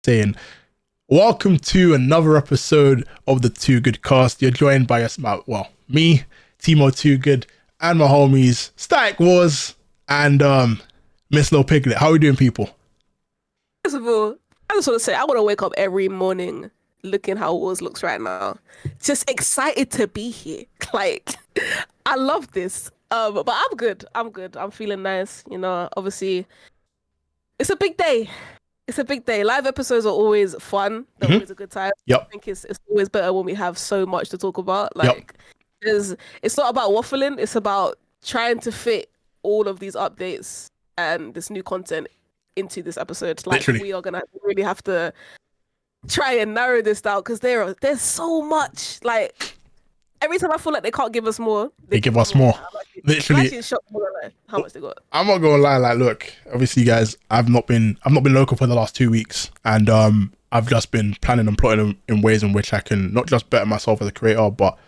saying, welcome to another episode of the Too Good Cast. You're joined by us, me, Timo Too Good, and my homies, Static Wars, and Miss Lil Piglet. How are we doing, people? First of all, I just want to say, I want to wake up every morning looking how Wars looks right now. Just excited to be here. Like, I love this. But I'm good. I'm feeling nice. You know, obviously, it's a big day. Live episodes are always fun. They're always a good time. Yep. I think it's always better when we have so much to talk about. Like, it's not about waffling. It's about trying to fit all of these updates and this new content into this episode. Like, Literally. we are gonna really have to try and narrow this down because there's so much. Like, every time I feel like they can't give us more, they give us more. Literally. I'm actually shocked how much they got. I'm not gonna lie, like, look, obviously, guys, I've not been local for the last 2 weeks, and I've just been planning and plotting in ways in which I can not just better myself as a creator, but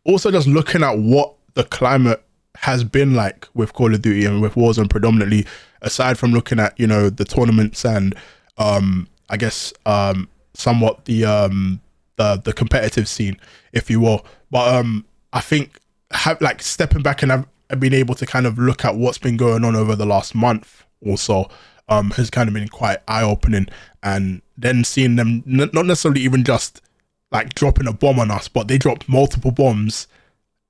also just looking at what the climate has been like with Call of Duty and with Warzone predominantly, aside from looking at, you know, the tournaments and I guess somewhat the competitive scene, if you will. But I think stepping back and I've been able to kind of look at what's been going on over the last month or so has kind of been quite eye-opening. And then seeing them not necessarily even just like dropping a bomb on us, but they dropped multiple bombs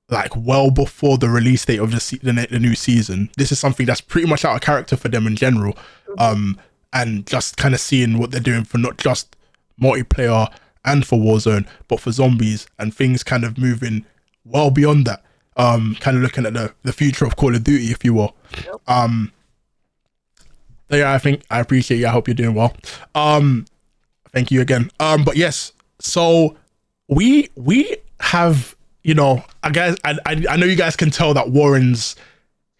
like well before the release date of the new season. This is something that's pretty much out of character for them in general. And just kind of seeing what they're doing for not just multiplayer and for Warzone, but for zombies and things kind of moving well beyond that. Kind of looking at the future of Call of Duty, if you will. Yeah, I appreciate you. I hope you're doing well. Thank you again. But yes, so we have, you know, I know you guys can tell that Warren's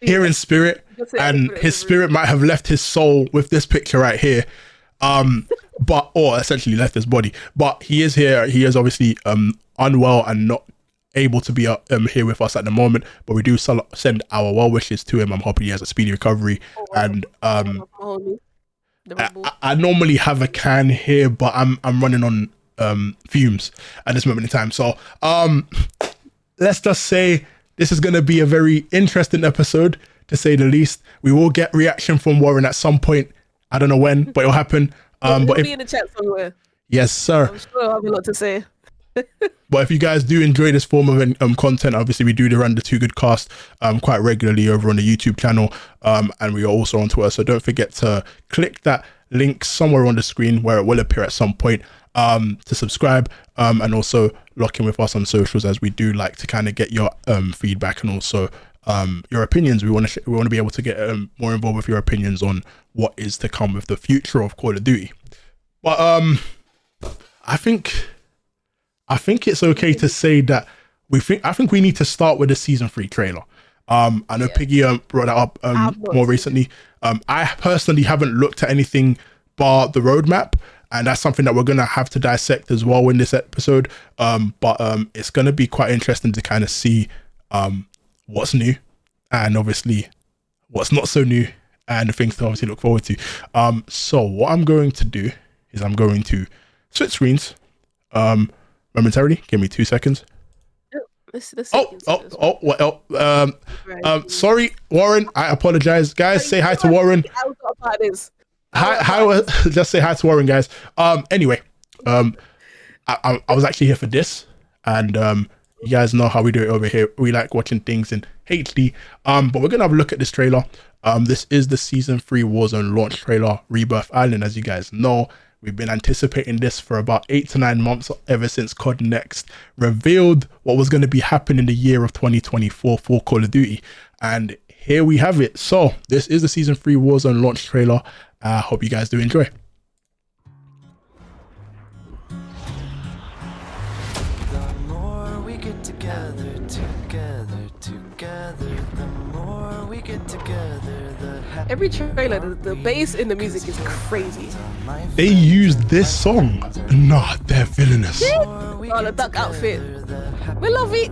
here in spirit, and his spirit might have left his soul with this picture right here. Or essentially left his body, but he is here. He is obviously unwell and not able to be here with us at the moment, but we do send our well wishes to him. I'm hoping he has a speedy recovery. And I normally have a can here, but I'm running on fumes at this moment in time, so let's just say this is going to be a very interesting episode, to say the least. We will get reaction from Warren at some point. I don't know when, but it'll happen. But be in the chat somewhere. Yes, sir. I'm sure I'll have a lot to say. But if you guys do enjoy this form of content, obviously we do run the Too Good Cast quite regularly over on the YouTube channel, and we are also on Twitter. So don't forget to click that link somewhere on the screen where it will appear at some point to subscribe, and also lock in with us on socials, as we do like to kind of get your feedback and also your opinions. We want to be able to get more involved with your opinions on what is to come with the future of Call of Duty. But I think it's okay to say that I think we need to start with the season 3 trailer. I know Piggy brought that up more recently. I personally haven't looked at anything bar the roadmap, and that's something that we're gonna have to dissect as well in this episode. But it's gonna be quite interesting to kind of see what's new, and obviously what's not so new, and the things to obviously look forward to. So what I'm going to do is I'm going to switch screens momentarily. Give me 2 seconds. Sorry, Warren. I apologize, guys. Say hi to Warren. Hi. Just say hi to Warren, guys. Anyway, I was actually here for this, and you guys know how we do it over here. We like watching things in HD. But we're gonna have a look at this trailer. This is the season 3 Warzone launch trailer, Rebirth Island. As you guys know, we've been anticipating this for about 8 to 9 months, ever since COD Next revealed what was going to be happening in the year of 2024 for Call of Duty. And here we have it. So this is the season 3 Warzone launch trailer. I hope you guys do enjoy. The more we get together, the more we get together, Every trailer, the bass in the music is crazy. They used this song. Nah, they're villainous. Oh, the duck outfit. We love it.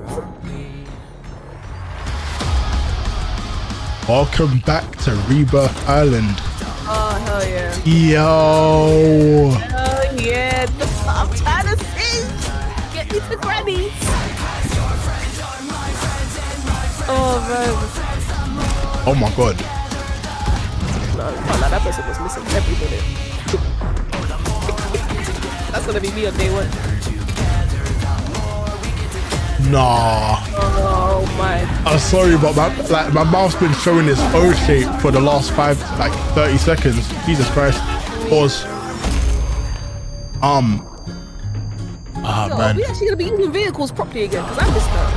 Welcome back to Rebirth Island. Oh hell yeah. Yo. Oh yeah. I'm trying to sing. Get me to granny. Oh man. Oh my god. No, can't lie, that person was missing every minute. That's gonna be me on day one. Nah. Oh my. I'm sorry, but my mouth's been showing its O shape for the last 30 seconds. Jesus Christ. Pause. Yo, Man. we actually gonna be using vehicles properly again because I missed that.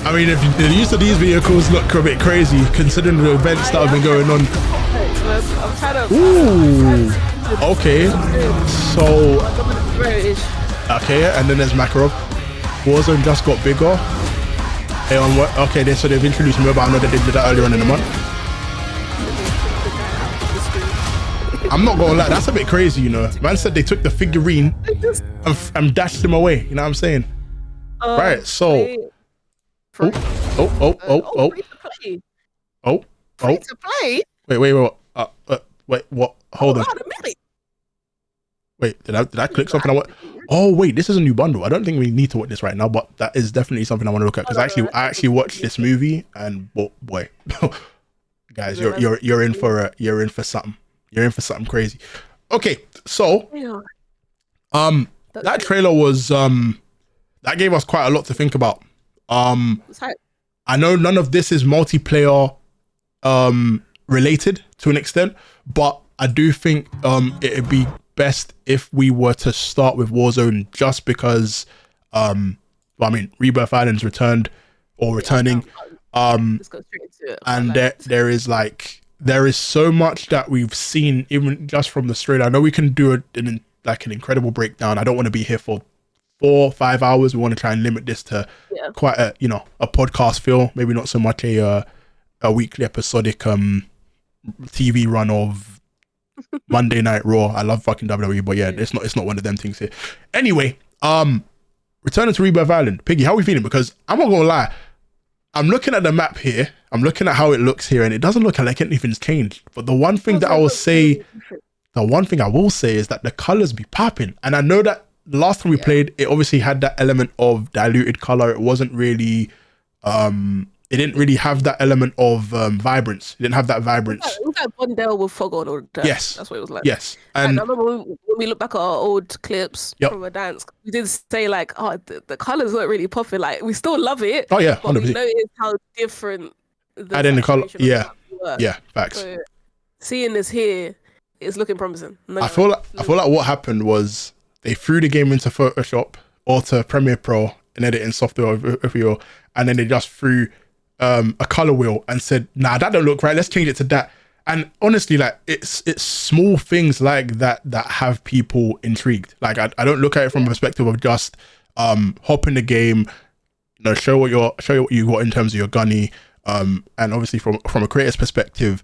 I mean, if the use of these vehicles look a bit crazy considering the events that have been going on. I'm trying to. Ooh. Okay. So. Okay, and then there's Makarov. Warzone just got bigger. Hey, on what? Okay, so they've introduced mobile. I know that they did that earlier on in the month. I'm not gonna lie, that's a bit crazy, you know. Man said they took the figurine and dashed him away. You know what I'm saying? Right. So. Free To play. Wait. Wait. What? Hold on. Wait, did I click something? Oh wait, this is a new bundle. I don't think we need to watch this right now, but that is definitely something I want to look at because I actually watched this movie and boy, guys, you're in for something. You're in for something crazy. Okay, so that trailer was that gave us quite a lot to think about. I know none of this is multiplayer related to an extent, but I do think it'd be best if we were to start with Warzone just because Rebirth Island's returning. Let's go straight into it. And there is so much that we've seen even just from the trailer. I know we can do an incredible breakdown. I don't want to be here for 4 or 5 hours. We want to try and limit this to quite a podcast feel, maybe not so much a weekly episodic TV run of Monday Night Raw. I love fucking WWE, but yeah, it's not one of them things here. Anyway, returning to Rebirth Island. Piggy, how are we feeling? Because I'm not gonna lie, I'm looking at the map here, I'm looking at how it looks here, and it doesn't look like anything's changed. But the one thing I will say is that the colors be popping. And I know that the last time we played, it obviously had that element of diluted color. It wasn't really it didn't really have that element of vibrance. It didn't have that vibrance. It was like Bondell with fog on all the time. Yes. That's what it was like. Yes. And I remember when we look back at our old clips from a dance, we did say like, oh, the colors weren't really popping. Like, we still love it. Oh yeah, 100%. But we noticed how different the color. Yeah. Yeah, facts. So, seeing this here is looking promising. I feel like what happened was they threw the game into Photoshop or to Premiere Pro and editing software, if you will, and then they just threw a color wheel and said, nah, that don't look right, let's change it to that. And honestly, like it's small things like that have people intrigued. Like I don't look at it from a perspective of just hop in the game, show what you got in terms of your gunny, and obviously from a creator's perspective,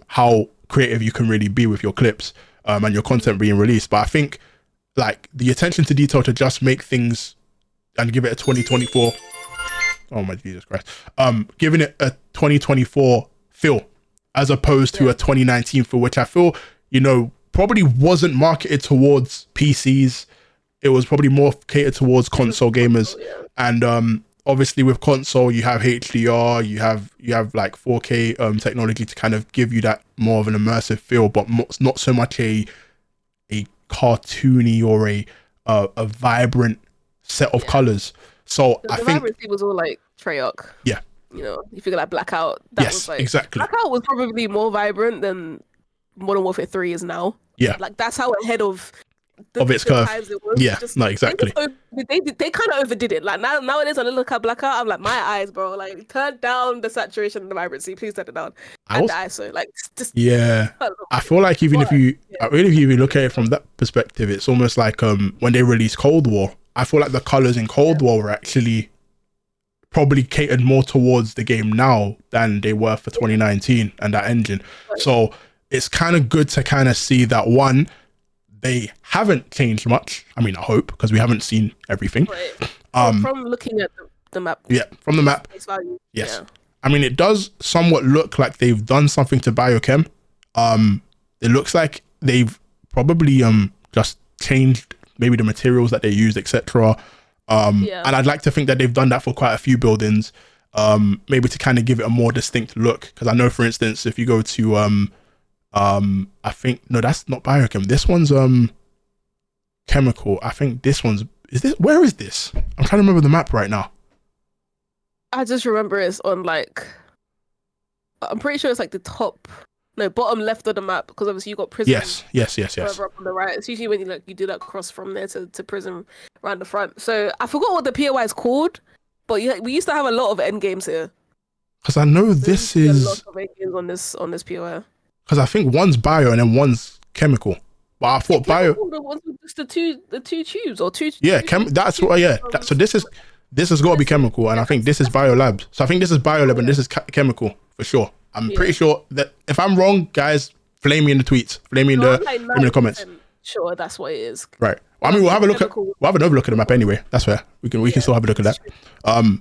how creative you can really be with your clips and your content being released. But I think like the attention to detail to just make things and give it a 2024. Oh my Jesus Christ. Giving it a 2024 feel as opposed to a 2019 feel, which I feel, probably wasn't marketed towards PCs. It was probably more catered towards console gamers. And obviously with console, you have HDR, you have like 4K technology to kind of give you that more of an immersive feel, but not so much a cartoony or a vibrant set of colors. So I think the vibrancy was all like Treyarch. Yeah. You figure like Blackout. That was like exactly. Blackout was probably more vibrant than Modern Warfare 3 is now. Yeah. Like that's how ahead of its curve. It was. Yeah. No, exactly. They kind of overdid it. Like nowadays when I look at Blackout, I'm like, my eyes, bro. Like turn down the saturation and the vibrancy. Please turn it down. And the ISO. Like just I feel like even if you look at it from that perspective, it's almost like when they released Cold War. I feel like the colors in Cold War were actually probably catered more towards the game now than they were for 2019 and that engine. So it's kind of good to kind of see that one, they haven't changed much. I mean, I hope, because we haven't seen everything. Right. From looking at the map. Yeah, from the map. Face value. Yes. I mean, it does somewhat look like they've done something to biochem. It looks like they've probably just changed maybe the materials that they use, etc. And I'd like to think that they've done that for quite a few buildings, maybe to kind of give it a more distinct look. Because I know, for instance, if you go to I think no, that's not biochem. This one's chemical. I think this one's where is this? I'm trying to remember the map right now. I just remember it's on like, I'm pretty sure it's like the bottom left of the map, because obviously you got prison. Yes. Further up on the right. It's usually when you do that cross from there to prison around the front. So I forgot what the POI is called, but we used to have a lot of end games here. Because I know this is a lot of end games on this POI. Because I think one's bio and then one's chemical. But I thought bio. The ones with just the two tubes or two. Yeah, that's what. Yeah. So this has got to be chemical, and I think this is bio labs. So I think this is bio lab and this is chemical for sure. I'm pretty sure that if I'm wrong, guys, flame me in the tweets, flame me in the comments. Sure, that's what it is. Right. Well, I mean, we'll have an overlook at the map anyway. That's fair. We can still have a look at that.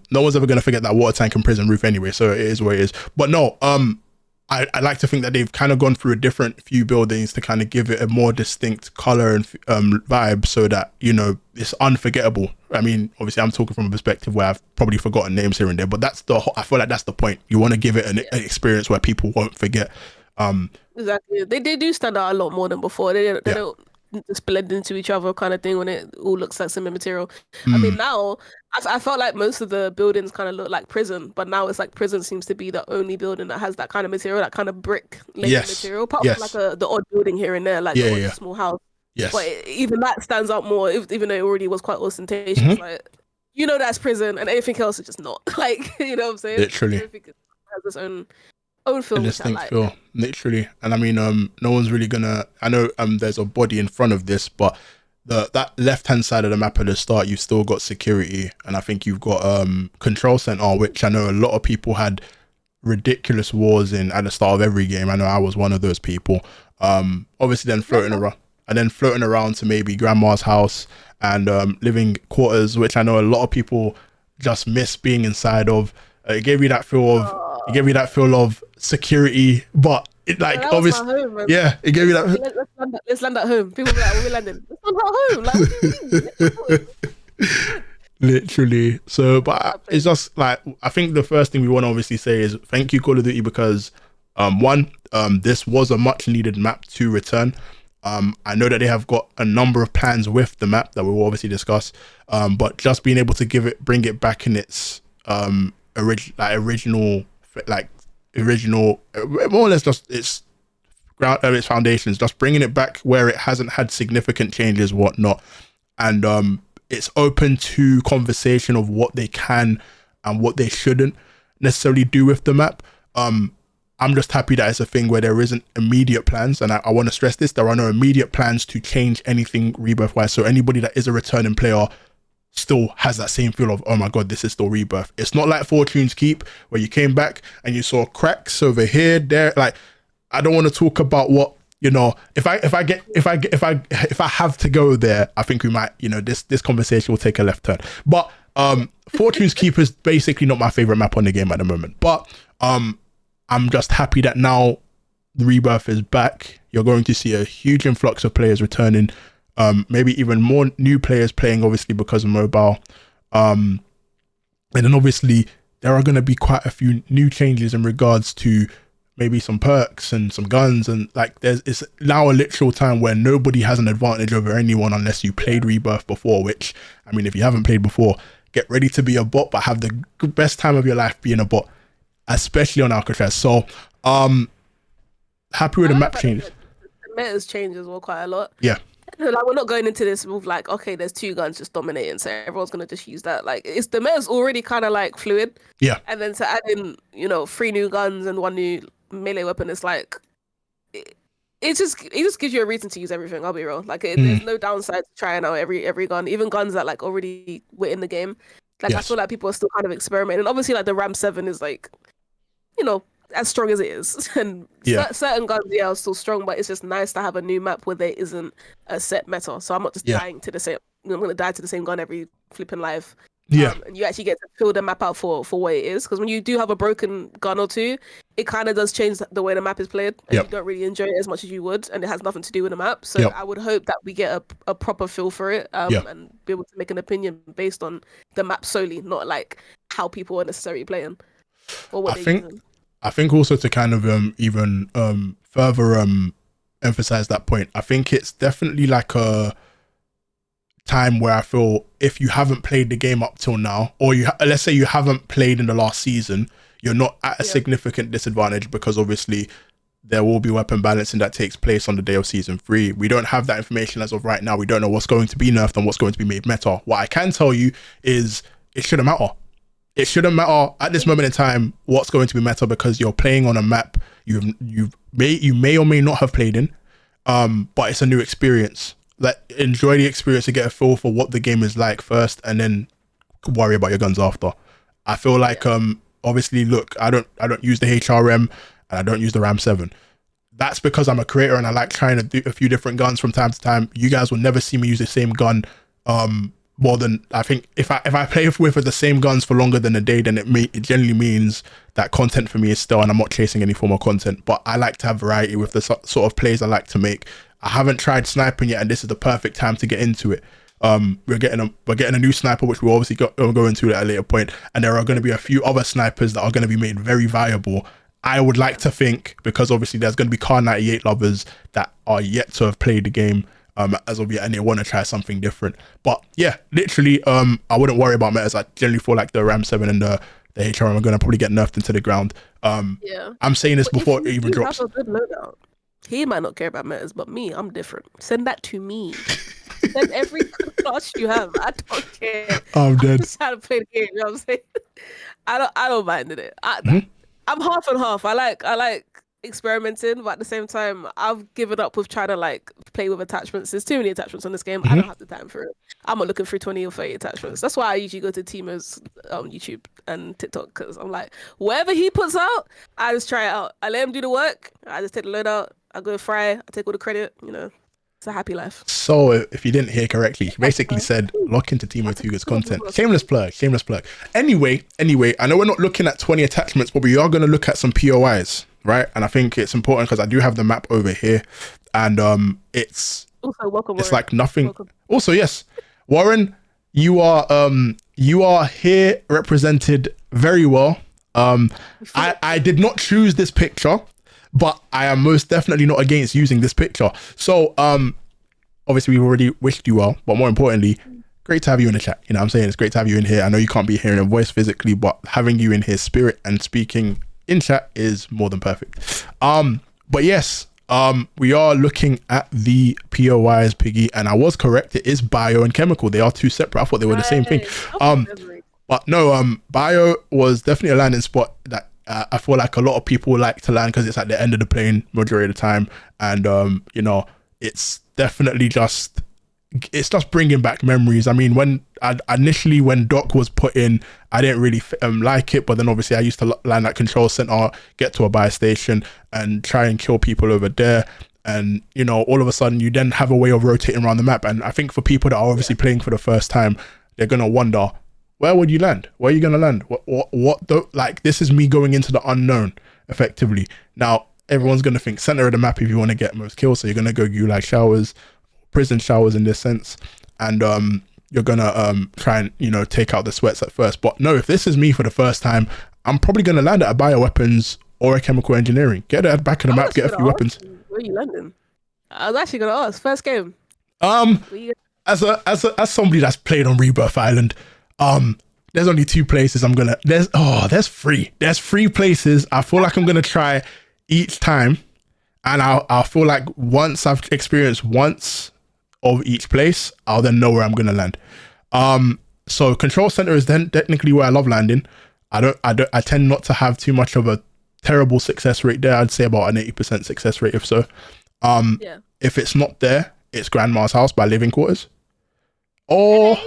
No one's ever gonna forget that water tank and prison roof anyway, so it is what it is. But no, I like to think that they've kind of gone through a different few buildings to kind of give it a more distinct color and vibe, so that, you know, it's unforgettable. I mean, obviously I'm talking from a perspective where I've probably forgotten names here and there, but I feel like that's the point. You want to give it an experience where people won't forget. Exactly. They do stand out a lot more than before. They don't just blend into each other kind of thing when it all looks like similar material. I mean, now I felt like most of the buildings kind of look like prison, but now it's like prison seems to be the only building that has that kind of material, that kind of brick layer material, apart from like the odd building here and there, like a small house. Yes. But even that stands out more, even though it already was quite ostentatious. Like, you know, that's prison, and anything else is just not. Like, you know what I'm saying? Literally. Everything has its own feel, distinct feel, literally. And I mean, no one's really gonna. I know there's a body in front of this, but that left hand side of the map at the start, you've still got security, and I think you've got control center, which I know a lot of people had ridiculous wars in at the start of every game. I know I was one of those people. Obviously, then floating around to maybe grandma's house and living quarters, which I know a lot of people just miss being inside of. It gave you that feel of security, but it like obviously, it gave you that. Let's land at home. People be like, "We're landing. Let's land at home." Like, what do you mean? Literally. So, but it's just like, I think the first thing we want to obviously say is thank you, Call of Duty, because this was a much needed map to return. I know that they have got a number of plans with the map that we will obviously discuss, but just being able to bring it back in its original, more or less just its foundations, just bringing it back where it hasn't had significant changes, whatnot, and it's open to conversation of what they can and what they shouldn't necessarily do with the map. I'm just happy that it's a thing where there isn't immediate plans, and I want to stress this, there are no immediate plans to change anything Rebirth wise, so anybody that is a returning player still has that same feel of, oh my god, this is still Rebirth. It's not like Fortune's Keep where you came back and you saw cracks over here, there. Like, I don't want to talk about what, you know, if I have to go there, I think we might, you know, this conversation will take a left turn. But Fortune's Keep is basically not my favorite map on the game at the moment. But I'm just happy that now the Rebirth is back. You're going to see a huge influx of players returning. Maybe even more new players playing, obviously, because of mobile. And then obviously there are going to be quite a few new changes in regards to maybe some perks and some guns, and like it's now a literal time where nobody has an advantage over anyone unless you played Rebirth before, which, I mean, if you haven't played before, get ready to be a bot, but have the best time of your life being a bot, especially on Alcatraz. So happy with the map change. The meta's changed as well quite a lot. Yeah. Like, we're not going into this with like, okay, there's two guns just dominating, so everyone's gonna just use that. Like, the meta's already kind of like fluid. Yeah. And then to add in, you know, 3 new guns and 1 new melee weapon, it's like it just gives you a reason to use everything. I'll be real. Like, there's no downside to trying out every gun, even guns that like already were in the game. Like, yes. I feel like people are still kind of experimenting. And obviously, like, the Ram 7 is like, you know, as strong as it is, and certain guns are still strong, but it's just nice to have a new map where there isn't a set meta. So I'm not just dying to the same. I'm gonna die to the same gun every flipping life. Yeah. And you actually get to fill the map out for what it is. Because when you do have a broken gun or two, it kind of does change the way the map is played, and Yep. you don't really enjoy it as much as you would, and it has nothing to do with the map. So Yep. I would hope that we get a proper feel for it, Yeah. and be able to make an opinion based on the map solely, not like how people are necessarily playing or what I they're think using. I think also to kind of even further emphasize that point, I think it's definitely like a time where I feel if you haven't played the game up till now, or let's say you haven't played in the last season, you're not at a significant disadvantage, because obviously there will be weapon balancing that takes place on the day of season 3. We don't have that information as of right now. We don't know what's going to be nerfed and what's going to be made meta. What I can tell you is it shouldn't matter. It shouldn't matter at this moment in time what's going to be meta, because you're playing on a map you may or may not have played in, but it's a new experience. Like, enjoy the experience to get a feel for what the game is like first, and then worry about your guns after. I feel like obviously, look, I don't use the HRM and I don't use the Ram 7. That's because I'm a creator and I like trying to do a few different guns from time to time. You guys will never see me use the same gun more than, I think if I play with the same guns for longer than a day, then it generally means that content for me is still, and I'm not chasing any form of content. But I like to have variety with the sort of plays I like to make. I haven't tried sniping yet, and this is the perfect time to get into it. We're getting a new sniper, which we'll obviously go into at a later point, and there are going to be a few other snipers that are going to be made very viable. I would like to think, because obviously there's going to be Car 98 lovers that are yet to have played the game as of yet, and they want to try something different. But yeah, literally, I wouldn't worry about metas. I generally feel like the Ram 7 and the HRM are going to probably get nerfed into the ground. I'm saying this before it even drops. Have a good loadout. He might not care about metas, but me, I'm different. Send that to me. Send every class you have. I don't care. I'm dead. Just how to play the game. You know what I'm saying? I don't mind it. I'm half and half. I like experimenting, but at the same time, I've given up with trying to like play with attachments. There's too many attachments on this game. I don't have the time for it. I'm not looking through 20 or 30 attachments. That's why I usually go to Timo's YouTube and TikTok, because I'm like, whatever he puts out, I just try it out. I let him do the work. I just take the load out. I go fry. I take all the credit. You know, it's a happy life. So if you didn't hear correctly, he basically said lock into Timo Tuga's content. Shameless plug. Anyway, I know we're not looking at 20 attachments, but we are going to look at some POIs, right? And I think it's important because I do have the map over here, and it's also welcome. It's Warren. like nothing. Welcome. Also, yes, Warren, you are here represented very well. I did not choose this picture, but I am most definitely not against using this picture. So obviously we've already wished you well, but more importantly, great to have you in the chat. You know what I'm saying? It's great to have you in here. I know you can't be hearing a voice physically, but having you in here spirit and speaking in chat is more than perfect. But yes, we are looking at the POIs, Piggy, and I was correct. It is bio and chemical. They are two separate. I thought they were the same thing. But no, bio was definitely a landing spot that I feel like a lot of people like to land because it's at the end of the plane majority of the time, and you know, it's definitely just bringing back memories. I mean, when Doc was put in, I didn't really like it, but then obviously I used to land at control center, get to a buy station, and try and kill people over there. And you know, all of a sudden, you then have a way of rotating around the map. And I think for people that are obviously playing for the first time, they're gonna wonder, where would you land? Where are you gonna land? Like, this is me going into the unknown, effectively. Now, everyone's gonna think center of the map if you want to get most kills. So you're gonna go gulag showers, prison showers in this sense, and you're gonna try and, you know, take out the sweats at first. But no, if this is me for the first time, I'm probably gonna land at a bioweapons or a chemical engineering. Get at the back of the map, get a few weapons. Where are you landing? I was actually gonna ask. First game. As somebody that's played on Rebirth Island, there's only two places there's three places I feel like I'm gonna try each time, and I'll feel like once I've experienced once of each place, I'll then know where I'm gonna land. So control center is then technically where I love landing. I tend not to have too much of a terrible success rate there. I'd say about an 80% success rate, if so. If it's not there, it's Grandma's house by living quarters, or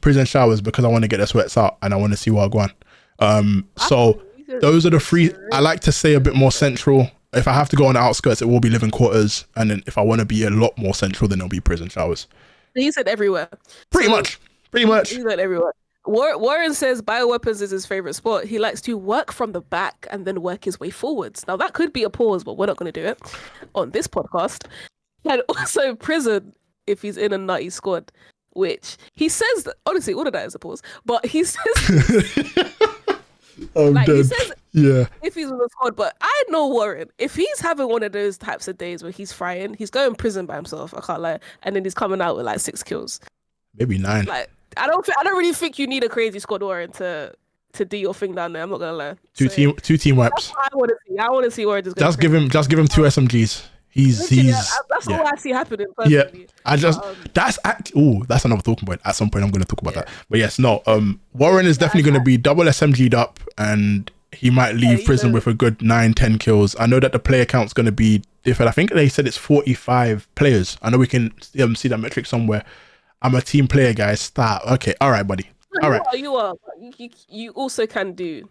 prison showers, because I want to get the sweats out and I want to see Wagwan. So those are the three. I like to stay a bit more central. If I have to go on the outskirts, it will be living quarters, and then if I want to be a lot more central, then it'll be prison showers. You said everywhere. Pretty much. Pretty much. He's going everywhere. Warren says bioweapons is his favorite sport. He likes to work from the back and then work his way forwards. Now that could be a pause, but we're not going to do it on this podcast. And also prison if he's in a nutty squad, which he says that, honestly, all of that is a pause. But he says he says if he's in the squad, but I know Warren. If he's having one of those types of days where he's frying, he's going prison by himself. I can't lie, and then he's coming out with like 6 kills, maybe 9. Like I don't really think you need a crazy squad Warren to do your thing down there. I'm not gonna lie. Two team wipes. I want to see. I want to see Warren just give him 2 SMGs. He's that's all I see happening personally. Yeah, I just that's another talking point. At some point I'm going to talk about that. But yes, no, Warren is definitely going to be double SMG'd up, and he might leave prison with a good 9-10 kills. I know that the player count's going to be different. I think they said it's 45 players. I know we can see that metric somewhere. I'm a team player, guys. Start. Okay, all right, buddy. All right. You are. You also can do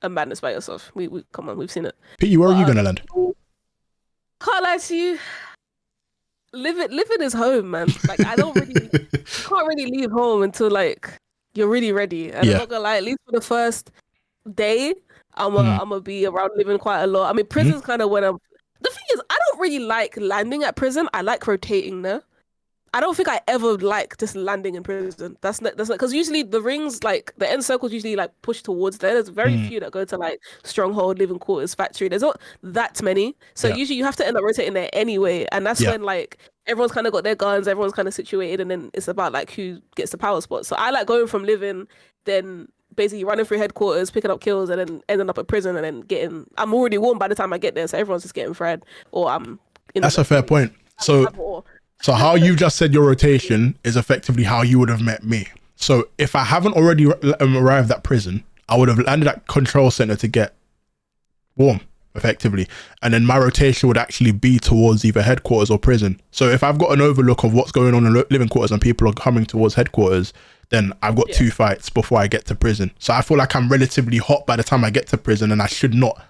a madness by yourself. We come on, we've seen it. Pete, where are you going to land? Can't lie to you. Living is home, man. Like I can't really leave home until like you're really ready. And I'm not gonna lie, at least for the first day, I'm gonna be around living quite a lot. I mean, prison's kind of when I'm. The thing is, I don't really like landing at prison. I like rotating there. I don't think I ever like just landing in prison. That's not because usually the rings, like the end circles, usually like push towards there. There's very few that go to like stronghold, living quarters, factory. There's not that many, so usually you have to end up rotating there anyway. And that's when like everyone's kind of got their guns, everyone's kind of situated, and then it's about like who gets the power spot. So I like going from living, then basically running through headquarters, picking up kills, and then ending up at prison, and then getting. I'm already warm by the time I get there, so everyone's just getting fried, or I'm. That's a fair point. So how you just said your rotation is effectively how you would have met me. So if I haven't already arrived at prison, I would have landed at control center to get warm, effectively. And then my rotation would actually be towards either headquarters or prison. So if I've got an overlook of what's going on in living quarters and people are coming towards headquarters, then I've got 2 fights before I get to prison. So I feel like I'm relatively hot by the time I get to prison, and I should not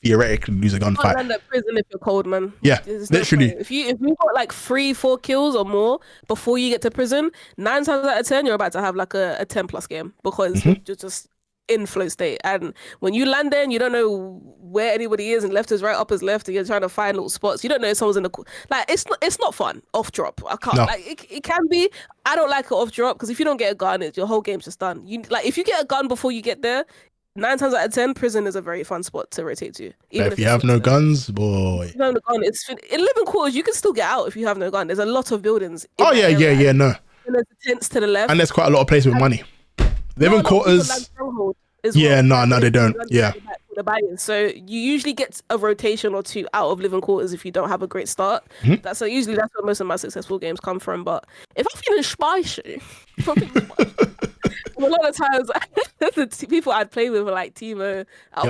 theoretically lose a gunfight. You can't land at prison if you're cold, man. Yeah, literally. If you got like 3-4 kills or more before you get to prison, 9 times out of 10 you're about to have like a 10+ game because you're just in flow state. And when you land there and you don't know where anybody is, and left is right, up is left, and you're trying to find little spots, you don't know if someone's in the like. It's not fun off drop. I can't like it can be. I don't like it off drop because if you don't get a gun, your whole game's just done. You like if you get a gun before you get there. 9 times out of 10, prison is a very fun spot to rotate to. Even if you have no guns, boy. If you have no gun, in living quarters, you can still get out if you have no gun. There's a lot of buildings. No. And there's tents to the left. And there's quite a lot of places with money. Living quarters. No, they don't. Yeah. So you usually get a rotation or 2 out of living quarters if you don't have a great start. That's where most of my successful games come from. But if I'm feeling spicy, a lot of times the people I'd play with were like Timo,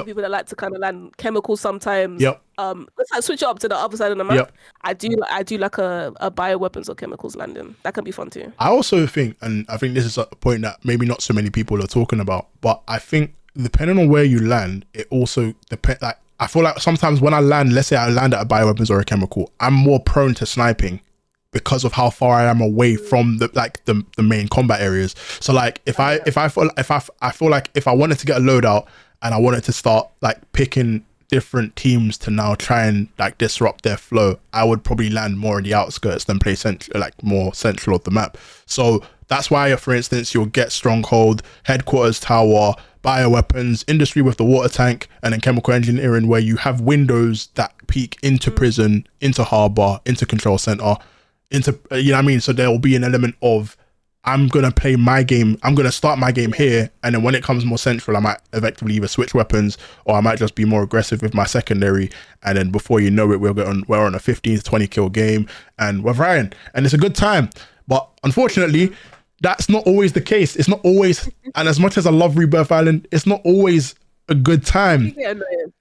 people that like to kind of land chemicals sometimes. Let's like switch it up to the other side of the map. I do like a bioweapons or chemicals landing. That can be fun too. I also think, and I think this is a point that maybe not so many people are talking about, but I think depending on where you land, it also depends. Like I feel like sometimes when I land, let's say I land at a bioweapons or a chemical, I'm more prone to sniping because of how far I am away from the main combat areas. So like if I feel like if I wanted to get a loadout and I wanted to start like picking different teams to now try and like disrupt their flow, I would probably land more in the outskirts than play more central of the map. So that's why, for instance, you'll get stronghold, headquarters tower, bioweapons, industry with the water tank, and then chemical engineering, where you have windows that peek into prison, into harbor, into control center, into you know what I mean. So there will be an element of I'm gonna play my game. I'm gonna start my game here, and then when it comes more central, I might effectively either switch weapons or I might just be more aggressive with my secondary. And then before you know it, we're on a 15 to 20 kill game, and we're frying, and it's a good time. But unfortunately, that's not always the case. It's not always, and as much as I love Rebirth Island, it's not always a good time.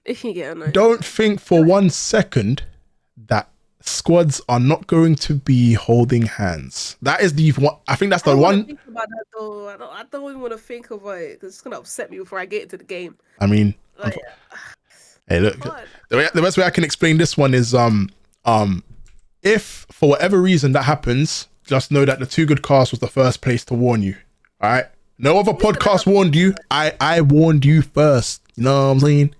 It can get annoying. Don't think for 1 second that squads are not going to be holding hands. That is the one. I think that's the one. Think about that, though. I don't even want to think about it because it's gonna upset me before I get into the game. I mean, hey, look. The best way I can explain this one is if for whatever reason that happens, just know that the Too Good Cast was the first place to warn you. All right. No other podcast warned you. I warned you first. You know what I'm saying?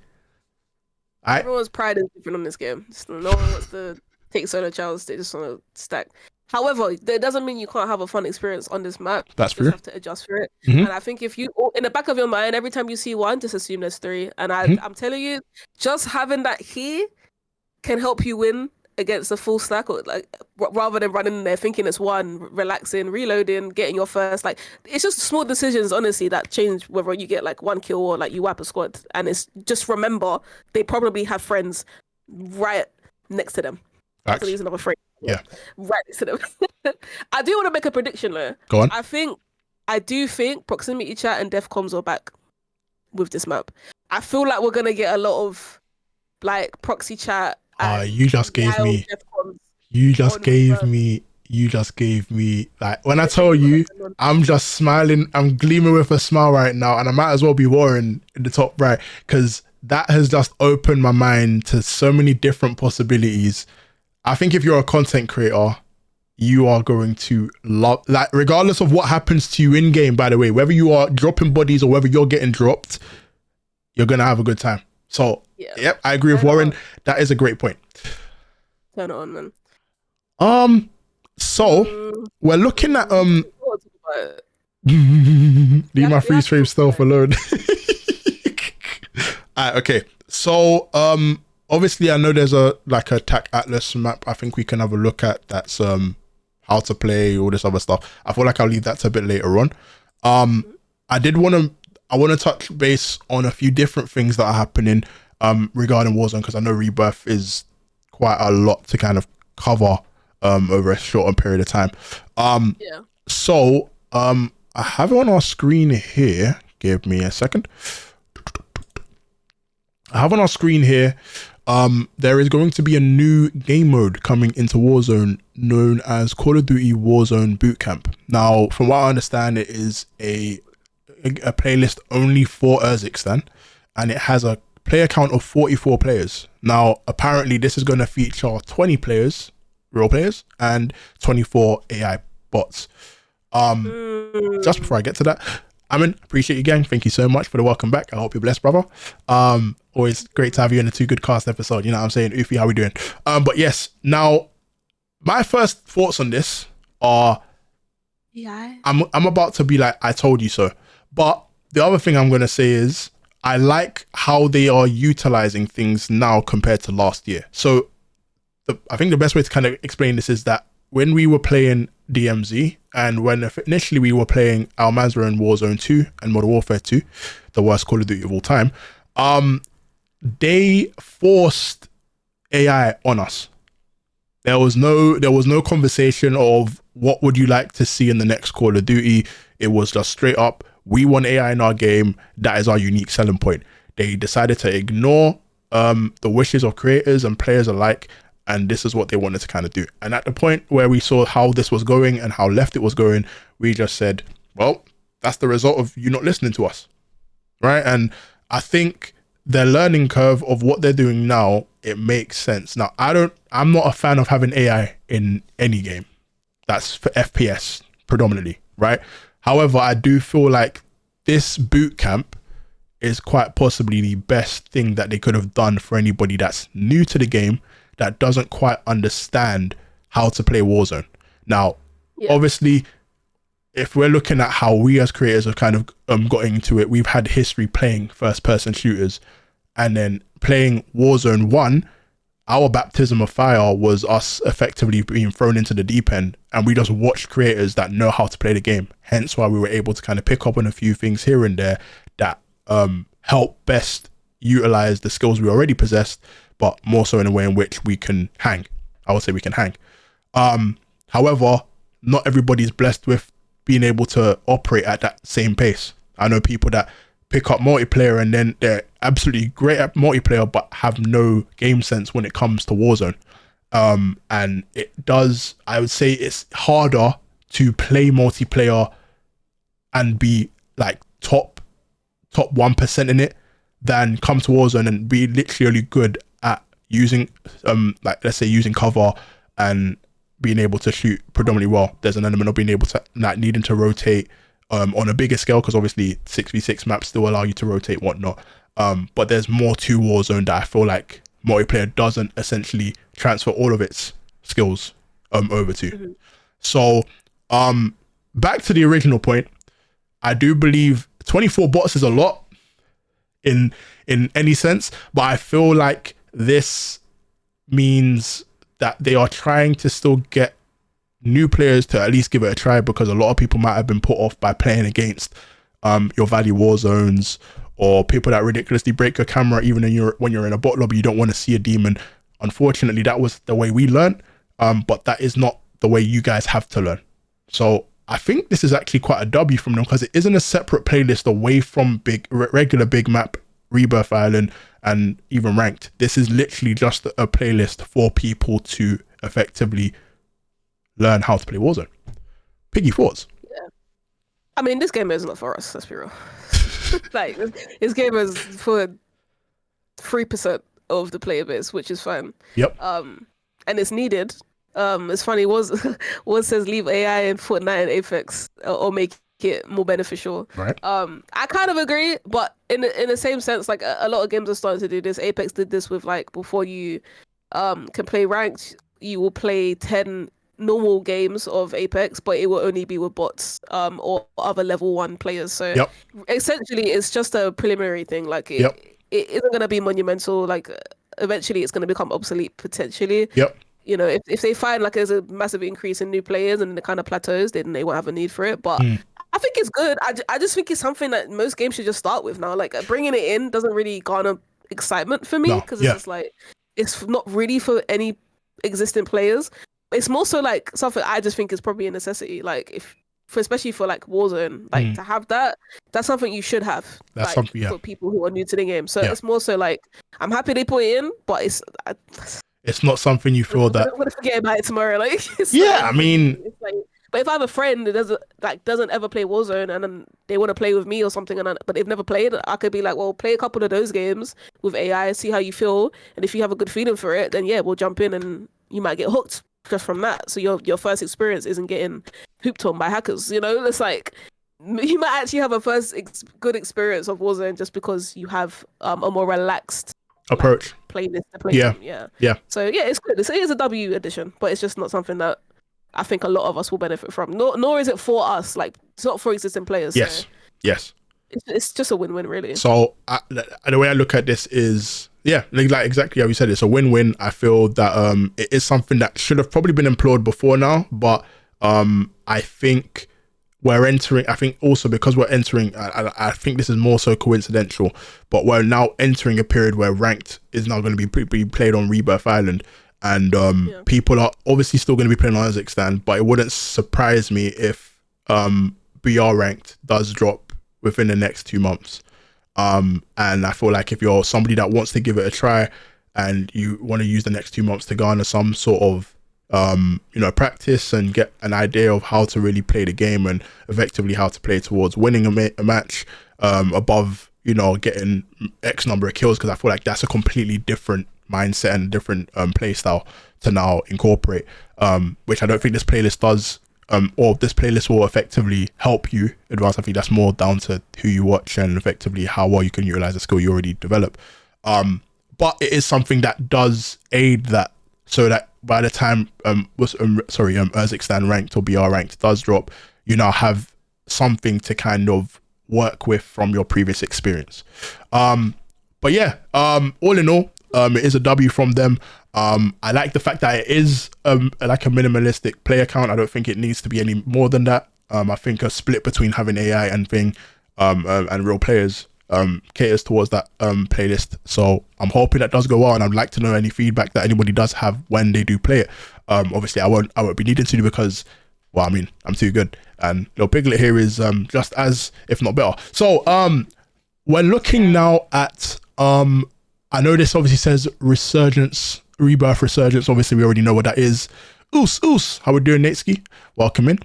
Everyone's pride is different on this game. No one wants to take solo challenge. They just want to stack. However, that doesn't mean you can't have a fun experience on this map. That's you true. Have to adjust for it. Mhm. And I think if you, in the back of your mind, every time you see one, just assume there's three. And I'm telling you, just having that here can help you win against a full stack, or like rather than running in there thinking it's one, relaxing, reloading, getting your first. Like, it's just small decisions, honestly, that change whether you get like one kill or like you wipe a squad. And it's just remember they probably have friends right next to them. Facts. So use another phrase. Yeah. Right next to them. I do want to make a prediction though. Go on. I do think proximity chat and defcoms are back with this map. I feel like we're gonna get a lot of like proxy chat. You just gave me. You just gave me. Like, when I tell you, I'm just smiling. I'm gleaming with a smile right now, and I might as well be Warren in the top right, because that has just opened my mind to so many different possibilities. I think if you're a content creator, you are going to love, like, regardless of what happens to you in game, by the way, whether you are dropping bodies or whether you're getting dropped, you're gonna have a good time. So yep, I agree with Warren. That is a great point. Turn it on, man. So we're looking at leave my freeze frame stealth alone. Alright, okay. So obviously I know there's a attack atlas map I think we can have a look at. That's how to play, all this other stuff. I feel like I'll leave that to a bit later on. I want to touch base on a few different things that are happening regarding Warzone, because I know Rebirth is quite a lot to kind of cover over a shorter period of time. So I have it on our screen here. Give me a second. I have on our screen here, there is going to be a new game mode coming into Warzone known as Call of Duty Warzone Bootcamp. Now, from what I understand, it is a playlist only for Urzikstan, and it has a player count of 44 players. Now, apparently this is going to feature 20 players, real players, and 24 AI bots. Just before I get to that, Amin, appreciate you, gang. Thank you so much for the welcome back. I hope you're blessed, brother. Always great to have you in the Too Good Cast episode. You know what I'm saying? Ufi, how we doing? But yes, now my first thoughts on this are, I'm about to be like, I told you so. But the other thing I'm going to say is, I like how they are utilizing things now compared to last year. So I think the best way to kind of explain this is that when we were playing DMZ, and when initially we were playing, our mans were in Warzone 2 and Modern Warfare 2, the worst Call of Duty of all time, they forced AI on us. There was no conversation of what would you like to see in the next Call of Duty. It was just straight up, we want AI in our game. That is our unique selling point. They decided to ignore the wishes of creators and players alike, and this is what they wanted to kind of do. And at the point where we saw how this was going and how left it was going, we just said, well, that's the result of you not listening to us, right? And I think the learning curve of what they're doing now, it makes sense. Now, I'm not a fan of having AI in any game. That's for FPS predominantly, right? However, I do feel like this boot camp is quite possibly the best thing that they could have done for anybody that's new to the game, that doesn't quite understand how to play Warzone. Now, obviously, if we're looking at how we as creators have kind of got into it, we've had history playing first-person shooters, and then playing Warzone 1, our baptism of fire was us effectively being thrown into the deep end, and we just watched creators that know how to play the game. Hence why we were able to kind of pick up on a few things here and there that help best utilize the skills we already possessed, but more so in a way in which we can hang. I would say we can hang. However, not everybody's blessed with being able to operate at that same pace. I know people that pick up multiplayer and then they're absolutely great at multiplayer but have no game sense when it comes to Warzone. And I would say it's harder to play multiplayer and be like top 1% in it than come to Warzone and be literally good at using like, let's say, using cover and being able to shoot predominantly well. There's an element of being able to not needing to rotate on a bigger scale, because obviously 6v6 maps still allow you to rotate whatnot. But there's more to Warzone that I feel like multiplayer doesn't essentially transfer all of its skills over to. So back to the original point, I do believe 24 bots is a lot in any sense, but I feel like this means that they are trying to still get new players to at least give it a try, because a lot of people might have been put off by playing against your value war zones, or people that ridiculously break your camera even when you're in a bot lobby. You don't want to see a demon. Unfortunately, that was the way we learned, but that is not the way you guys have to learn. So I think this is actually quite a W from them, because it isn't a separate playlist away from regular big map, Rebirth Island, and even ranked. This is literally just a playlist for people to effectively learn how to play Warzone. Piggy, thoughts? Yeah. I mean, this game is not for us, let's be real. Like, this game is for 3% of the player base, which is fine. Yep. And it's needed. It's funny, was says leave AI in Fortnite and Apex, or make it more beneficial. Right. I kind of agree, but in the same sense, like a lot of games are starting to do this. Apex did this with, like, before you can play ranked, you will play 10 normal games of Apex, but it will only be with bots or other level 1 players. So essentially it's just a preliminary thing. Like it isn't going to be monumental. Like eventually it's going to become obsolete potentially. You know, if they find like there's a massive increase in new players and it kind of plateaus, then they won't have a need for it. But I think it's good. I just think it's something that most games should just start with now. Like bringing it in doesn't really garner excitement for me, because it's just like, it's not really for any existing players. It's more so like something I just think is probably a necessity. Like especially for like Warzone, like to have that's something you should have. That's like, something, for people who are new to the game. So it's more so like, I'm happy they put it in, but it's not something you feel that I'm gonna forget about it tomorrow. Like I mean, it's like, but if I have a friend that doesn't ever play Warzone, and then they want to play with me or something, but they've never played, I could be like, well, play a couple of those games with AI, see how you feel, and if you have a good feeling for it, then we'll jump in, and you might get hooked just from that. So your first experience isn't getting hooped on by hackers. You know, it's like you might actually have a first good experience of Warzone just because you have a more relaxed approach, playlist to play. Yeah. So it's good. It is a W edition, but it's just not something that I think a lot of us will benefit from. Nor is it for us. Like, it's not for existing players. Yes. It's just a win-win, really. So the way I look at this is, like exactly how you said, it's a win-win. I feel that it is something that should have probably been employed before now, but I think we're entering, I think also because we're entering, I think this is more so coincidental, but we're now entering a period where ranked is now going to be played on Rebirth Island, and people are obviously still going to be playing on Kazakhstan, but it wouldn't surprise me if BR ranked does drop within the next 2 months. And I feel like if you're somebody that wants to give it a try and you want to use the next 2 months to garner some sort of practice and get an idea of how to really play the game and effectively how to play towards winning a match above, getting X number of kills, because I feel like that's a completely different mindset and different play style to now incorporate, which I don't think this playlist does, or this playlist will effectively help you advance. I think that's more down to who you watch and effectively how well you can utilize the skill you already develop. But it is something that does aid that, so that by the time Kazakhstan ranked or BR ranked does drop, you now have something to kind of work with from your previous experience. But yeah, all in all, it is a W from them. I like the fact that it is like a minimalistic player count. I don't think it needs to be any more than that. I think a split between having AI and and real players caters towards that playlist. So I'm hoping that does go well, and I'd like to know any feedback that anybody does have when they do play it. Obviously I won't be needing to, because, well, I mean, I'm too good, and Little Piglet here is just as, if not better. So we're looking now at I know this obviously says Rebirth Resurgence. Obviously we already know what that is. Oos, how we doing, Natesky? Welcome in.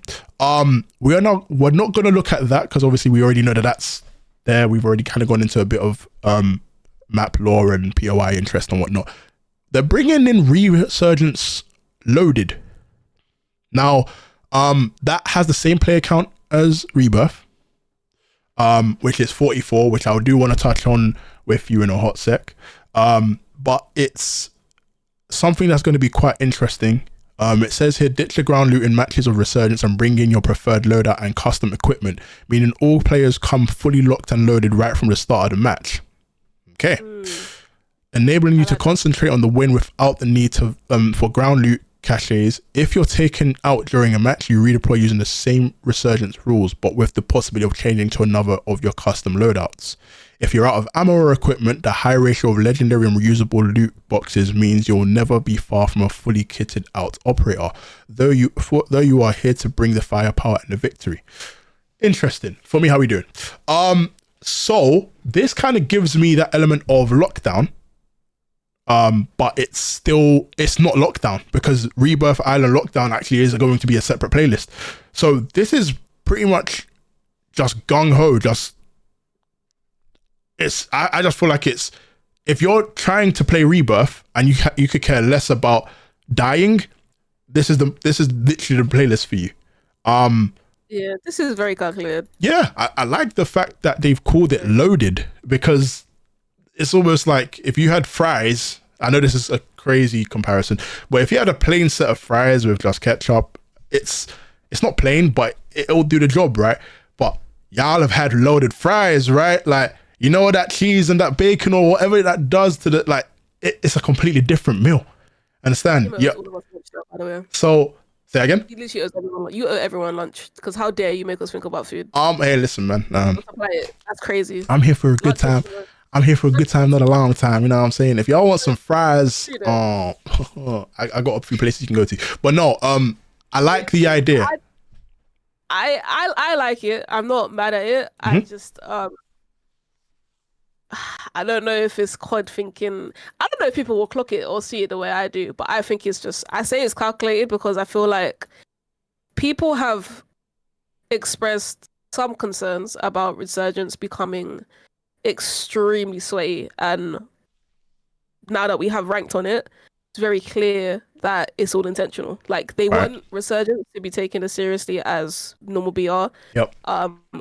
We're not going to look at that, because obviously we already know that that's there. We've already kind of gone into a bit of map lore and POI interest and whatnot. They're bringing in Resurgence Loaded. Now, that has the same player count as Rebirth, which is 44, which I do want to touch on with you in a hot sec. But it's something that's going to be quite interesting. It says here, ditch the ground loot in matches of Resurgence and bring in your preferred loadout and custom equipment, meaning all players come fully locked and loaded right from the start of the match. Okay. Enabling you to concentrate on the win without the need to for ground loot caches. If you're taken out during a match, you redeploy using the same Resurgence rules, but with the possibility of changing to another of your custom loadouts. If you're out of ammo or equipment, the high ratio of legendary and reusable loot boxes means you'll never be far from a fully kitted out operator, though you are here to bring the firepower and the victory. Interesting. For me, how we doing? So this kind of gives me that element of lockdown. But it's not lockdown, because Rebirth Island lockdown actually is going to be a separate playlist. So this is pretty much just gung-ho, I just feel like it's, if you're trying to play Rebirth and you could care less about dying, this is literally the playlist for you. Yeah, this is very calculated. Yeah, I like the fact that they've called it loaded, because it's almost like if you had fries, I know this is a crazy comparison, but if you had a plain set of fries with just ketchup, it's not plain, but it'll do the job, right? But y'all have had loaded fries, right? Like, you know, that cheese and that bacon or whatever that does to the, like, it's a completely different meal. Understand? Yeah. So, say again? You owe everyone lunch, because how dare you make us think about food? Hey, listen, man. That's crazy. I'm here for a good time. I'm here for a good time, not a long time. You know what I'm saying? If y'all want some fries, I got a few places you can go to. But no, I like the idea. I like it. I'm not mad at it. I just I don't know if it's COD thinking. I don't know if people will clock it or see it the way I do, but I think it's just, I say it's calculated because I feel like people have expressed some concerns about Resurgence becoming extremely sway, and now that we have ranked on it, it's very clear that it's all intentional. Like, they want Resurgence to be taken as seriously as normal BR. Yep.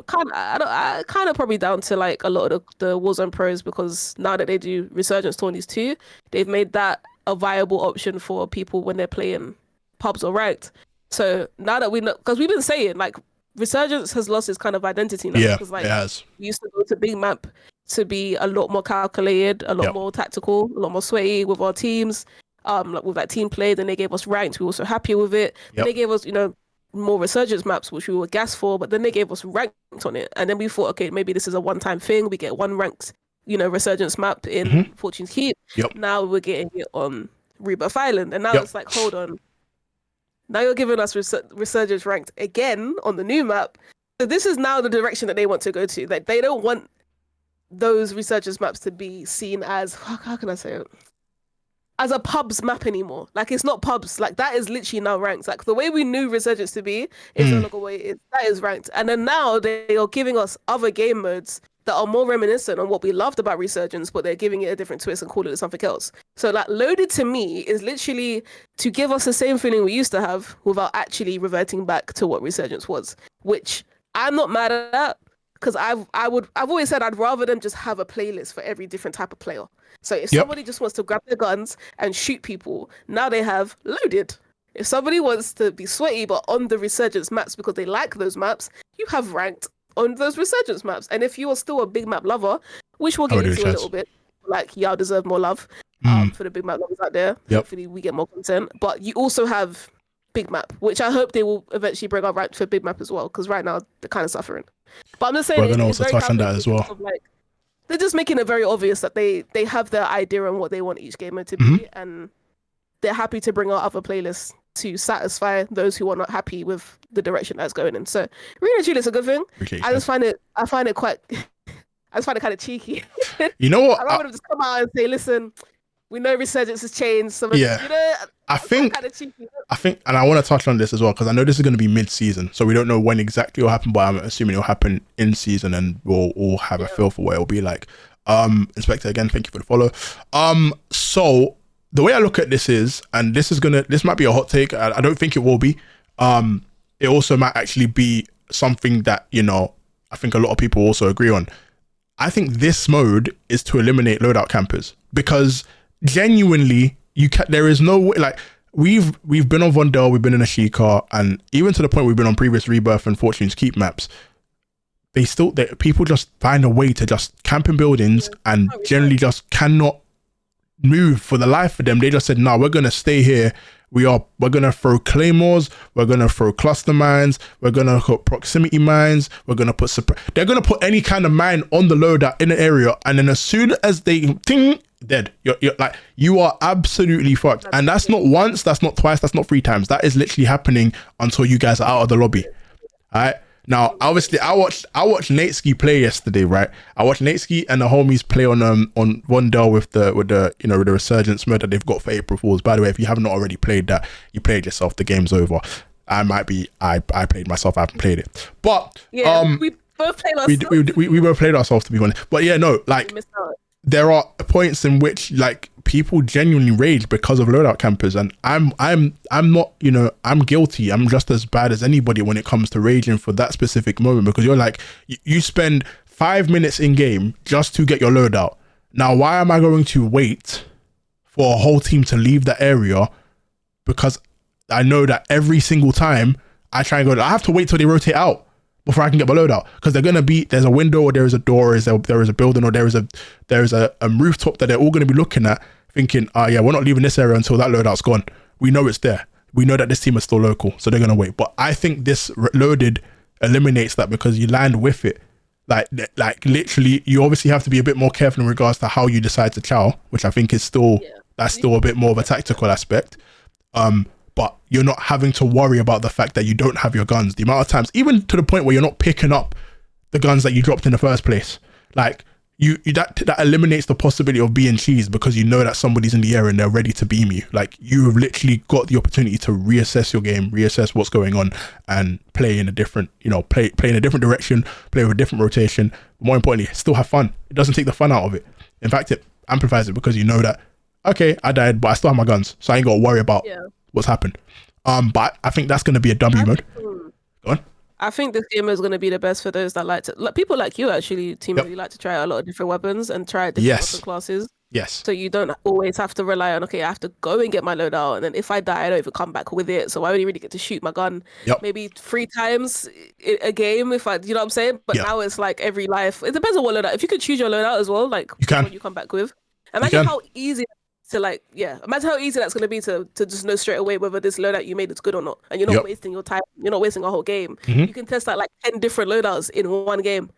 Kind of probably down to like a lot of the Warzone pros, because now that they do Resurgence tourneys too, they've made that a viable option for people when they're playing pubs or ranked. So now that we know, because we've been saying like Resurgence has lost its kind of identity now. Yeah, like, it has. We used to go to big map to be a lot more calculated, a lot more tactical, a lot more sweaty with our teams. Like with that team play, then they gave us ranked. We were so happy with it. Yep. They gave us, more Resurgence maps, which we were gassed for, but then they gave us ranked on it. And then we thought, okay, maybe this is a one-time thing. We get one ranked, Resurgence map in Fortune's Keep. Yep. Now we're getting it on Rebirth Island. And now it's like, hold on. Now you're giving us Resurgence ranked again on the new map. So this is now the direction that they want to go to. Like, they don't want those Resurgence maps to be seen as, how can I say it? As a pubs map anymore. Like, it's not pubs. Like, that is literally now ranked. Like, the way we knew Resurgence to be is no longer way. That is ranked. And then now they are giving us other game modes that are more reminiscent on what we loved about Resurgence, but they're giving it a different twist and calling it something else. So, like, loaded to me is literally to give us the same feeling we used to have without actually reverting back to what Resurgence was, which I'm not mad at that, because I've always said I'd rather them just have a playlist for every different type of player. So if somebody just wants to grab their guns and shoot people, now they have loaded. If somebody wants to be sweaty but on the Resurgence maps because they like those maps, you have ranked on those Resurgence maps. And if you are still a big map lover, which we'll get into a little bit, like, y'all deserve more love for the big map lovers out there. Hopefully we get more content. But you also have big map, which I hope they will eventually bring up ranked for big map as well, because right now they're kind of suffering. But I'm just saying, we're going to also touch on that as well. Like, they're just making it very obvious that they have their idea on what they want each gamer to be, and they're happy to bring out other playlists to satisfy those who are not happy with the direction that's going in. So really, truly, it's a good thing. I find it kind of cheeky. You know what? I rather just come out and say, listen, we know Resurgence has changed. So I think, and I want to touch on this as well, because I know this is going to be mid-season, so we don't know when exactly it'll happen, but I'm assuming it'll happen in season, and we'll all have a feel for what it'll be like. Inspector, again, thank you for the follow. So the way I look at this is, and this might be a hot take. I don't think it will be. It also might actually be something that, you know, I think a lot of people also agree on. I think this mode is to eliminate loadout campers, because genuinely there is no way, like we've been on Vondel, we've been in a Sheikah, and even to the point we've been on previous Rebirth and Fortune's Keep maps, people just find a way to just camp in buildings and generally just cannot move for the life of them. They just said, no, we're gonna stay here. We're gonna throw claymores, we're gonna throw cluster mines, we're gonna put proximity mines, we're gonna put they're gonna put any kind of mine on the loadout in the area, and then as soon as they ting, dead. You're like, you are absolutely fucked. And that's not once, that's not twice, that's not 3 times. That is literally happening until you guys are out of the lobby. All right. Now, obviously, I watched Nateski play yesterday, right? I watched Nateski and the homies play on Vondel with the you know, with the resurgence mode that they've got for April Fools. By the way, if you haven't already played that, you played yourself. The game's over. I played myself. I haven't played it, but yeah, we both played ourselves. We both played ourselves, to be honest. But yeah, no, like there are points in which like people genuinely rage because of loadout campers, and I'm not, you know, I'm guilty. I'm just as bad as anybody when it comes to raging for that specific moment, because you're like, you spend 5 minutes in game just to get your loadout. Now, why am I going to wait for a whole team to leave the area? Because I know that every single time I try and go, I have to wait till they rotate out before I can get my loadout, because they're gonna be, there's a window, or there is a door, or there is a building, or there is a rooftop that they're all gonna be looking at, thinking, yeah, we're not leaving this area until that loadout's gone. We know it's there. We know that this team is still local, so they're gonna wait. But I think this loaded eliminates that, because you land with it. Like literally, you obviously have to be a bit more careful in regards to how you decide to chow, which I think is still that's still a bit more of a tactical aspect. But you're not having to worry about the fact that you don't have your guns. The amount of times, even to the point where you're not picking up the guns that you dropped in the first place, like that eliminates the possibility of being cheesed, because you know that somebody's in the area and they're ready to beam you. Like, you have literally got the opportunity to reassess your game, reassess what's going on, and play in a different, you know, play in a different direction, play with a different rotation. But more importantly, still have fun. It doesn't take the fun out of it. In fact, it amplifies it, because you know that, okay, I died, but I still have my guns, so I ain't got to worry about what's happened. But I think that's going to be a W mode. Go on. I think this game is going to be the best for those that like to, like, people like you actually, team, really like to try a lot of different weapons and try different weapon classes. Yes. So you don't always have to rely on, okay, I have to go and get my loadout, and then if I die, I don't even come back with it. So I only really get to shoot my gun maybe 3 times a game, if I, you know what I'm saying? But now it's like every life. It depends on what loadout. If you could choose your loadout as well, like what you come back with. Imagine how easy to imagine how easy that's going to be to just know straight away whether this loadout you made is good or not, and you're not wasting your time, you're not wasting a whole game. You can test like 10 different loadouts in one game.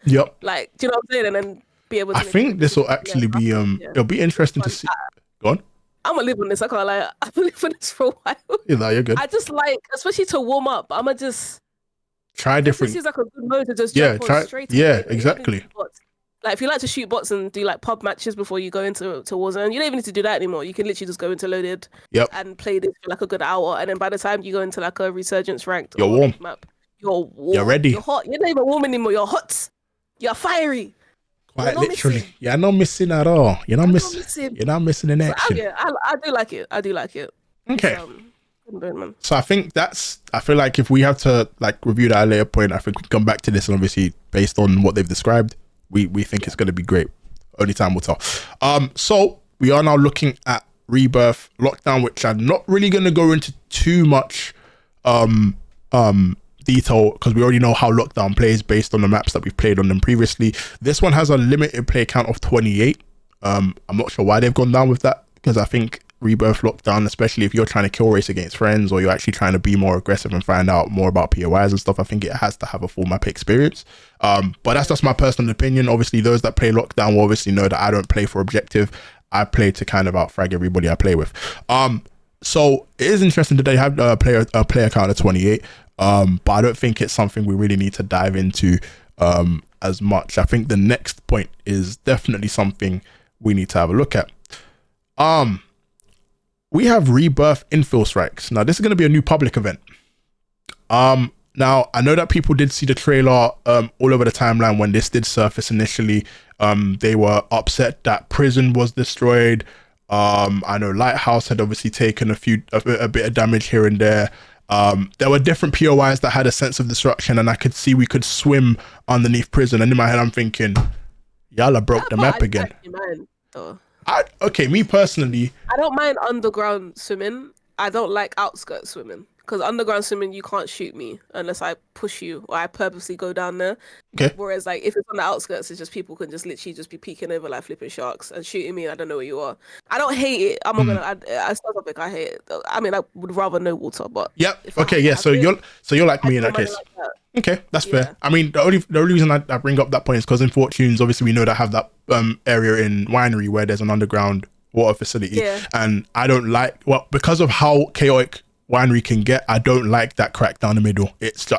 Like, do you know what I'm saying? And then be able to, I think this will actually be it'll be interesting to see. Go on. I'm gonna live on this. I can't lie. I'm gonna live on this for a while. You're good. I just like, especially to warm up, I'm gonna just try different. This is like a good mode to just jump on straight. Exactly. Like, if you like to shoot bots and do like pub matches before you go into Warzone, you don't even need to do that anymore. You can literally just go into loaded and play this for like a good hour, and then by the time you go into like a resurgence ranked, you're warm. Map, you're warm. You're ready. You're hot. You're not even warm anymore. You're hot. You're fiery. Quite literally. You're not missing at all. You're not missing. You're not missing in action. So, I do like it. I do like it. Okay. So I think I feel like if we have to like review that at a later point, I think we can come back to this, and obviously based on what they've described, we think it's going to be great. Only time will tell. So we are now looking at Rebirth Lockdown, which I'm not really going to go into too much detail, because we already know how Lockdown plays based on the maps that we've played on them previously. This one has a limited play count of 28. I'm not sure why they've gone down with that, because I think Rebirth Lockdown, especially if you're trying to kill race against friends, or you're actually trying to be more aggressive and find out more about POIs and stuff, I think it has to have a full map experience. But that's just my personal opinion. Obviously, those that play Lockdown will obviously know that I don't play for objective. I play to kind of outfrag everybody I play with. So it is interesting that they have a player count of 28. But I don't think it's something we really need to dive into as much. I think the next point is definitely something we need to have a look at. We have Rebirth Infill Strikes. Now, this is going to be a new public event. Now, I know that people did see the trailer all over the timeline when this did surface initially. They were upset that prison was destroyed. I know Lighthouse had obviously taken a bit of damage here and there. There were different POIs that had a sense of destruction, and I could see we could swim underneath prison. And in my head, I'm thinking, y'all have broke the map again. Okay, me personally, I don't mind underground swimming. I don't like outskirts swimming. Because underground swimming, you can't shoot me unless I push you or I purposely go down there. Okay. Whereas, like, if it's on the outskirts, it's just people can just literally just be peeking over like flipping sharks and shooting me. And I don't know where you are. I don't hate it. I'm not gonna. I still don't think I hate it. I mean, I would rather know water, but yep. Okay. Yeah. So you're like me in that case. Like okay, that's fair. I mean, the only reason I bring up that point is because in Fortunes, obviously, we know that have that area in Winery where there's an underground water facility, and I don't like because of how chaotic Winery can get. I don't like that crack down the middle.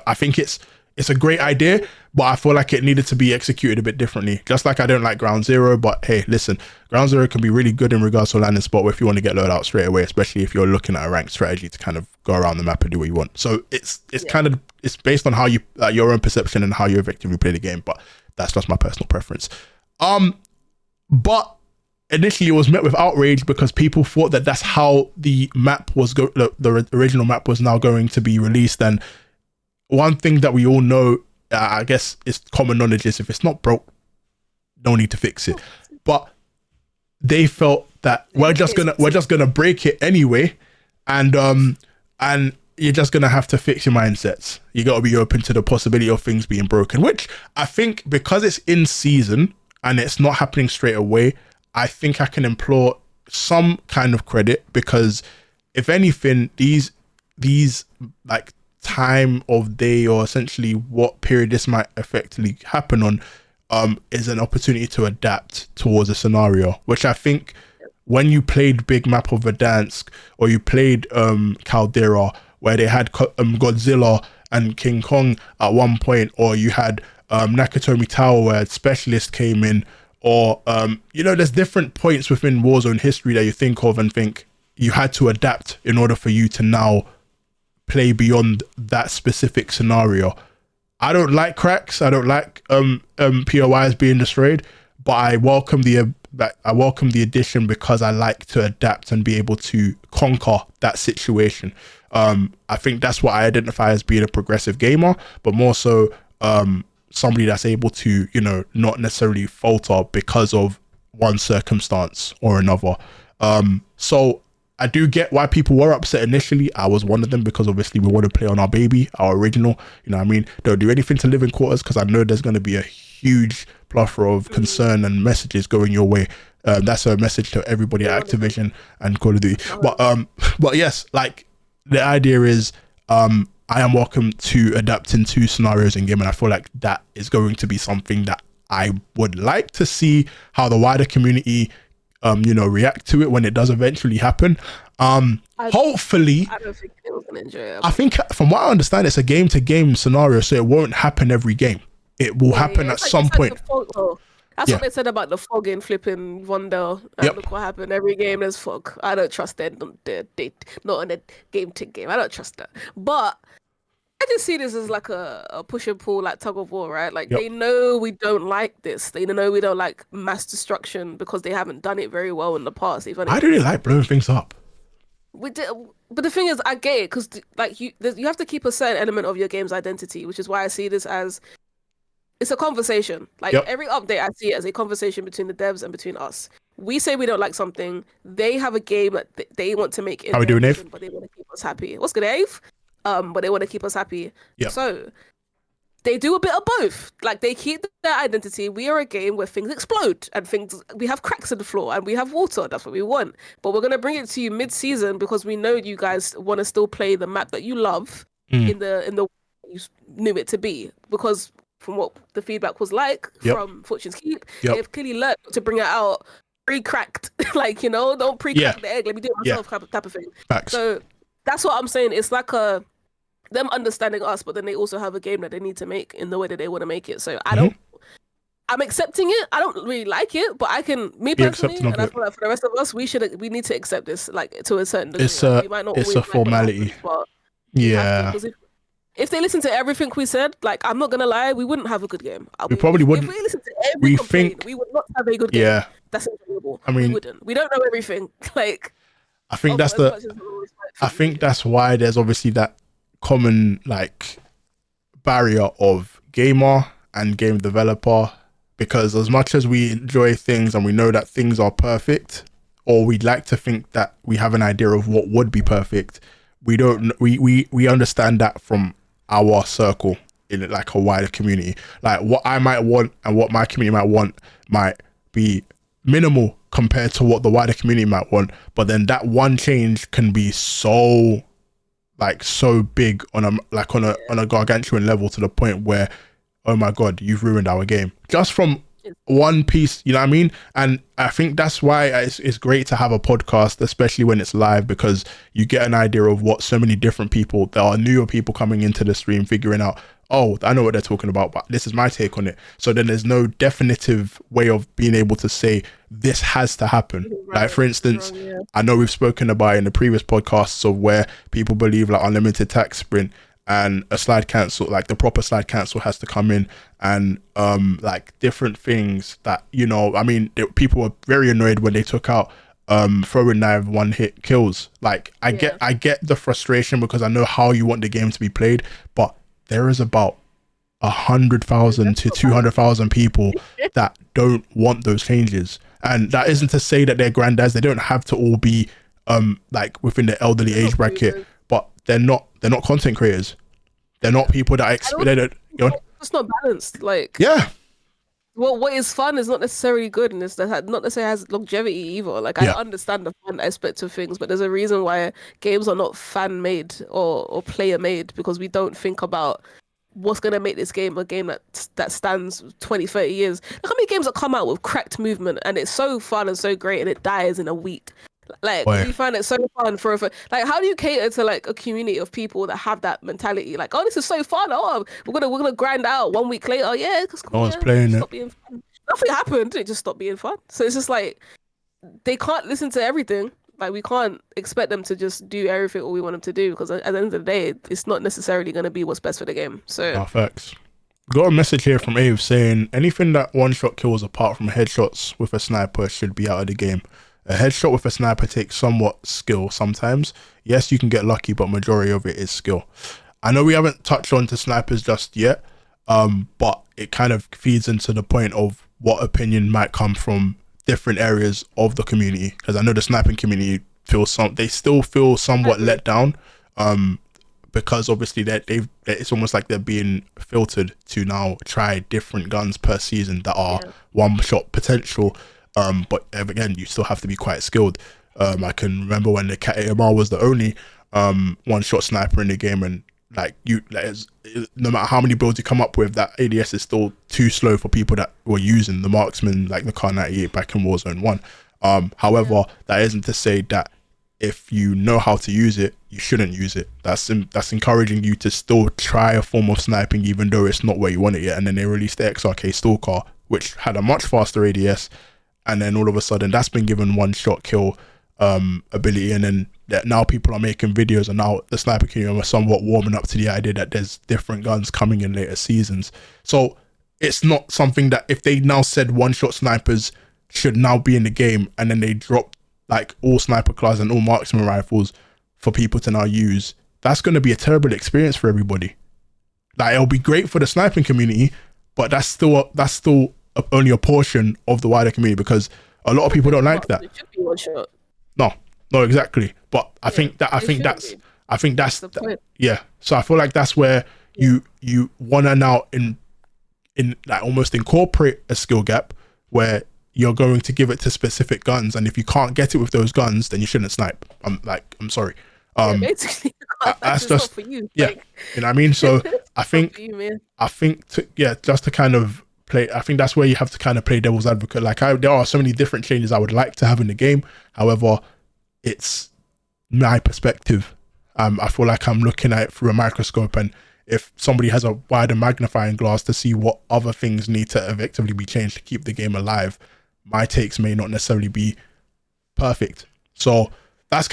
I think it's a great idea, but I feel like it needed to be executed a bit differently. Just like I don't like Ground Zero, but hey, listen, Ground Zero can be really good in regards to a landing spot if you want to get loaded out straight away, especially if you're looking at a ranked strategy to kind of go around the map and do what you want. So it's kind of it's based on how you your own perception and how you effectively play the game, but that's just my personal preference. But initially it was met with outrage because people thought that that's how the map was the original map was now going to be released. And one thing that we all know, I guess is common knowledge, is if it's not broke, no need to fix it. But they felt that we're just gonna break it anyway, and you're just gonna have to fix your mindsets. You got to be open to the possibility of things being broken, which I think because it's in season and it's not happening straight away, I think I can implore some kind of credit, because if anything, these like time of day, or essentially what period this might effectively happen on, is an opportunity to adapt towards a scenario, which I think when you played Big Map of Verdansk, or you played Caldera, where they had Godzilla and King Kong at one point, or you had Nakatomi Tower where Specialist came in, or there's different points within Warzone history that you think of and think you had to adapt in order for you to now play beyond that specific scenario. I don't like cracks. I don't like POIs being destroyed, but I welcome the addition because I like to adapt and be able to conquer that situation. I think that's what I identify as being a progressive gamer, but more so somebody that's able to, not necessarily falter because of one circumstance or another. So I do get why people were upset initially. I was one of them, because obviously we want to play on our baby, our original, don't do anything to live in quarters, because I know there's going to be a huge plethora of concern and messages going your way. That's a message to everybody at Activision and Call of Duty. But yes, like the idea is, I am welcome to adapting to scenarios in game, and I feel like that is going to be something that I would like to see how the wider community, react to it when it does eventually happen. Hopefully, I don't think anyone's gonna enjoy it. I think, from what I understand, it's a game-to-game scenario, so it won't happen every game. It will happen at some point. That's what they said about the fog in flipping Wondell. Look what happened. Every game there's fog. I don't trust that. Not on a game to game. I don't trust that. But I just see this as like a push and pull, like tug of war, right? Like they know we don't like this. They know we don't like mass destruction because they haven't done it very well in the past. I really like blowing things up. But the thing is, I get it, because like you have to keep a certain element of your game's identity, which is why I see this as it's a conversation. Like every update, I see it as a conversation between the devs and between us. We say we don't like something. They have a game that they want to make. How we doing, Ave? But they want to keep us happy. What's good, Ave? But they want to keep us happy. So they do a bit of both. Like they keep their identity. We are a game where things explode and we have cracks in the floor and we have water. That's what we want. But we're gonna bring it to you mid-season because we know you guys want to still play the map that you love in the way you knew it to be. Because from what the feedback was like from Fortune's Keep, they've clearly learned to bring it out pre-cracked. Like, don't pre-crack the egg. Let me do it myself type of thing. Facts. So that's what I'm saying. It's like them understanding us, but then they also have a game that they need to make in the way that they want to make it. So I'm accepting it. I don't really like it, but I can, me personally, and I feel like for the rest of us, we need to accept this, like to a certain degree. It's a formality. But yeah. If they listen to everything we said, like I'm not gonna lie, we wouldn't have a good game. We probably wouldn't. If we listen to every complaint, we would not have a good game. Yeah. That's enjoyable. I mean, we wouldn't. We don't know everything. Like I think that's why there's obviously that common like barrier of gamer and game developer, because as much as we enjoy things and we know that things are perfect, or we'd like to think that we have an idea of what would be perfect, we don't we understand that from our circle in like a wider community. Like what I might want and what my community might want might be minimal compared to what the wider community might want, but then that one change can be so big on a gargantuan level, to the point where, oh my god, you've ruined our game just from one piece, you know what I mean? And I think that's why it's great to have a podcast, especially when it's live, because you get an idea of what so many different people, there are newer people coming into the stream figuring out, oh, I know what they're talking about, but this is my take on it. So then there's no definitive way of being able to say this has to happen. Right. Like for instance, I know we've spoken about in the previous podcasts of where people believe like unlimited tax sprint and a slide cancel, like the proper slide cancel has to come in, and like different things that, you know, I mean, people were very annoyed when they took out throwing knife one hit kills. Like I get the frustration, because I know how you want the game to be played, but there is about 100,000 to 200,000 people that don't want those changes. And that isn't to say that they're granddads, they don't have to all be like within the elderly age bracket, but they're not content creators. They're not people that it's not balanced. Like, yeah. Well, what is fun is not necessarily good, and it's not necessarily has longevity either. Like, I understand the fun aspect of things, but there's a reason why games are not fan made or player made, because we don't think about what's going to make this game a game that stands 20, 30 years. Look how many games that come out with cracked movement and it's so fun and so great, and it dies in a week. Like, you find it so fun for like, how do you cater to like a community of people that have that mentality? Like, oh, this is so fun. Oh, we're gonna grind out 1 week later. Yeah, because no one's playing it. Being fun. Nothing happened. It just stopped being fun. So it's just like they can't listen to everything. Like, we can't expect them to just do everything what we want them to do, because at the end of the day, it's not necessarily going to be what's best for the game. So no, facts. Got a message here from Ave saying anything that one shot kills apart from headshots with a sniper should be out of the game. A headshot with a sniper takes somewhat skill sometimes. Yes, you can get lucky, but majority of it is skill. I know we haven't touched on to snipers just yet, but it kind of feeds into the point of what opinion might come from different areas of the community, because I know the sniping community they still feel somewhat let down, because obviously it's almost like they're being filtered to now try different guns per season that are one shot potential. But again, you still have to be quite skilled. I can remember when the Cat AMR was the only one shot sniper in the game, and no matter how many builds you come up with, that ADS is still too slow for people that were using the marksman, like the Car 98 back in Warzone 1. However, that isn't to say that if you know how to use it, you shouldn't use it. That's encouraging you to still try a form of sniping, even though it's not where you want it yet. And then they released the XRK Stalker, which had a much faster ADS, and then all of a sudden that's been given one shot kill ability, and then now people are making videos, and now the sniper community are somewhat warming up to the idea that there's different guns coming in later seasons. So it's not something that if they now said one shot snipers should now be in the game, and then they drop like all sniper class and all marksman rifles for people to now use, that's going to be a terrible experience for everybody. Like, it'll be great for the sniping community, but that's still only a portion of the wider community, because a lot of people don't like that. It should be one shot. No, exactly. But I think that's the point. Yeah. So I feel like that's where you want to now in like almost incorporate a skill gap where you're going to give it to specific guns, and if you can't get it with those guns, then you shouldn't snipe. I'm sorry. Basically, that's just for you. Yeah, like, you know what I mean. So I think you, just to kind of play, I think that's where you have to kind of play devil's advocate. Like, there are so many different changes I would like to have in the game. However, it's my perspective. I feel like I'm looking at it through a microscope, and if somebody has a wider magnifying glass to see what other things need to effectively be changed to keep the game alive, my takes may not necessarily be perfect. So that just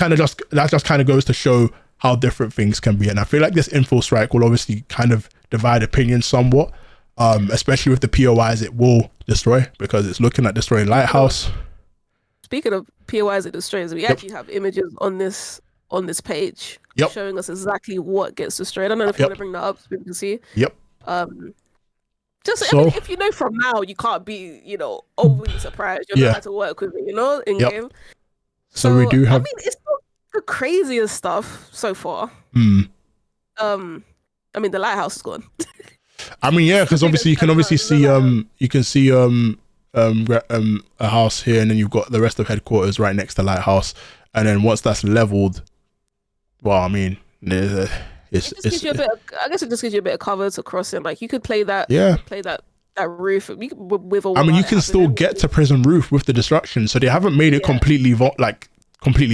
kind of goes to show how different things can be. And I feel like this info strike will obviously kind of divide opinions somewhat, especially with the POIs it will destroy, because it's looking at destroying Lighthouse. Speaking of POIs it destroys, we actually have images on this on this page, Yep. showing us exactly what gets destroyed. I don't know if you Yep. want to bring that up so people can see. Yep. Just I So- mean, if you know from now, you can't be, overly surprised. You're Yeah. not how to work with it, in Yep. game. So we do have. I mean, it's not the craziest stuff so far. I mean, the lighthouse is gone. I mean, yeah, because obviously you can obviously see a house here, and then you've got the rest of headquarters right next to lighthouse, and then once that's leveled, well, I mean, It just gives you a bit. I guess it just gives you a bit of cover to cross in. Like you could play that. Yeah. Play that roof with a. I mean, you can still get to prison roof with the destruction, so they haven't made it completely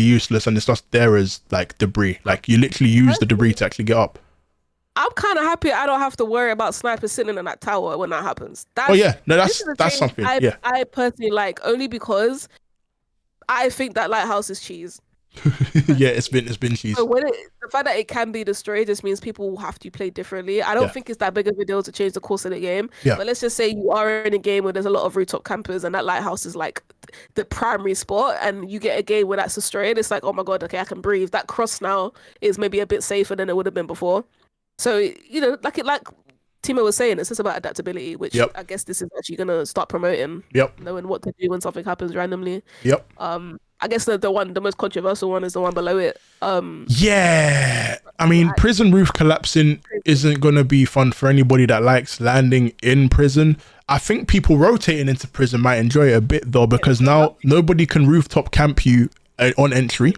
useless, and it's just there as like debris. Like you literally use the debris to actually get up. I'm kind of happy I don't have to worry about snipers sitting in that tower when that happens. That's something. I personally like, only because I think that lighthouse is cheese. Yeah, it's been cheese. So the fact that it can be destroyed just means people will have to play differently. I don't think it's that big of a deal to change the course of the game. Yeah. But let's just say you are in a game where there's a lot of rooftop campers and that lighthouse is like the primary spot, and you get a game where that's destroyed. It's like, oh my god, okay, I can breathe. That cross now is maybe a bit safer than it would have been before. So like Timo was saying, it's just about adaptability, which I guess this is actually gonna start promoting. Yep. Knowing what to do when something happens randomly. Yep. I guess the most controversial one is the one below it. Yeah. I mean, prison roof collapsing isn't gonna be fun for anybody that likes landing in prison. I think people rotating into prison might enjoy it a bit though, because now nobody can rooftop camp you on entry.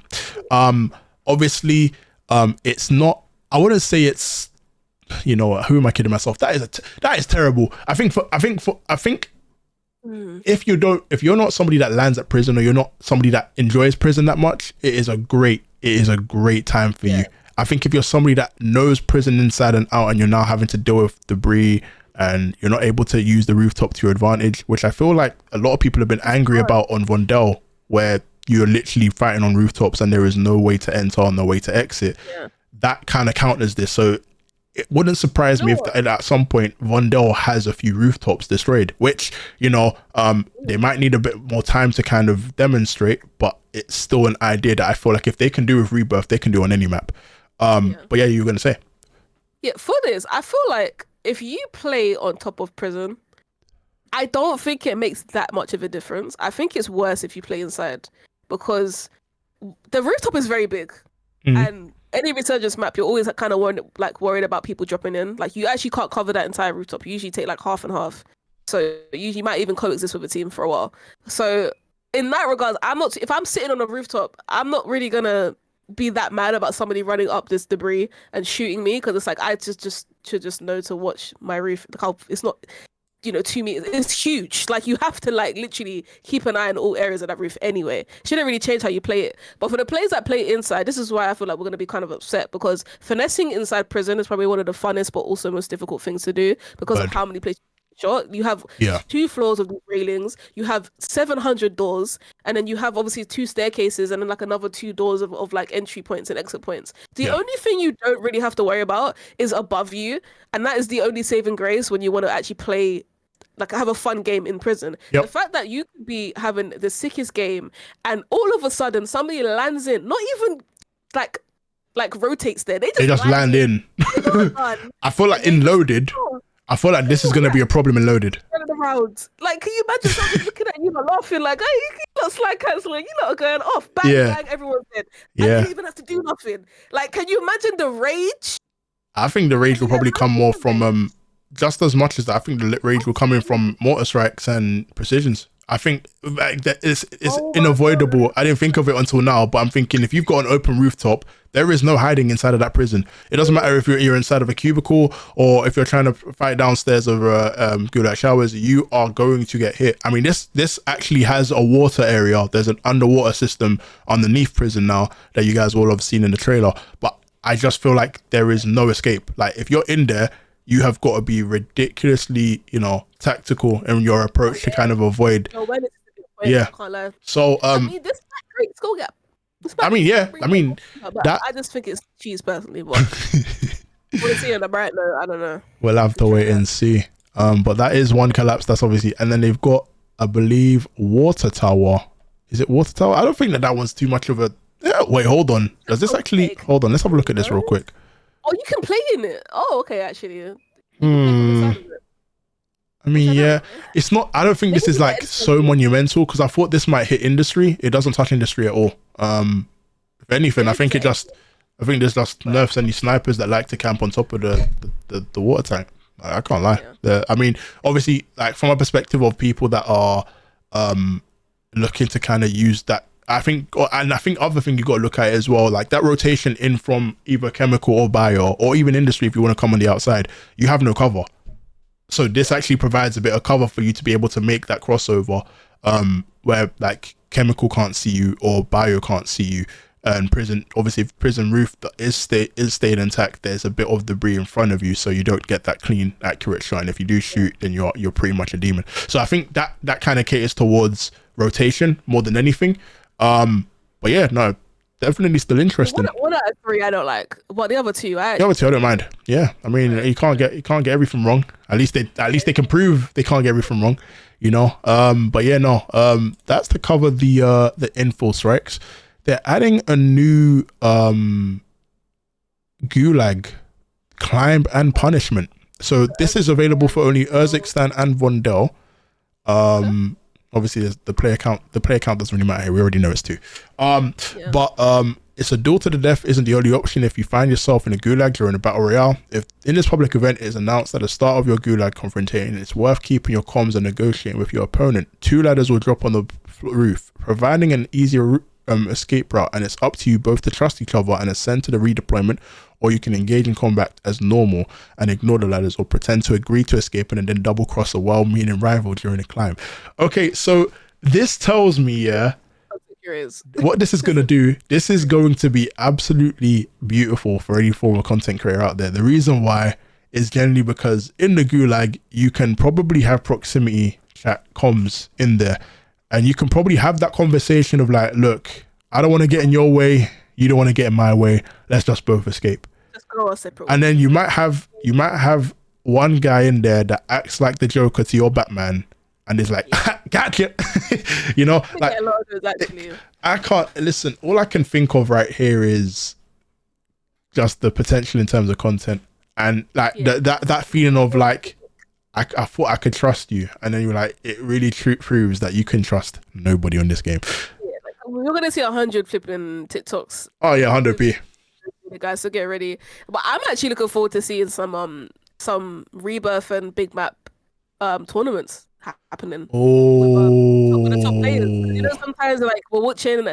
Obviously, it's not. I wouldn't say it's. You know what? Who am I kidding myself? That is terrible. I think if you're not somebody that lands at prison, or you're not somebody that enjoys prison that much, it is a great time for you. I think if you're somebody that knows prison inside and out, and you're now having to deal with debris, and you're not able to use the rooftop to your advantage, which I feel like a lot of people have been angry about on Vondel, where you're literally fighting on rooftops and there is no way to enter or no way to exit. That kind of counters this. So it wouldn't surprise me if at some point Vondel has a few rooftops destroyed, which, they might need a bit more time to kind of demonstrate, but it's still an idea that I feel like if they can do with Rebirth, they can do on any map. But yeah, you were going to say? Yeah, for this, I feel like if you play on top of prison, I don't think it makes that much of a difference. I think it's worse if you play inside, because the rooftop is very big. And any resurgence map, you're always kind of worried about people dropping in. Like, you actually can't cover that entire rooftop. You usually take like half and half. So you might even coexist with a team for a while. So in that regard, if I'm sitting on a rooftop, I'm not really gonna be that mad about somebody running up this debris and shooting me, because it's like I should just know to watch my roof. It's not 2 meters. It's huge. Like, you have to literally keep an eye on all areas of that roof anyway. It shouldn't really change how you play it. But for the players that play inside, this is why I feel like we're going to be kind of upset, because finessing inside prison is probably one of the funnest but also most difficult things to do, because of how many places shot. You have 2 floors of these railings, you have 700 doors, and then you have obviously 2 staircases, and then another 2 doors of entry points and exit points. The only thing you don't really have to worry about is above you, and that is the only saving grace when you want to actually play, have a fun game in prison. The fact that you could be having the sickest game, and all of a sudden somebody lands in, not even rotates there. They just land in. I feel like in loaded. I feel like this is going to be a problem in loaded. Around. Like, can you imagine somebody looking at you and laughing like, hey, you lot slide cancelling, you lot are going off. Bang, bang, everyone's dead. And you don't even have to do nothing. Like, can you imagine the rage? I think the rage will probably come more from just as much as that. I think the rage will come in from mortar strikes and precisions. I think that it's unavoidable. I didn't think of it until now, but I'm thinking if you've got an open rooftop, there is no hiding inside of that prison. It doesn't matter if you're inside of a cubicle or if you're trying to fight downstairs over good at showers, you are going to get hit. I mean, this actually has a water area. There's an underwater system underneath prison now that you guys all have seen in the trailer. But I just feel like there is no escape. Like, if you're in there, you have got to be ridiculously, tactical in your approach to kind of avoid. Yeah. So I mean, this is a great skill gap. I mean, yeah. I mean, that. I just think it's cheese personally, but we'll see on the bright note. I don't know. We'll have to wait and see. But that is one collapse. That's obviously, and then they've got, I believe, water tower. Is it water tower? I don't think that one's too much of a Yeah, wait, hold on. Does this actually? Hold on. Let's have a look at this real quick. Oh, you can play in it. Oh, okay, actually. You can play from the side of it. I mean, I don't yeah, know. it's not. I don't think this is like so monumental because I thought this might hit industry. It doesn't touch industry at all. If anything, I think this just nerfs any snipers that like to camp on top of the water tank. I can't lie. I mean, obviously, like from a perspective of people that are looking to kind of use that. I think other thing you got to look at it as well, like that rotation in from either chemical or bio or even industry. If you want to come on the outside, you have no cover. So this actually provides a bit of cover for you to be able to make that crossover, where like chemical can't see you or bio can't see you, and prison. Obviously, if prison roof is staying intact, there's a bit of debris in front of you, so you don't get that clean, accurate shot. And if you do shoot, then you're pretty much a demon. So I think that kind of caters towards rotation more than anything. But yeah, no, definitely still interesting. One out of three I don't like, but the other two I don't mind. Yeah, I mean, you can't get everything wrong. At least they can prove they can't get everything wrong, you know. But yeah, no, that's to cover the info strikes. They're adding a new gulag climb and punishment. So this is available for only Urzikstan and Vondel. Obviously the player count doesn't really matter here. We already know it's 2. But it's a duel to the death isn't the only option if you find yourself in a gulag during a battle royale. If in this public event it is announced at the start of your gulag confrontation, it's worth keeping your comms and negotiating with your opponent. 2 ladders will drop on the roof, providing an easier escape route, and it's up to you both to trust each other and ascend to the redeployment, or you can engage in combat as normal and ignore the ladders, or pretend to agree to escape and then double cross a well-meaning rival during the climb. Okay, so this tells me, what this is going to do, this is going to be absolutely beautiful for any form of content creator out there. The reason why is generally because in the gulag, you can probably have proximity chat comms in there, and you can probably have that conversation of like, look, I don't want to get in your way, you don't want to get in my way, let's just both escape. Just go a separate and then you might have one guy in there that acts like the Joker to your Batman and is like, gotcha. You know, like, I can't listen. All I can think of right here is just the potential in terms of content, and like that feeling of like, I thought I could trust you, and then you're like, it really proves that you can trust nobody on this game. Yeah, like, we're gonna see 100 flipping TikToks. Oh yeah, 100p. Guys, so get ready. But I'm actually looking forward to seeing some Rebirth and big map tournaments happening. With the top players. You know, sometimes like we're watching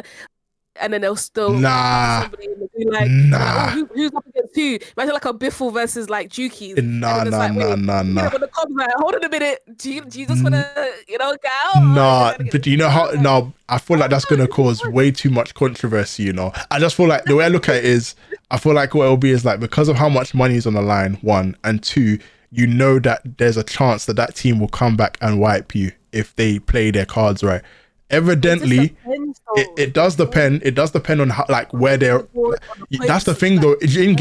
and then they'll still somebody in the like, oh, who's up against who? Imagine like a Biffle versus like Jukies. Nah. When the comms like, hold on a minute, do you just wanna get out? Nah, but you know how now I feel like that's gonna cause way too much controversy, you know. I just feel like the way I look at it is I feel like what it'll be is like, because of how much money is on the line, 1, and 2, you know that there's a chance that team will come back and wipe you if they play their cards right. Evidently, it does depend. It does depend on how, like, where they're. That's the thing, though. In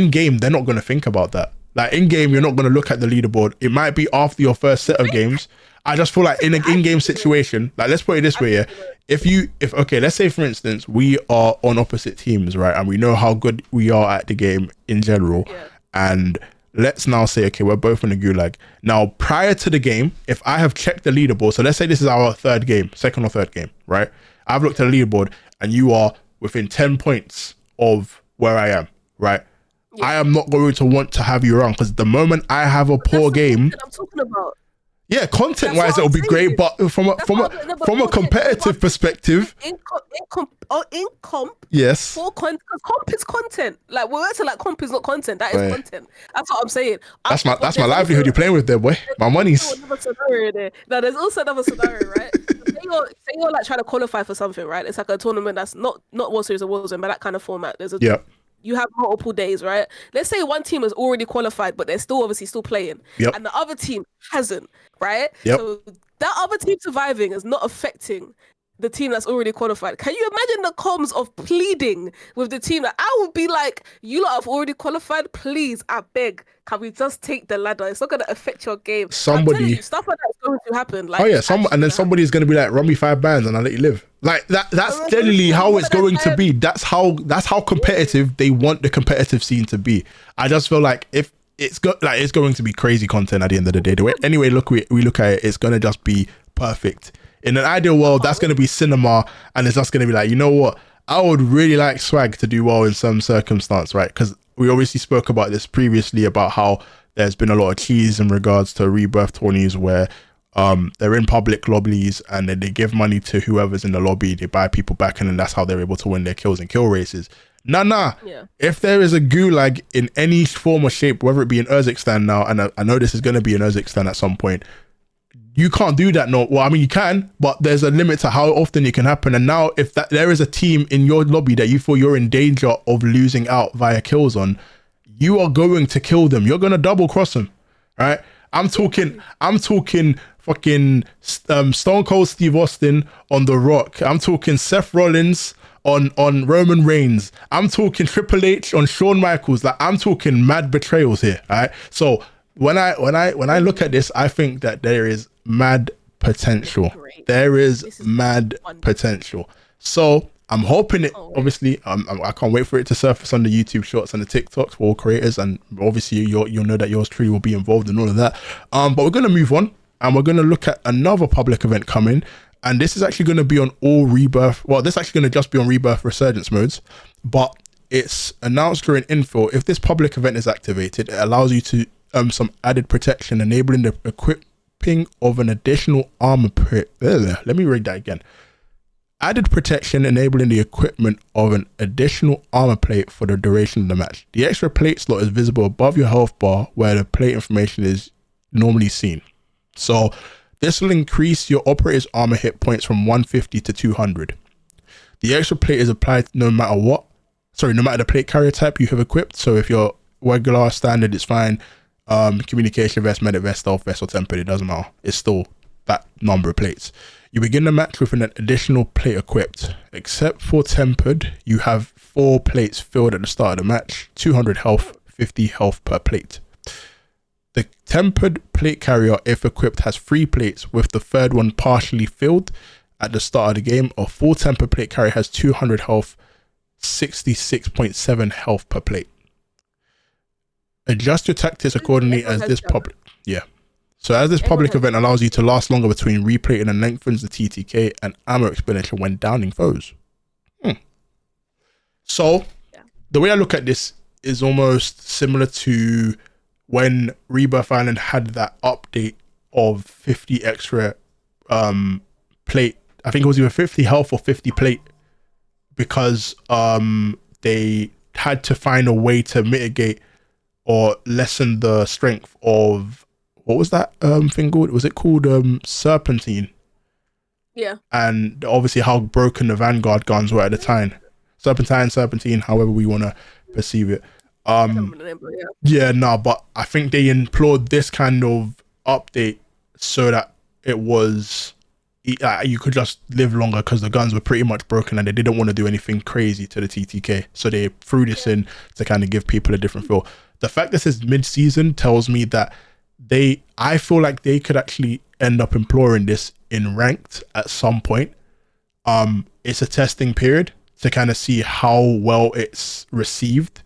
game, they're not going to think about that. Like in game, you're not going to look at the leaderboard. It might be after your first set of games. I just feel like in an in-game situation, like let's put it this way, yeah. If okay, let's say for instance we are on opposite teams, right, and we know how good we are at the game in general, and let's now say, okay, we're both in a gulag. Now, prior to the game, if I have checked the leaderboard, so let's say this is our second or third game, right? I've looked at the leaderboard and you are within 10 points of where I am, right? Yeah. I am not going to want to have you around because the moment I have a poor game, I'm talking about. Yeah, content-wise, it'll be great, but from a competitive perspective, in comp, yes, for comp is content. Like we're acting like comp is not content. That is content. That's what I'm saying. That's my livelihood. You're playing with there, boy. My money's. Now there's also another scenario, right? say you're like trying to qualify for something, right? It's like a tournament that's not World Series or Warzone, but that kind of format. You have multiple days, right? Let's say one team has already qualified, but they're obviously still playing, and the other team hasn't, right? So that other team surviving is not affecting the team that's already qualified. Can you imagine the comms of pleading with the team? That I would be like, you lot have already qualified. Please, I beg, can we just take the ladder? It's not going to affect your game. I'm telling you, stuff like that's going to happen. Like, oh yeah, and then somebody's going to be like, run me 5 bands and I'll let you live. Like that's generally how it's going to be. That's how competitive they want the competitive scene to be. I just feel like if it's going to be crazy content at the end of the day. The way anyway, we look at it, it's going to just be perfect. In an ideal world, that's going to be cinema, and it's just going to be like, you know what? I would really like Swag to do well in some circumstance, right? Because we obviously spoke about this previously about how there's been a lot of cheese in regards to Rebirth tourneys where they're in public lobbies and then they give money to whoever's in the lobby, they buy people back, and then that's how they're able to win their kills and kill races. Nah. Yeah. If there is a gulag in any form or shape, whether it be in Urzikstan now, and I know this is going to be in Urzikstan at some point, you can't do that. No, well, I mean, you can, but there's a limit to how often it can happen. And now if there is a team in your lobby that you feel you're in danger of losing out via kills on, you are going to kill them. You're going to double cross them, right? I'm talking fucking Stone Cold Steve Austin on The Rock. I'm talking Seth Rollins on Roman Reigns. I'm talking Triple H on Shawn Michaels. Like, I'm talking mad betrayals here, all right? So when I look at this, I think that there is mad potential. There is mad potential. So I'm hoping it, obviously, I can't wait for it to surface on the YouTube shorts and the TikToks for all creators, and obviously you'll know that yours truly will be involved in all of that. But we're going to move on, and we're going to look at another public event coming, and this is actually going to be on all Rebirth. Well, this is actually going to just be on Rebirth Resurgence modes, but it's announced during infill. If this public event is activated, it allows you to some added protection, enabling the equipping of an additional armor plate. Let me read that again. Added protection, enabling the equipment of an additional armor plate for the duration of the match. The extra plate slot is visible above your health bar where the plate information is normally seen. So this will increase your operator's armor hit points from 150 to 200. The extra plate is applied no matter the plate carrier type you have equipped. So if you're regular, standard, it's fine. Communication vest, medic vest, stealth vest, or tempered, it doesn't matter. It's still that number of plates. You begin the match with an additional plate equipped. Except for tempered, you have 4 plates filled at the start of the match, 200 health, 50 health per plate. The tempered plate carrier, if equipped, has 3 plates with the third one partially filled at the start of the game. A full tempered plate carrier has 200 health, 66.7 health per plate. Adjust your tactics accordingly as this public event allows you to last longer between replating and lengthens the TTK and ammo expenditure when downing foes. So the way I look at this is almost similar to when Rebirth Island had that update of 50 extra plate. I think it was either 50 health or 50 plate, because they had to find a way to mitigate or lessen the strength of, what was that thing called? Was it called Serpentine? Yeah. And obviously how broken the Vanguard guns were at the time. Serpentine, however we want to perceive it. But I think they implored this kind of update so that it was, you could just live longer, because the guns were pretty much broken and they didn't want to do anything crazy to the TTK. So they threw this in to kind of give people a different feel. The fact this is mid-season tells me that I feel like they could actually end up imploring this in ranked at some point. It's a testing period to kind of see how well it's received.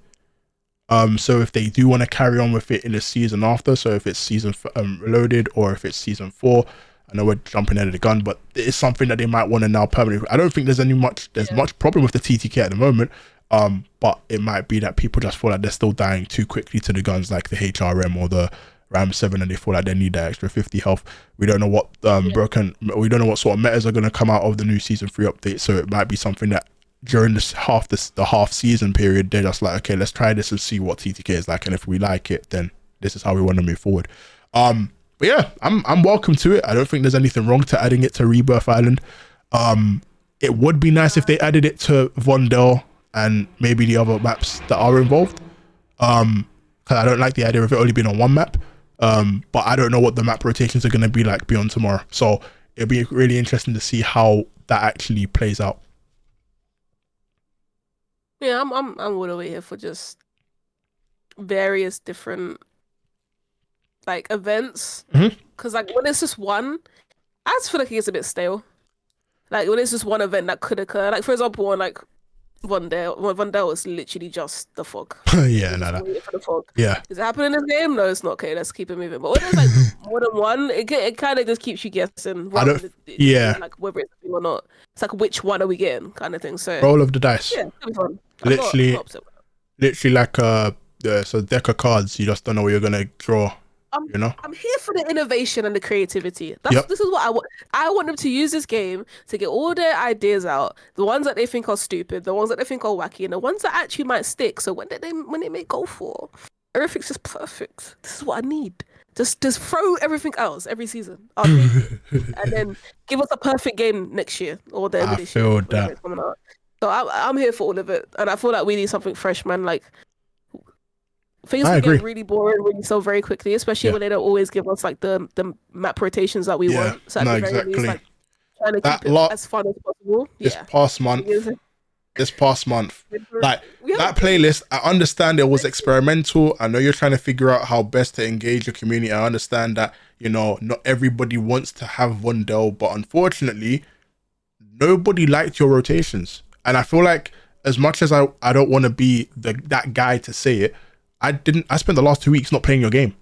So if they do want to carry on with it in the season after, so if it's season reloaded or if it's season 4, I know we're jumping out of the gun, but it's something that they might want to now permanently. I don't think there's much problem with the TTK at the moment. But it might be that people just feel like they're still dying too quickly to the guns like the HRM or the Ram 7, and they feel like they need that extra 50 health. We don't know what we don't know what sort of metas are going to come out of the new season 3 update, so it might be something that during the half season period, they're just like, okay, let's try this and see what TTK is like, and if we like it, then this is how we want to move forward. But yeah, I'm welcome to it. I don't think there's anything wrong to adding it to Rebirth Island. It would be nice if they added it to Vondel and maybe the other maps that are involved. Because I don't like the idea of it only being on one map. But I don't know what the map rotations are going to be like beyond tomorrow. So it'll be really interesting to see how that actually plays out. Yeah, I'm all the way here for just various different like events. Mhm. Because like when it's just one, I just feel like it gets a bit stale. Like when it's just one event that could occur. Like for example, on like Vondel is literally just the fog. Yeah, You're no, just no. waiting for the fog. Yeah. Is it happening in this game? No, it's not. Okay, let's keep it moving. But when there's like more than one, it kind of just keeps you guessing. I don't- yeah. Like whether it's a thing or not. It's like which one are we getting, kind of thing. So Roll of the dice. yeah, it'll be fun. Literally- I'm not upset with that. Literally like so deck of cards, you just don't know what you're gonna draw. You know? I'm here for the innovation and the creativity. Yep. This is what I want. I want them to use this game to get all their ideas out. The ones that they think are stupid, the ones that they think are wacky, and the ones that actually might stick. So when they make go for, everything's just perfect. This is what I need. Just throw everything else every season. I'll take it. And then give us a perfect game next year or the end I of this year. feel whenever that. it's coming out. So I'm here for all of it, and I feel like we need something fresh, man. Like things I can agree. get really boring really so very quickly, especially Yeah. when they don't always give us like the map rotations that we Yeah. want. So at No, the very least, exactly. like trying to That keep it lot- as fun as possible. This Yeah. past month, like We have that playlist, I understand it was experimental. I know you're trying to figure out how best to engage your community. I understand that, you know, not everybody wants to have Vondel, but unfortunately, nobody liked your rotations. And I feel like as much as I don't want to be that guy to say it, I spent the last 2 weeks not playing your game.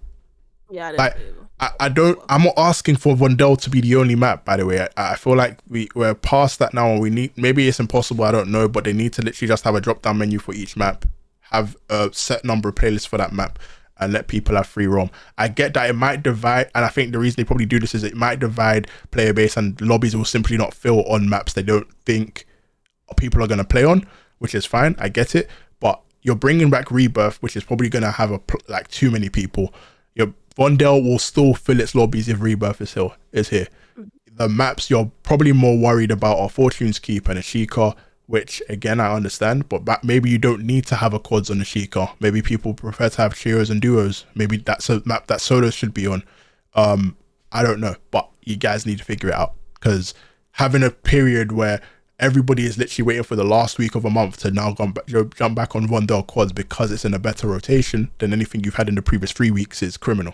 Yeah, I didn't Like, play it. I'm not asking for Vondel to be the only map, by the way. I feel like we're past that now, and we need, maybe it's impossible, I don't know, but they need to literally just have a drop down menu for each map, have a set number of playlists for that map, and let people have free roam. I get that it might divide, and I think the reason they probably do this is it might divide player base, and lobbies will simply not fill on maps they don't think people are going to play on, which is fine. I get it, but you're bringing back Rebirth, which is probably going to have like too many people. Your Vondel will still fill its lobbies if Rebirth is here. The maps you're probably more worried about are Fortune's Keep and Ashika, which again I understand, but maybe you don't need to have a quads on Ashika. Maybe people prefer to have trios and duos. Maybe that's a map that solos should be on. I don't know, but you guys need to figure it out, because having a period where everybody is literally waiting for the last week of a month to now jump back on Vondel quads because it's in a better rotation than anything you've had in the previous 3 weeks is criminal,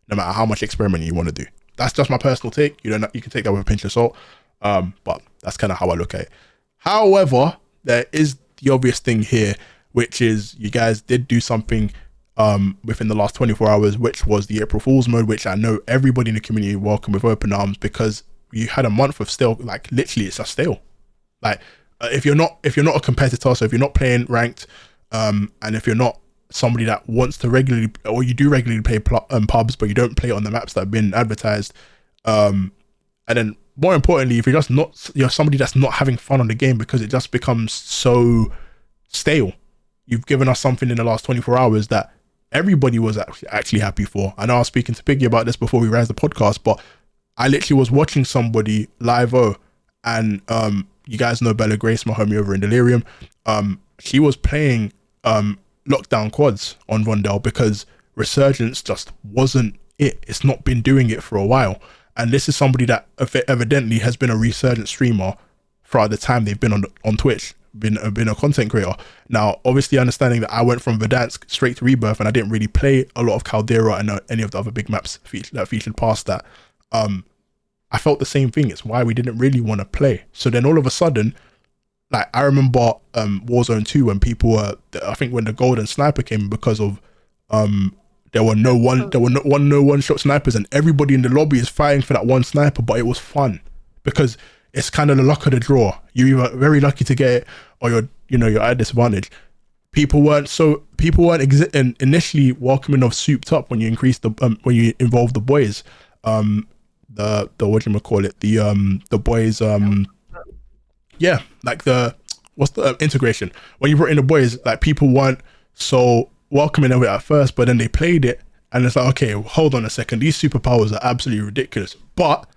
no matter how much experimenting you want to do. That's just my personal take. You can take that with a pinch of salt, but that's kind of how I look at it. However, there is the obvious thing here, which is you guys did do something within the last 24 hours, which was the April Fool's mode, which I know everybody in the community welcomed with open arms, because you had a month of stale, like literally it's just stale. Like if you're not a competitor, so if you're not playing ranked, and if you're not somebody that wants to regularly, or you do regularly play pubs, but you don't play on the maps that have been advertised, and then more importantly, if you're somebody that's not having fun on the game because it just becomes so stale. You've given us something in the last 24 hours that everybody was actually happy for. I know I was speaking to Piggy about this before we ran the podcast, but I literally was watching somebody live, and you guys know Bella Grace, my homie over in Delirium. She was playing lockdown quads on Vondel because Resurgence just wasn't it. It's not been doing it for a while. And this is somebody that evidently has been a Resurgence streamer throughout the time they've been on Twitch, been a content creator. Now, obviously understanding that I went from Verdansk straight to Rebirth and I didn't really play a lot of Caldera and any of the other big maps that featured past that. I felt the same thing. It's why we didn't really want to play. So then all of a sudden, like I remember Warzone 2 when people were, I think when the golden sniper came, because of there were no one shot snipers, and everybody in the lobby is fighting for that one sniper, but it was fun because it's kind of the luck of the draw. You're either very lucky to get it or you're at a disadvantage. People weren't initially welcoming of souped up when you increase when you involve the boys. The whatchamacallit, the boys, yeah, like what's the integration, when you brought in the boys, like people weren't so welcoming of it at first, but then they played it and it's like, okay, hold on a second, these superpowers are absolutely ridiculous, but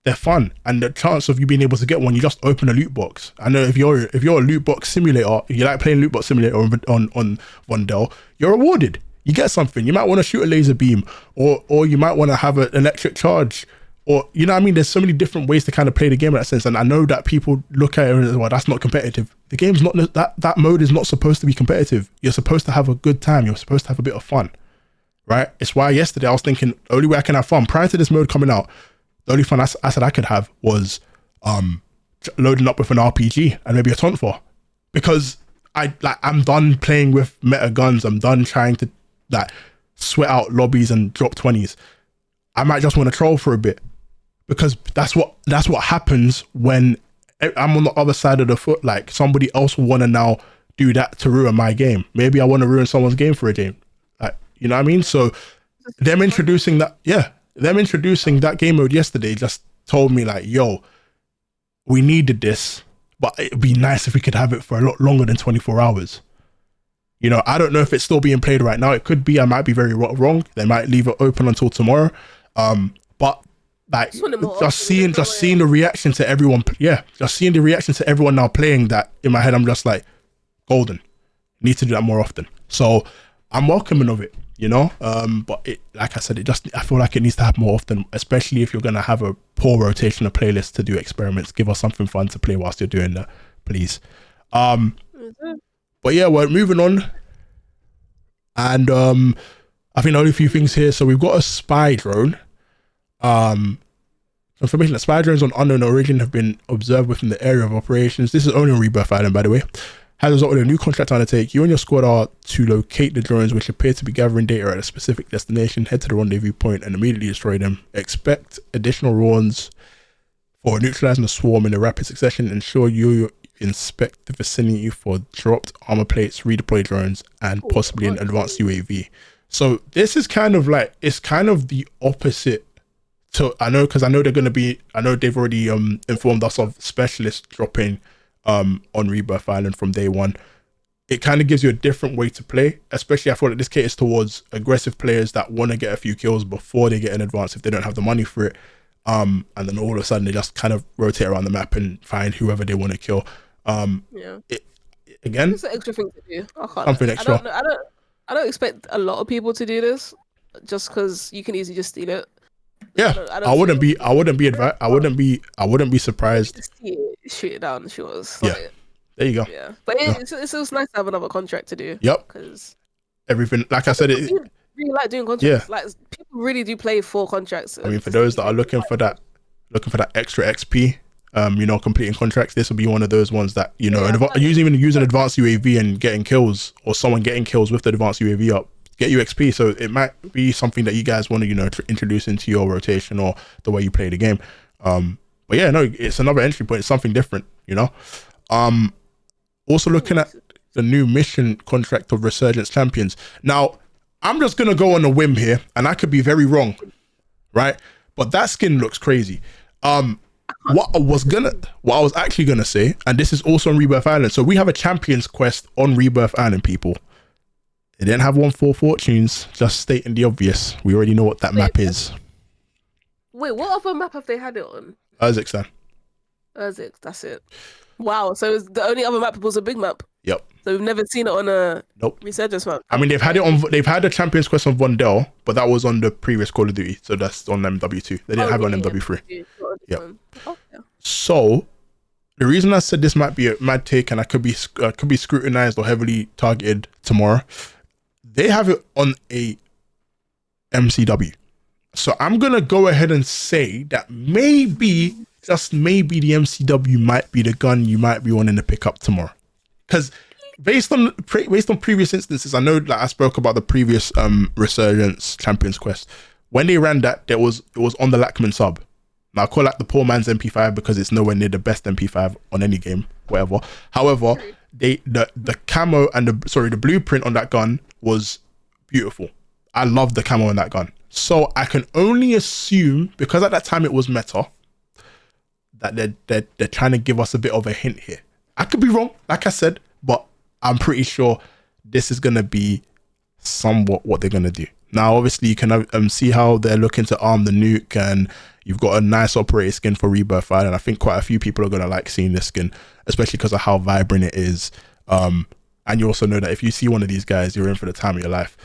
they're fun, and the chance of you being able to get one, you just open a loot box. I know if you're a loot box simulator, if you like playing loot box simulator on Vondel, you're rewarded. You get something. You might want to shoot a laser beam, or you might want to have an electric charge, or you know what I mean, there's so many different ways to kind of play the game in that sense. And I know that people look at it and well, that's not competitive. The game's not that mode is not supposed to be competitive. You're supposed to have a good time. You're supposed to have a bit of fun, right? It's why yesterday I was thinking the only way I can have fun prior to this mode coming out, the only fun I said I could have was loading up with an RPG and maybe a taunt for, because I'm done playing with meta guns. I'm done trying to like sweat out lobbies and drop 20s. I might just want to troll for a bit, because that's what happens when I'm on the other side of the foot. Like somebody else will want to now do that to ruin my game. Maybe I want to ruin someone's game for a game. Like, you know what I mean? So them introducing that game mode yesterday just told me like, yo, we needed this, but it'd be nice if we could have it for a lot longer than 24 hours. You know, I don't know if it's still being played right now. It could be. I might be very wrong. They might leave it open until tomorrow. But like just seeing the reaction to everyone. Yeah, just seeing the reaction to everyone now playing that, in my head, I'm just like, golden. Need to do that more often. So I'm welcoming of it, you know. But it, like I said, I feel like it needs to happen more often, especially if you're gonna have a poor rotation of playlists to do experiments. Give us something fun to play whilst you're doing that, please. But yeah, we're moving on, and I think only a few things here. So we've got a spy drone. Information that spy drones on unknown origin have been observed within the area of operations. This is only on Rebirth Island, by the way. Has resulted in a new contract to undertake. You and your squad are to locate the drones which appear to be gathering data at a specific destination. Head to the rendezvous point and immediately destroy them. Expect additional runs for neutralizing the swarm in a rapid succession. Ensure you inspect the vicinity for dropped armor plates, redeploy drones, and possibly an advanced UAV. So this is kind of like, it's kind of the opposite to, I know they're going to be, I know they've already informed us of specialists dropping on Rebirth Island from day one. It kind of gives you a different way to play, especially I feel like this caters towards aggressive players that want to get a few kills before they get an advance if they don't have the money for it. And then all of a sudden they just kind of rotate around the map and find whoever they want to kill. Again, it's an extra thing to do. Something extra. I don't expect a lot of people to do this, just because you can easily just steal it. Yeah, I wouldn't be surprised. Just shoot it down, sure. Yeah, there you go. Yeah, but it's nice to have another contract to do. Yep, because everything, like I said, it really like doing contracts. Yeah, like people really do play for contracts. I mean, for those that are looking for that extra XP, you know, completing contracts, this will be one of those ones that, you know, using advanced UAV and getting kills, or someone getting kills with the advanced UAV up, get you XP. So it might be something that you guys want to, you know, introduce into your rotation or the way you play the game. But yeah, no, it's another entry point. It's something different, you know. Also looking at the new mission contract of Resurgence Champions. Now, I'm just gonna go on a whim here, and I could be very wrong, right? But that skin looks crazy. What I was actually gonna say, and this is also on Rebirth Island. So we have a Champions quest on Rebirth Island, people. They didn't have one for Fortunes, just stating the obvious. We already know what that map is. Wait, what other map have they had it on? Urzikstan. Urzik, that's it. Wow, so the only other map was a big map. Yep. So we've never seen it on a Resurgence map. I mean, they've had the Champions quest on Vondel, but that was on the previous Call of Duty, so that's on MW2. They didn't have it on MW3. Yep. Oh, yeah. So the reason I said this might be a mad take, and I could be scrutinized or heavily targeted tomorrow, they have it on a MCW. So I'm gonna go ahead and say that maybe, just maybe, the MCW might be the gun you might be wanting to pick up tomorrow. Because based on previous instances, I know that I spoke about the previous Resurgence Champions quest. When they ran that, it was on the Lackman sub. Now I call that the poor man's MP5 because it's nowhere near the best MP5 on any game, whatever. However, the camo and the blueprint on that gun was beautiful. I love the camo on that gun. So I can only assume, because at that time it was meta, that they're trying to give us a bit of a hint here. I could be wrong, like I said, but I'm pretty sure this is gonna be somewhat what they're gonna do. Now, obviously, you can see how they're looking to arm the nuke, and you've got a nice operator skin for Rebirth Island. I think quite a few people are gonna like seeing this skin, especially because of how vibrant it is. And you also know that if you see one of these guys, you're in for the time of your life,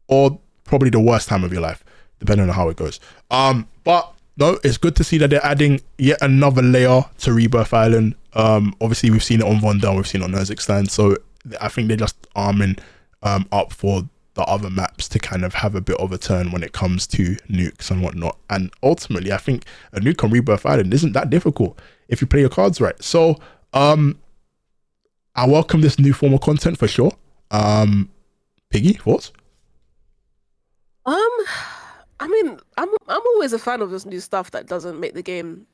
or probably the worst time of your life, depending on how it goes. But no, it's good to see that they're adding yet another layer to Rebirth Island. Obviously we've seen it on Von Dell, we've seen it on Urzikstan, so I think they're just arming up for the other maps to kind of have a bit of a turn when it comes to nukes and whatnot. And ultimately, I think a nuke on Rebirth Island isn't that difficult if you play your cards right. So I welcome this new form of content for sure. Piggy, thoughts? I mean, I'm always a fan of this new stuff that doesn't make the game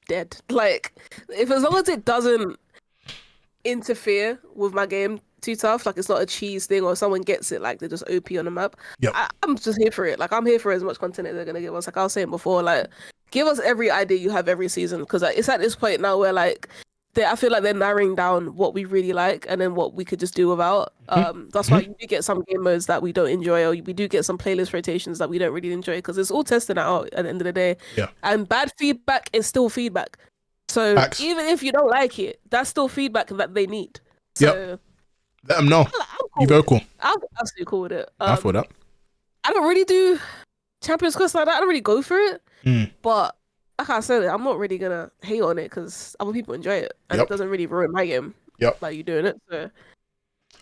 dead. Like, if as long as it doesn't interfere with my game too tough, like it's not a cheese thing or someone gets it, like they're just OP on the map. Yep. I'm just here for it. Like, I'm here for as much content as they're gonna give us. Like I was saying before, like give us every idea you have every season, because like, it's at this point now where like I feel like they're narrowing down what we really like and then what we could just do without. That's why you do get some game modes that we don't enjoy, or we do get some playlist rotations that we don't really enjoy, because it's all testing it out at the end of the day. Yeah. And bad feedback is still feedback. So Facts. even if you don't like it, that's still feedback that they need. So let them know. Be vocal. I'm absolutely cool with it. I thought that. I don't really do Champions Quest like that. I don't really go for it. But like I said, I'm not really gonna hate on it because other people enjoy it, and it doesn't really ruin my game. Like you doing it. So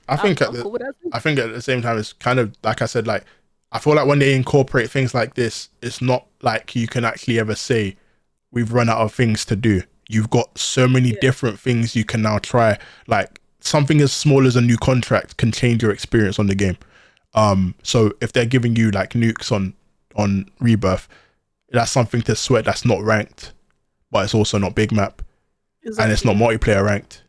I think at the same time, it's kind of like I said. Like I feel like when they incorporate things like this, it's not like you can actually ever say we've run out of things to do. You've got so many different things you can now try. Like something as small as a new contract can change your experience on the game. So if they're giving you like nukes on Rebirth, that's something to sweat. That's not ranked, but it's also not big map, and it's not multiplayer ranked.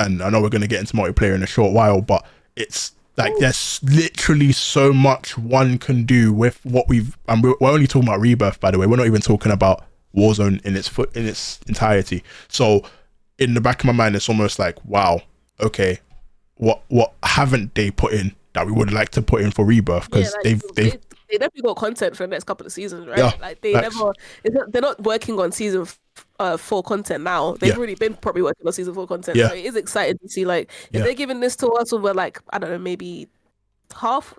And I know we're going to get into multiplayer in a short while, but it's like there's literally so much one can do with what and we're only talking about Rebirth, by the way. We're not even talking about Warzone in its entirety. So in the back of my mind, it's almost like, wow, okay, what haven't they put in that we would like to put in for Rebirth? Because they've definitely got content for the next couple of seasons, right? Yeah, like they're not working on season 4 content now. They've already been probably working on season 4 content. So it is exciting to see, like, if they're giving this to us, and we're like, I don't know, maybe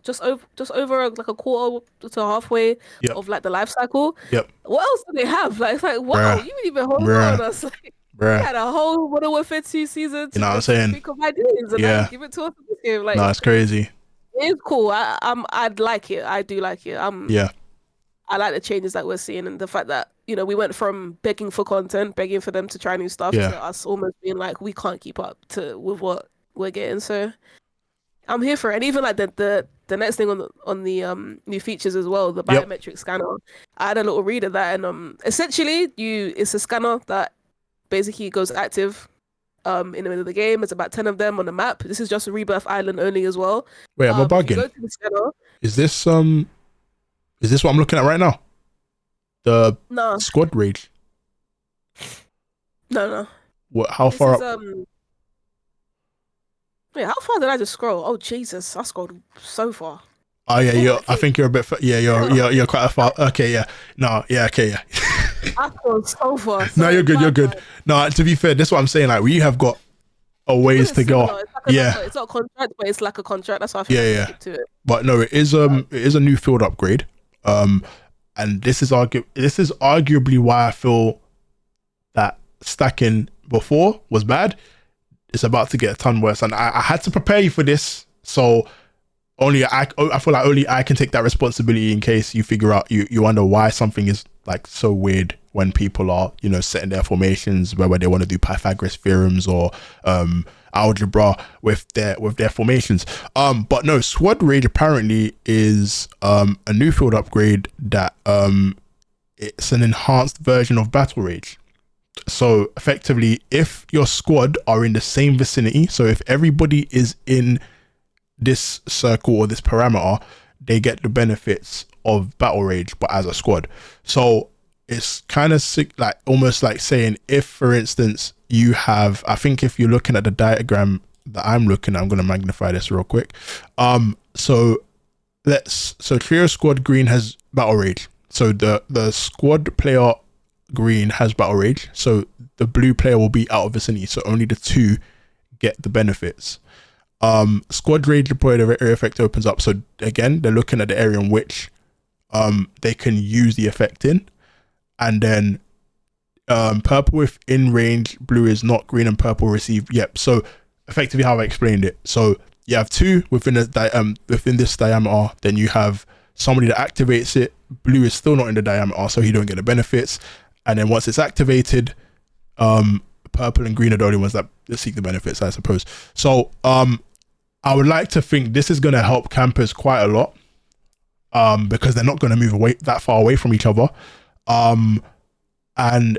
just over like a quarter to halfway of like the life cycle. What else do they have? Like, it's like, wow, you didn't even hold on us. Like, we had a whole Modern Warfare 2 season. You know what I'm saying? Think of ideas and like, give it to us in this game. Like, no, it's crazy. It's cool. I'd like it. I do like it. I like the changes that we're seeing, and the fact that, you know, we went from begging for content, begging for them to try new stuff, to us almost being like, we can't keep up with what we're getting. So I'm here for it. And even like the next thing on the new features as well, the biometric scanner. I had a little read of that, and essentially it's a scanner that basically goes active in the middle of the game. It's about 10 of them on the map. This is just a Rebirth Island only as well. Wait, am I bugging? Go to the scanner. Is this what I'm looking at right now? The squad rage? No. What? How far up? Wait, how far did I just scroll? Oh Jesus, I scrolled so far. Oh yeah, I think you're a bit. You're quite a far. Okay, yeah. No, yeah, okay, yeah. I scrolled so far. No, you're good. You're good. No, to be fair, that's what I'm saying. Like, we have got a ways to go. It's not a contract, but it's like a contract. That's why I think to it. But no, it is a new field upgrade. And this is arguably why I feel that stacking before was bad. It's about to get a ton worse, and I had to prepare you for this. So I feel like only I can take that responsibility in case you figure out you wonder why something is like so weird when people are, you know, setting their formations, whether they want to do Pythagoras theorems or algebra with their formations. But no, Squad Rage apparently is a new field upgrade that it's an enhanced version of Battle Rage. So effectively, if your squad are in the same vicinity, so if everybody is in this circle or this parameter, they get the benefits of Battle Rage, but as a squad. So it's kind of sick, like almost like saying, if for instance you have, I think if you're looking at the diagram that I'm looking at, I'm going to magnify this real quick. So Trio Squad Green has Battle Rage. So the squad player green has Battle Rage. So the blue player will be out of vicinity. So only the two get the benefits. Squad Rage deployed area effect opens up. So again, they're looking at the area in which they can use the effect in. and then purple if in range, blue is not, green and purple receive. Yep. So effectively how I explained it. So you have two within within this diameter, then you have somebody that activates it. Blue is still not in the diameter, so he don't get the benefits. And then once it's activated, purple and green are the only ones that seek the benefits, I suppose. So I would like to think this is going to help campers quite a lot, because they're not going to move away that far away from each other. And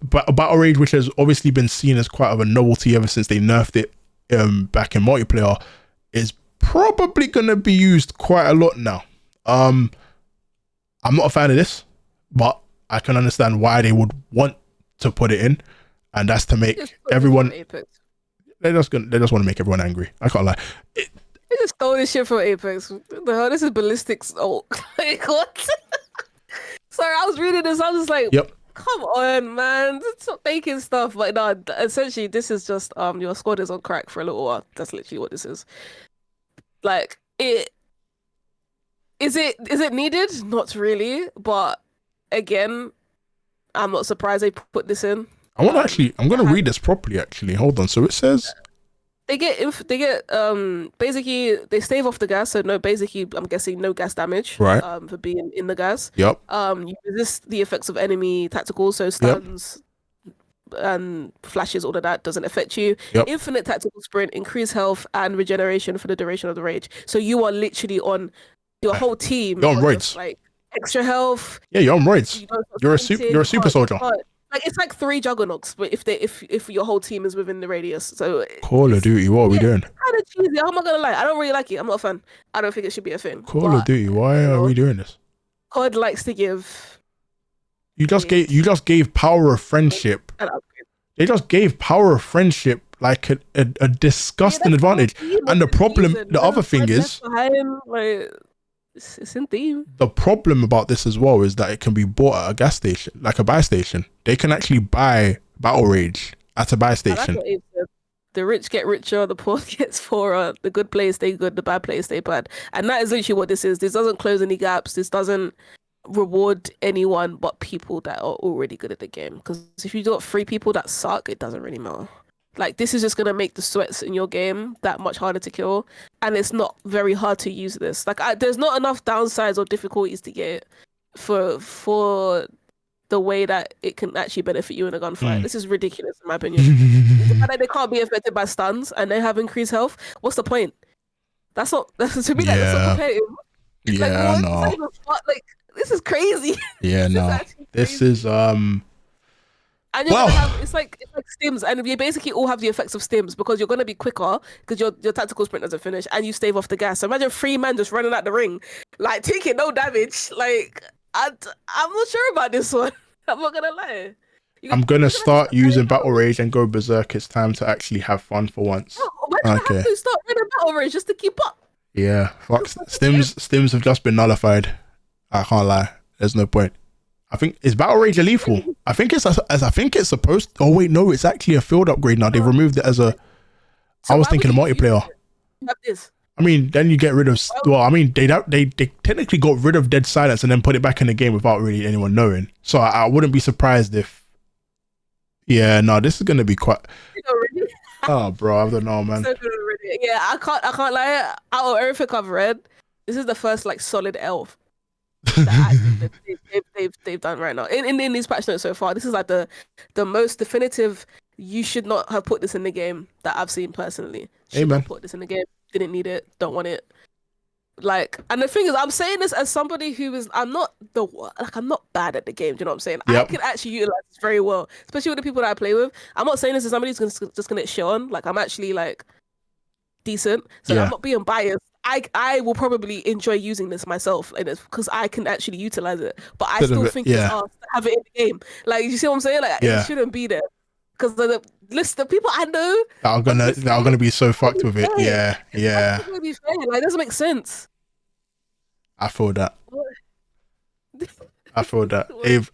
battle rage, which has obviously been seen as quite of a novelty ever since they nerfed it back in multiplayer, is probably going to be used quite a lot now. I'm not a fan of this, but I can understand why they would want to put it in, and that's to make everyone. They just want to make everyone angry. I can't lie. They just stole this shit from Apex. What the hell? This is ballistics. Oh, like, what? Sorry, I was reading this. I was just like, yep. Come on, man. Stop making stuff. But no, essentially, this is just your squad is on crack for a little while. That's literally what this is. Like, is it needed? Not really. But again, I'm not surprised they put this in. I'm gonna read this properly. Actually, hold on. So it says they get basically they stave off the gas. So no, basically, I'm guessing no gas damage. Right. For being in the gas. Yep. You resist the effects of enemy tacticals. So stuns and flashes, all of that doesn't affect you. Yep. Infinite tactical sprint, increased health and regeneration for the duration of the rage. So you are literally on your whole team. You're on roids. Like extra health. Yeah, you're on roids. You're a super soldier. Like it's like 3 juggernauts, but if your whole team is within the radius. So Call of Duty, what are we doing? Kind of cheesy. I'm not gonna lie. I don't really like it. I'm not a fan. I don't think it should be a thing. Call of Duty, why are we doing this? COD likes to give. You just gave power of friendship. They just gave power of friendship like a disgusting advantage. And the problem, the other thing is, it's in theme. The problem about this as well is that it can be bought at a gas station, like a buy station. They can actually buy Battle Rage at a buy station. The rich get richer, the poor gets poorer, the good players stay good, the bad players stay bad. And that is literally what this is. This doesn't close any gaps. This doesn't reward anyone but people that are already good at the game. Because if you got 3 people that suck, it doesn't really matter. Like, this is just going to make the sweats in your game that much harder to kill. And it's not very hard to use this. Like, there's not enough downsides or difficulties to get for the way that it can actually benefit you in a gunfight. This is ridiculous, in my opinion. The fact that they can't be affected by stuns and they have increased health, what's the point? To me, that's not competitive. Yeah, like, no. Like, this is crazy. Yeah, no. This is And you're gonna have, it's like stims, and you basically all have the effects of stims because you're gonna be quicker because your tactical sprint doesn't finish and you stave off the gas. So imagine 3 men just running out the ring, like taking no damage. Like I'm not sure about this one. I'm not gonna lie. I'm gonna start using Battle Rage and go berserk. It's time to actually have fun for once. Okay. Have to start running Battle Rage just to keep up. Yeah, fuck. Stims have just been nullified. I can't lie. There's no point. I think is Battle Rage a lethal? I think it's supposed. Oh wait, no, it's actually a field upgrade now. They've removed it as a. I was thinking a multiplayer. Have this. I mean, then you get rid of. Well, I mean, they technically got rid of Dead Silence and then put it back in the game without really anyone knowing. So I wouldn't be surprised if. Yeah, no, this is gonna be quite. Oh, bro, I don't know, man. Yeah, I can't lie. Out of everything I've read, this is the first like solid elf that they've done right now in these patch notes so far. This is like the most definitive. You should not have put this in the game that I've seen personally. Should not put this in the game. Didn't need it. Don't want it. Like, and the thing is, I'm saying this as somebody who is, I'm not bad at the game. Do you know what I'm saying? Yep. I can actually utilize this very well, especially with the people that I play with. I'm not saying this as somebody who's just gonna get shit on. Like, I'm actually like decent, so I'm not being biased. I will probably enjoy using this myself, because I can actually utilize it. But I still think it's hard to have it in the game. Like, you see what I'm saying? Like, it shouldn't be there because the people I know are gonna be so fucked with it. Yeah. It's gonna be fair. Like, it doesn't make sense. I feel that. Ave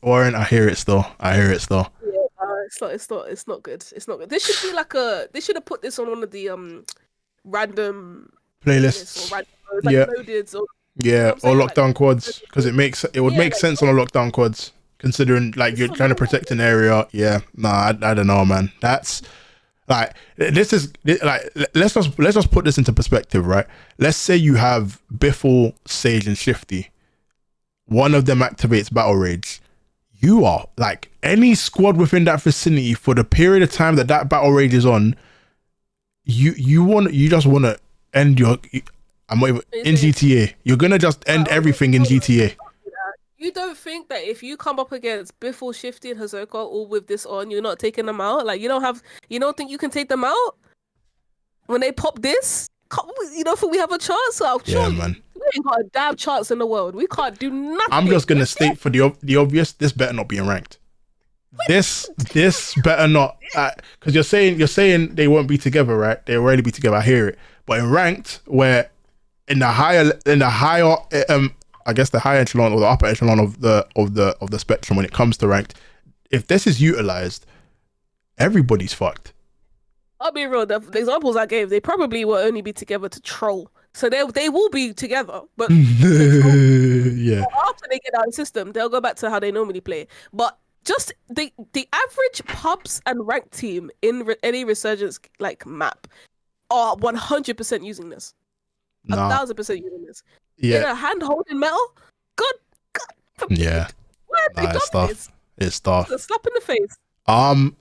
Warren. I hear it still. Yeah, it's not good. It's not good. This should be like they should have put this on one of the random playlists. Or random, like loaded or Yeah, what I'm or saying? Like, lockdown quads, because it would yeah, make like, sense on a lockdown quads, considering like you're trying to protect an area. Yeah, nah, I don't know, man. That's like let's just put this into perspective, right? Let's say you have Biffle, Sage, and Shifty. One of them activates Battle Rage. You are like any squad within that vicinity for the period of time that Battle Rage is on. You just want to end your. I'm not even in GTA. You're gonna just end everything in GTA. You don't think that if you come up against Biffle, Shifty, and Hazoka all with this on, you're not taking them out? Like you don't think you can take them out when they pop this? You don't think we have a chance? So I'll show you. Man. We ain't got a damn chance in the world. We can't do nothing. I'm just gonna state for the obvious. This better not be in ranked. This better not, because you're saying they won't be together, right? They'll rarely be together. I hear it, but in ranked, where in the higher I guess the higher echelon or the upper echelon of the spectrum when it comes to ranked, if this is utilized, everybody's fucked. I'll be real. The examples I gave, they probably will only be together to troll. So they will be together, but yeah. after they get out of the system, they'll go back to how they normally play. But just the average pubs and ranked team in any resurgence like map are 100% using this. 1,000% using this. Yeah. In a hand holding metal. God. Yeah. Where have they done tough. this? It's tough. It's a slap in the face.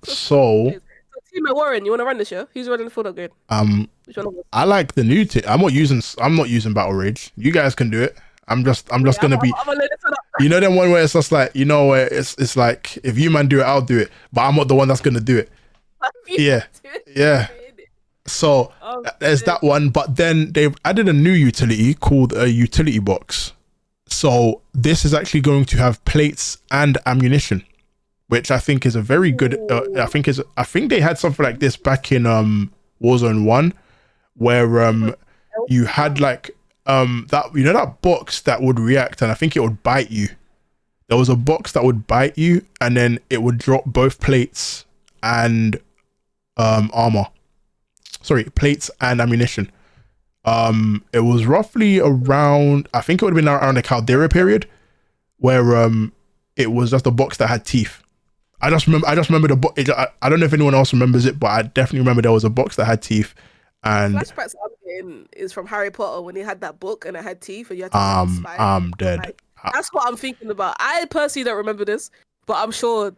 So Team at Warren, you want to run this, yeah? Who's running the full dog grid? Which one of us? I like the new team. I'm not using Battle Rage. You guys can do it. I'm just gonna be. I'm gonna load this one up. You know, them one where it's just like, you know, where it's like, if you man do it, I'll do it, but I'm not the one that's gonna do it. Yeah. So there's that one, but then they've added a new utility called a utility box. So this is actually going to have plates and ammunition, which I think is a very good. I think they had something like this back in Warzone 1, where you had like that box that would react, and I think it would bite you. There was a box that would bite you, and then it would drop both plates and armor. Sorry, plates and ammunition. It was roughly around, I think it would have been around the Caldera period, where it was just a box that had teeth. I just remember the box. I don't know if anyone else remembers it, but I definitely remember there was a box that had teeth. And flashbacks I'm getting is from Harry Potter when he had that book and it had teeth and you had to I'm dead. Like, that's what I'm thinking about. I personally don't remember this, but I'm sure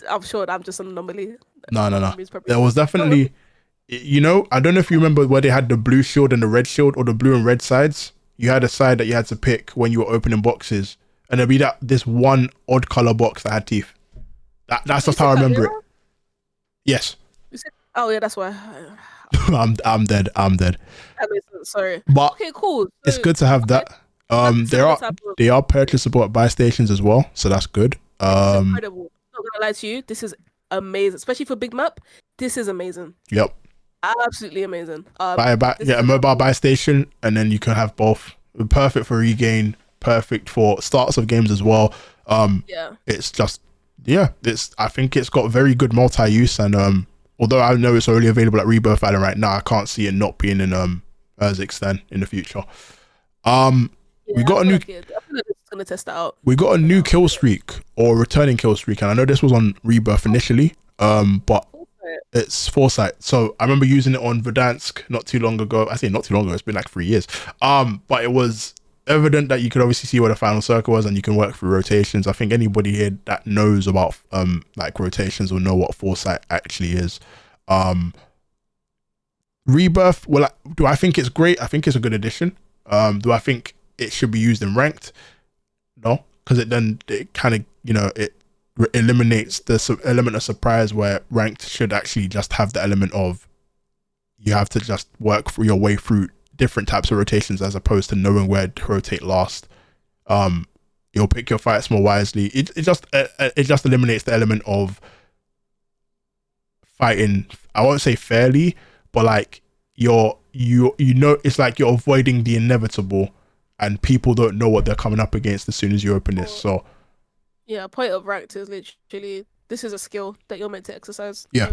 I'm just an anomaly. No. There was definitely, you know, I don't know if you remember where they had the blue shield and the red shield, or the blue and red sides. You had a side that you had to pick when you were opening boxes, and there'd be this one odd color box that had teeth. That's just how I remember it. Yes. Oh yeah, that's why. I'm dead. Sorry. But okay, cool. So, it's good to have that. They are purchasable at buy stations as well, so that's good. It's incredible. I'm not gonna lie to you, this is amazing, especially for big map. This is amazing. Yep. Absolutely amazing. A mobile buy station, and then you can have both. Perfect for regain, perfect for starts of games as well. It's just I think it's got very good multi-use, and although I know it's already available at Rebirth Island right now, I can't see it not being in Urzikstan in the future. We got a new. Gonna test that out. We got a new kill streak, or returning kill streak, and I know this was on Rebirth initially, but it's Foresight. So I remember using it on Verdansk not too long ago. I say not too long ago, it's been like 3 years. But it was evident that you could obviously see where the final circle was, and you can work through rotations. I think anybody here that knows about like rotations will know what Foresight actually is. Rebirth, well, do I think it's great? I think it's a good addition. Do I think it should be used in ranked? No, because it kind of, you know, it eliminates the element of surprise, where ranked should actually just have the element of you have to just work for your way through different types of rotations, as opposed to knowing where to rotate last. You'll pick your fights more wisely. It just eliminates the element of fighting, I won't say fairly, but like you know, it's like you're avoiding the inevitable, and people don't know what they're coming up against as soon as you open this. So yeah, point of ranked is literally, this is a skill that you're meant to exercise. Yeah.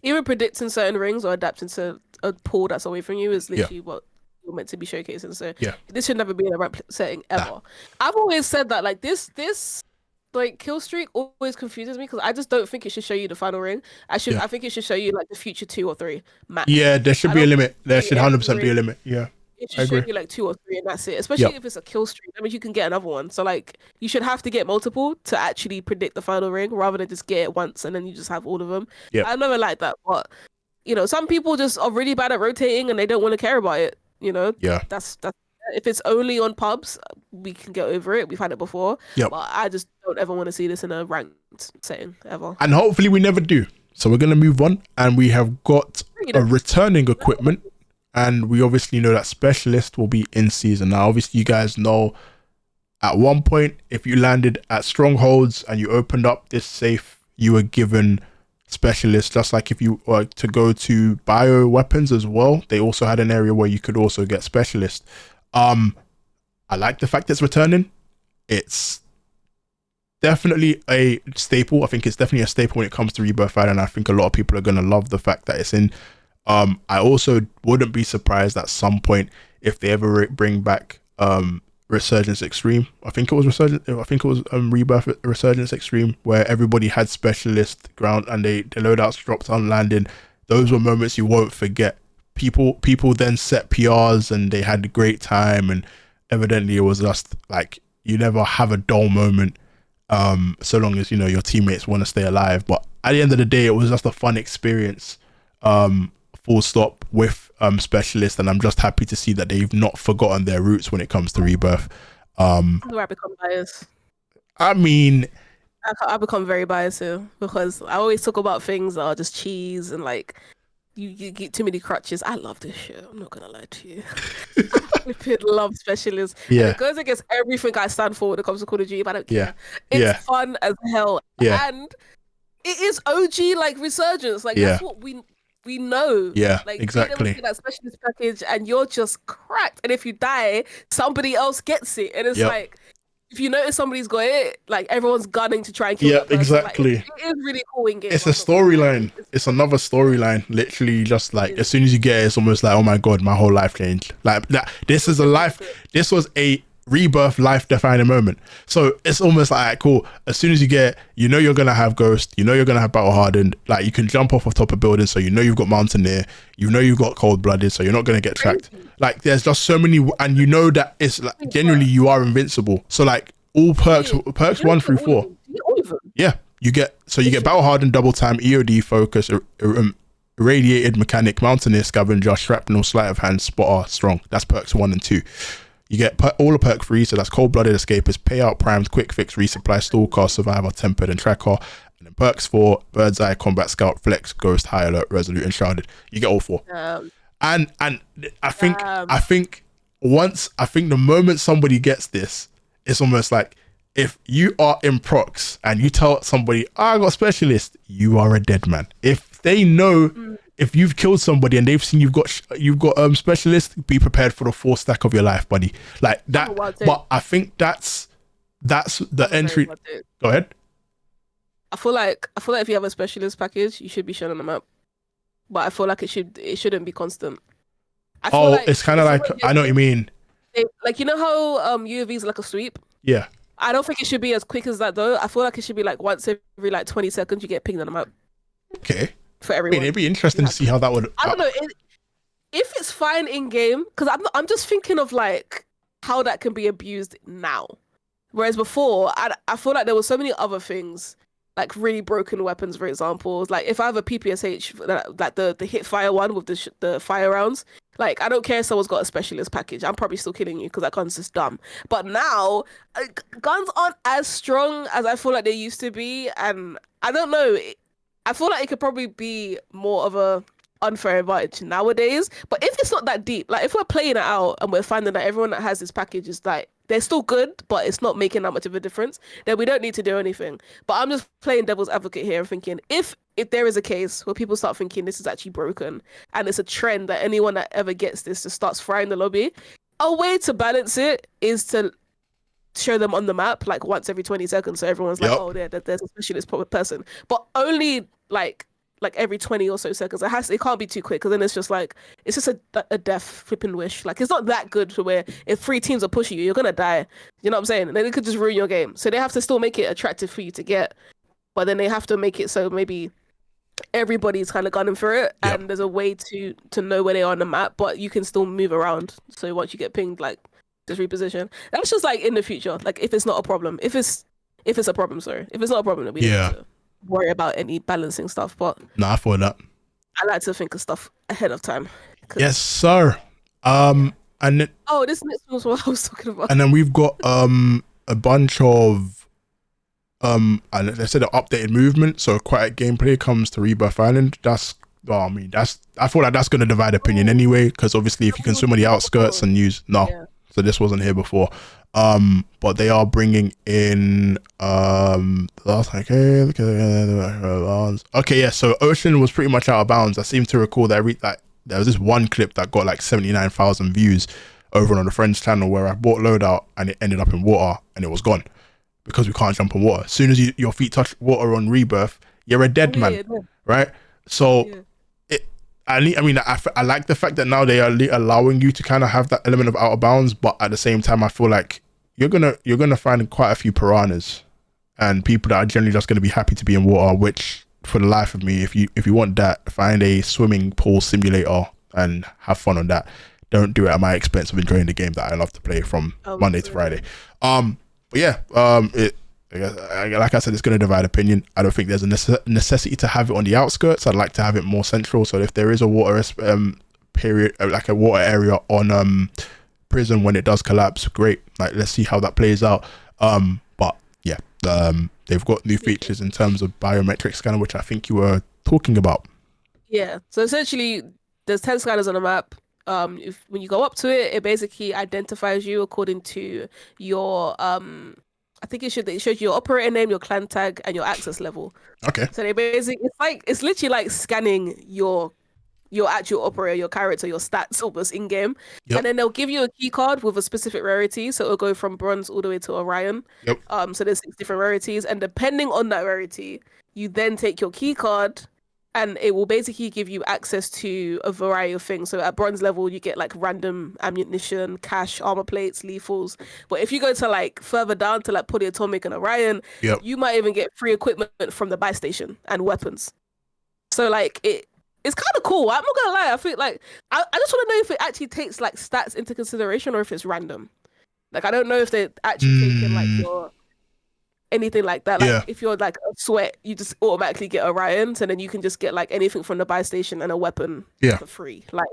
Even predicting certain rings or adapting to a pool that's away from you is literally what you're meant to be showcasing. So Yeah. this should never be in a ramp setting ever. I've always said that like this like kill streak always confuses me because I just don't think it should show you the final ring. I think it should show you like the future 2 or 3 max. Yeah, there should I be a don't limit. There see should every 100% be a ring. limit. Yeah. It I should show agree. you like 2 or 3 and that's it. Especially if it's a kill streak. That means you can get another one. So like you should have to get multiple to actually predict the final ring rather than just get it once and then you just have all of them. Yep. I never like that. But you know, some people just are really bad at rotating and they don't want to care about it. You know? Yeah. That's if it's only on pubs, we can get over it. We've had it before. Yep. But I just don't ever want to see this in a ranked setting ever. And hopefully we never do. So we're going to move on, and we have got a returning equipment, and we obviously know that specialist will be in season. Now, obviously you guys know at one point, if you landed at strongholds and you opened up this safe, you were given specialist, just like if you were to go to bio weapons as well. They also had an area where you could also get specialist. I like the fact it's returning. It's definitely a staple. I think it's definitely a staple when it comes to Rebirth Island. I think a lot of people are going to love the fact that it's in. I also wouldn't be surprised at some point if they ever bring back Resurgence Extreme. I think it was Rebirth Resurgence Extreme, where everybody had specialist ground and the loadouts dropped on landing. Those were moments you won't forget. People then set PRs and they had a great time, and evidently it was just like you never have a dull moment, so long as you know your teammates want to stay alive. But at the end of the day, it was just a fun experience, full stop, with specialist, and I'm just happy to see that they've not forgotten their roots when it comes to Rebirth. Where I become biased. I mean, I become very biased too, because I always talk about things that are just cheese and like you get too many crutches. I love this shit. I'm not gonna lie to you. I flipping love specialists. Yeah. And it goes against everything I stand for when it comes to Call of Duty, but I don't care. Yeah. It's Yeah. fun as hell. Yeah. And it is OG like Resurgence. Like Yeah. that's what we know. Yeah, like exactly. Get that specialist package and you're just cracked. And if you die, somebody else gets it. And it's like, if you notice somebody's got it, like everyone's gunning to try and kill that person. Exactly. Like, it is really cool in game. It's a storyline. It's another storyline. Literally, just like as soon as you get it, it's almost like, oh my god, my whole life changed. Like that. This is a life. This was a Rebirth life-defining moment. So it's almost like, cool. As soon as you get it, you know you're gonna have Ghost. You know you're gonna have Battle Hardened. Like you can jump off top of buildings, so you know you've got Mountaineer. You know you've got Cold Blooded, so you're not gonna get tracked. Like there's just so many, and you know that it's like generally you are invincible. So like all perks 1 through 4. Yeah, you get Battle Hardened, Double Time, EOD, Focus, Irradiated, Mechanic, Mountaineer, Scavenger, Shrapnel, Sleight of Hand, Spotter, Strong. That's perks 1 and 2. You get all the perk 3, so that's Cold Blooded, Escapist, Payout, Primed, Quick Fix, Resupply, Stalker, Survivor, Tempered, and Tracker. And then perks 4, Bird's Eye, Combat Scout, Flex, Ghost, High Alert, Resolute, and Shrouded. You get all 4. And I think the moment somebody gets this, it's almost like if you are in procs and you tell somebody, I got specialist, you are a dead man. If they know, if you've killed somebody and they've seen you've got specialist, be prepared for the 4 stack of your life, buddy. Like that. But I think that's the entry. Go ahead. I feel like if you have a specialist package, you should be shown on the map. But I feel like it shouldn't be constant. It's kind of like, I know what you mean. Like, you know how UAV is like a sweep? Yeah. I don't think it should be as quick as that though. I feel like it should be like once every like 20 seconds you get pinged on the map. Okay. For everyone. I mean, it'd be interesting to see how that would. I don't know if it's fine in game, because I'm just thinking of like how that can be abused now. Whereas before, I feel like there were so many other things, like really broken weapons, for example. Like if I have a PPSH, like the hit fire one with the fire rounds, like I don't care if someone's got a specialist package, I'm probably still killing you because that gun's just dumb. But now, guns aren't as strong as I feel like they used to be, and I don't know. I feel like it could probably be more of a unfair advantage nowadays. But if it's not that deep, like if we're playing it out and we're finding that everyone that has this package is like, they're still good, but it's not making that much of a difference, then we don't need to do anything. But I'm just playing devil's advocate here and thinking, if there is a case where people start thinking this is actually broken and it's a trend that anyone that ever gets this just starts frying the lobby, a way to balance it is to show them on the map like once every 20 seconds, so everyone's like, oh, there's a specialist person, but only like like every 20 or so seconds. It can't be too quick because then it's just like it's just a death flipping wish. Like it's not that good to where if 3 teams are pushing you, you're gonna die. You know what I'm saying? And then it could just ruin your game. So they have to still make it attractive for you to get, but then they have to make it so maybe everybody's kind of gunning for it, and there's a way to know where they are on the map, but you can still move around. So once you get pinged, like just reposition. That's just like in the future. Like if it's not a problem, if it's a problem, sorry, if it's not a problem, then we don't have to worry about any balancing stuff. But no, I thought that. I like to think of stuff ahead of time. Yes, sir. And then, this next was what I was talking about. And then we've got a bunch of they said an updated movement. So quiet gameplay comes to Rebirth Island. I feel like that's going to divide opinion anyway, because obviously if you can swim on the outskirts and use so this wasn't here before. But they are bringing in okay, so Ocean was pretty much out of bounds. I seem to recall that there was this one clip that got like 79,000 views over on the friend's channel where I bought loadout and it ended up in water and it was gone because we can't jump in water. As soon as your feet touch water on Rebirth, you're a dead man, right? So I like the fact that now they are allowing you to kind of have that element of out of bounds, but at the same time, I feel like you're gonna find quite a few piranhas and people that are generally just gonna be happy to be in water. Which, for the life of me, if you want that, find a swimming pool simulator and have fun on that. Don't do it at my expense of enjoying the game that I love to play from Monday to Friday. But yeah, like I said, it's going to divide opinion. I don't think there's a necessity to have it on the outskirts. I'd like to have it more central. So if there is a water period, like a water area on prison when it does collapse, great. Like let's see how that plays out. But yeah, they've got new features in terms of biometric scanner, which I think you were talking about. Yeah. So essentially, there's 10 scanners on the map. When you go up to it, it basically identifies you according to your I think it shows you your operator name, your clan tag, and your access level. Okay. So they basically it's literally like scanning your actual operator, your character, your stats almost in game. Yep. And then they'll give you a key card with a specific rarity. So it'll go from bronze all the way to Orion. Yep. So there's 6 different rarities, and depending on that rarity, you then take your key card. And it will basically give you access to a variety of things. So at bronze level, you get like random ammunition, cash, armor plates, lethals. But if you go to like further down to like polyatomic and Orion, you might even get free equipment from the buy station and weapons. So like it's kind of cool. I'm not gonna lie. I feel like I just want to know if it actually takes like stats into consideration or if it's random. Like I don't know if they're actually taking like your anything like that. Like if you're like a sweat, you just automatically get Orions, and then you can just get like anything from the buy station and a weapon for free. Like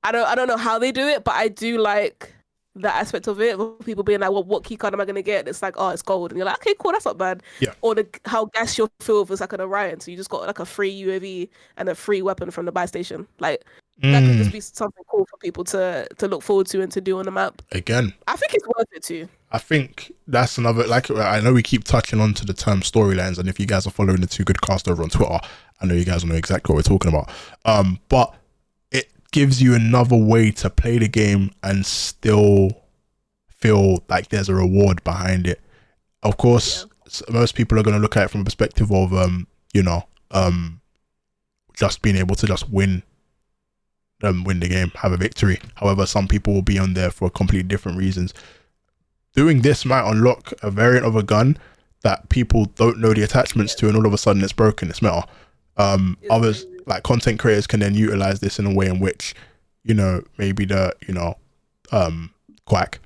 I don't know how they do it, but I do like that aspect of it. People being like, well, what key card am I gonna get? It's like, oh, it's gold, and you're like, okay, cool, that's not bad. Or how gas you'll feel if it's like an Orion, so you just got like a free UAV and a free weapon from the buy station. Like that could just be something cool for people to look forward to and to do on the map. Again, I think it's worth it too. I think that's another, like, I know we keep touching on to the term storylines, and if you guys are following the Too Good Cast over on Twitter, I know you guys will know exactly what we're talking about. But it gives you another way to play the game and still feel like there's a reward behind it. Of course, most people are going to look at it from a perspective of, just being able to just win the game, have a victory. However, some people will be on there for completely different reasons. Doing this might unlock a variant of a gun that people don't know the attachments to, and all of a sudden it's broken, it's metal. Others, like content creators, can then utilize this in a way in which, maybe quack.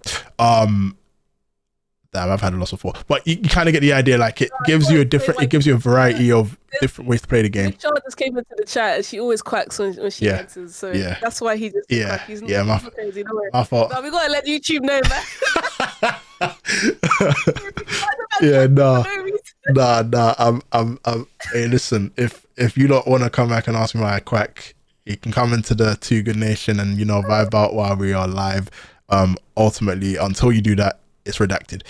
Damn, I've had a loss of thought. But you kind of get the idea, like it gives you a variety of different ways to play the game. Charlotte just came into the chat and she always quacks when she enters, so that's why he just quack. He's not crazy, no way. My fault. No, we gotta let YouTube know, man. I'm hey, listen, if you don't want to come back and ask me why I quack, you can come into the Too Good Nation and vibe out while we are live. Ultimately, until you do that, it's redacted.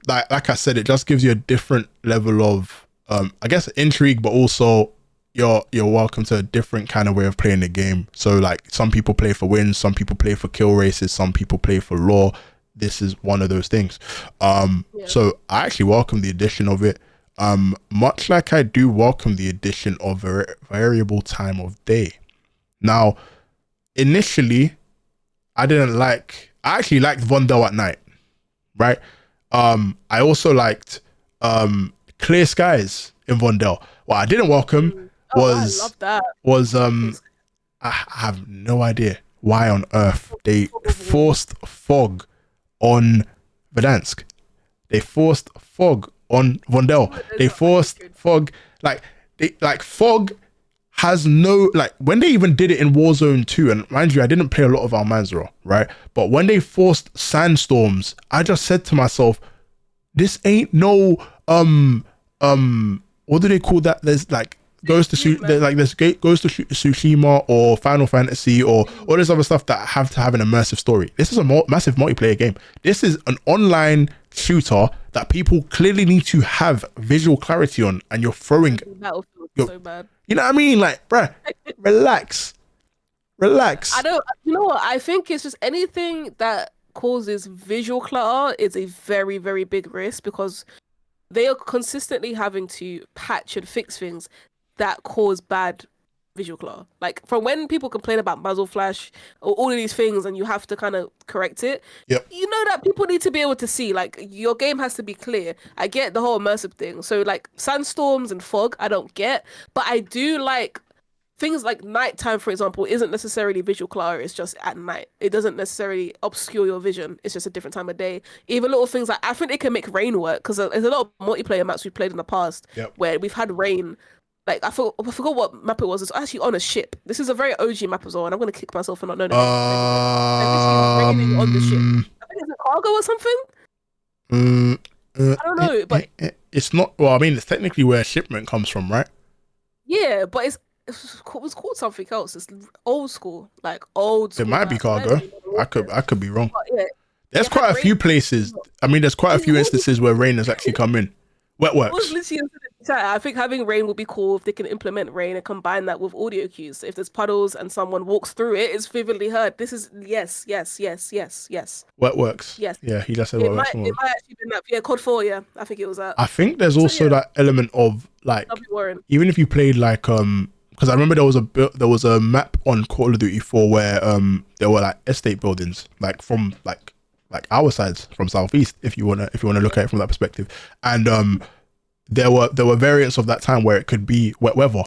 Like I said, it just gives you a different level of I guess intrigue, but also you're welcome to a different kind of way of playing the game. So like some people play for wins, some people play for kill races, some people play for lore. This is one of those things. So I actually welcome the addition of it. much like I do welcome the addition of variable time of day. Now, initially, I actually liked Vondel at night, right? I also liked clear skies in Vondel. What I didn't welcome I love that. I have no idea why on earth they forced fog on Verdansk. They forced fog on Vondel. They forced fog, fog has no, like, when they even did it in Warzone 2, and mind you, I didn't play a lot of Almanzora, right? But when they forced sandstorms, I just said to myself, this ain't no what do they call that? There's like goes to Tsushima or Final Fantasy or all this other stuff that have to have an immersive story. This is a massive multiplayer game. This is an online shooter that people clearly need to have visual clarity on, and you're throwing. So bad. You know what I mean? Like, bruh, relax. I don't. You know what? I think it's just anything that causes visual clutter is a very, very big risk, because they are consistently having to patch and fix things that cause bad visual clutter. Like, from when people complain about muzzle flash or all of these things and you have to kind of correct it, you know that people need to be able to see, like, your game has to be clear. I get the whole immersive thing. So, like, sandstorms and fog, I don't get. But I do like things like nighttime, for example, isn't necessarily visual clutter. It's just at night. It doesn't necessarily obscure your vision. It's just a different time of day. Even little things like, I think they can make rain work, because there's a lot of multiplayer maps we've played in the past where we've had rain. Like, I forgot what map it was. It's actually on a ship. This is a very OG map as well, and I'm going to kick myself for not knowing it. Like, raining on the ship. I think it's a cargo or something. I don't know, but it's not. Well, I mean, it's technically where shipment comes from, right? Yeah, but it was called something else. It's old school, like old school. It might be cargo. I could be wrong. Yeah, there's quite a few places. I mean, there's quite a few instances where rain has actually come in. Wet works. I think having rain would be cool if they can implement rain and combine that with audio cues. If there's puddles and someone walks through it, it's vividly heard. This is yes. Wet works. Yes. Yeah, he just said wet works. It might actually been that. Yeah, COD 4. Yeah, I think it was that. I think there's also that element of, like, even if you played like because I remember there was a map on Call of Duty 4 where there were like estate buildings, like from like our sides from Southeast, if you wanna look at it from that perspective, and there were variants of that time where it could be wet weather,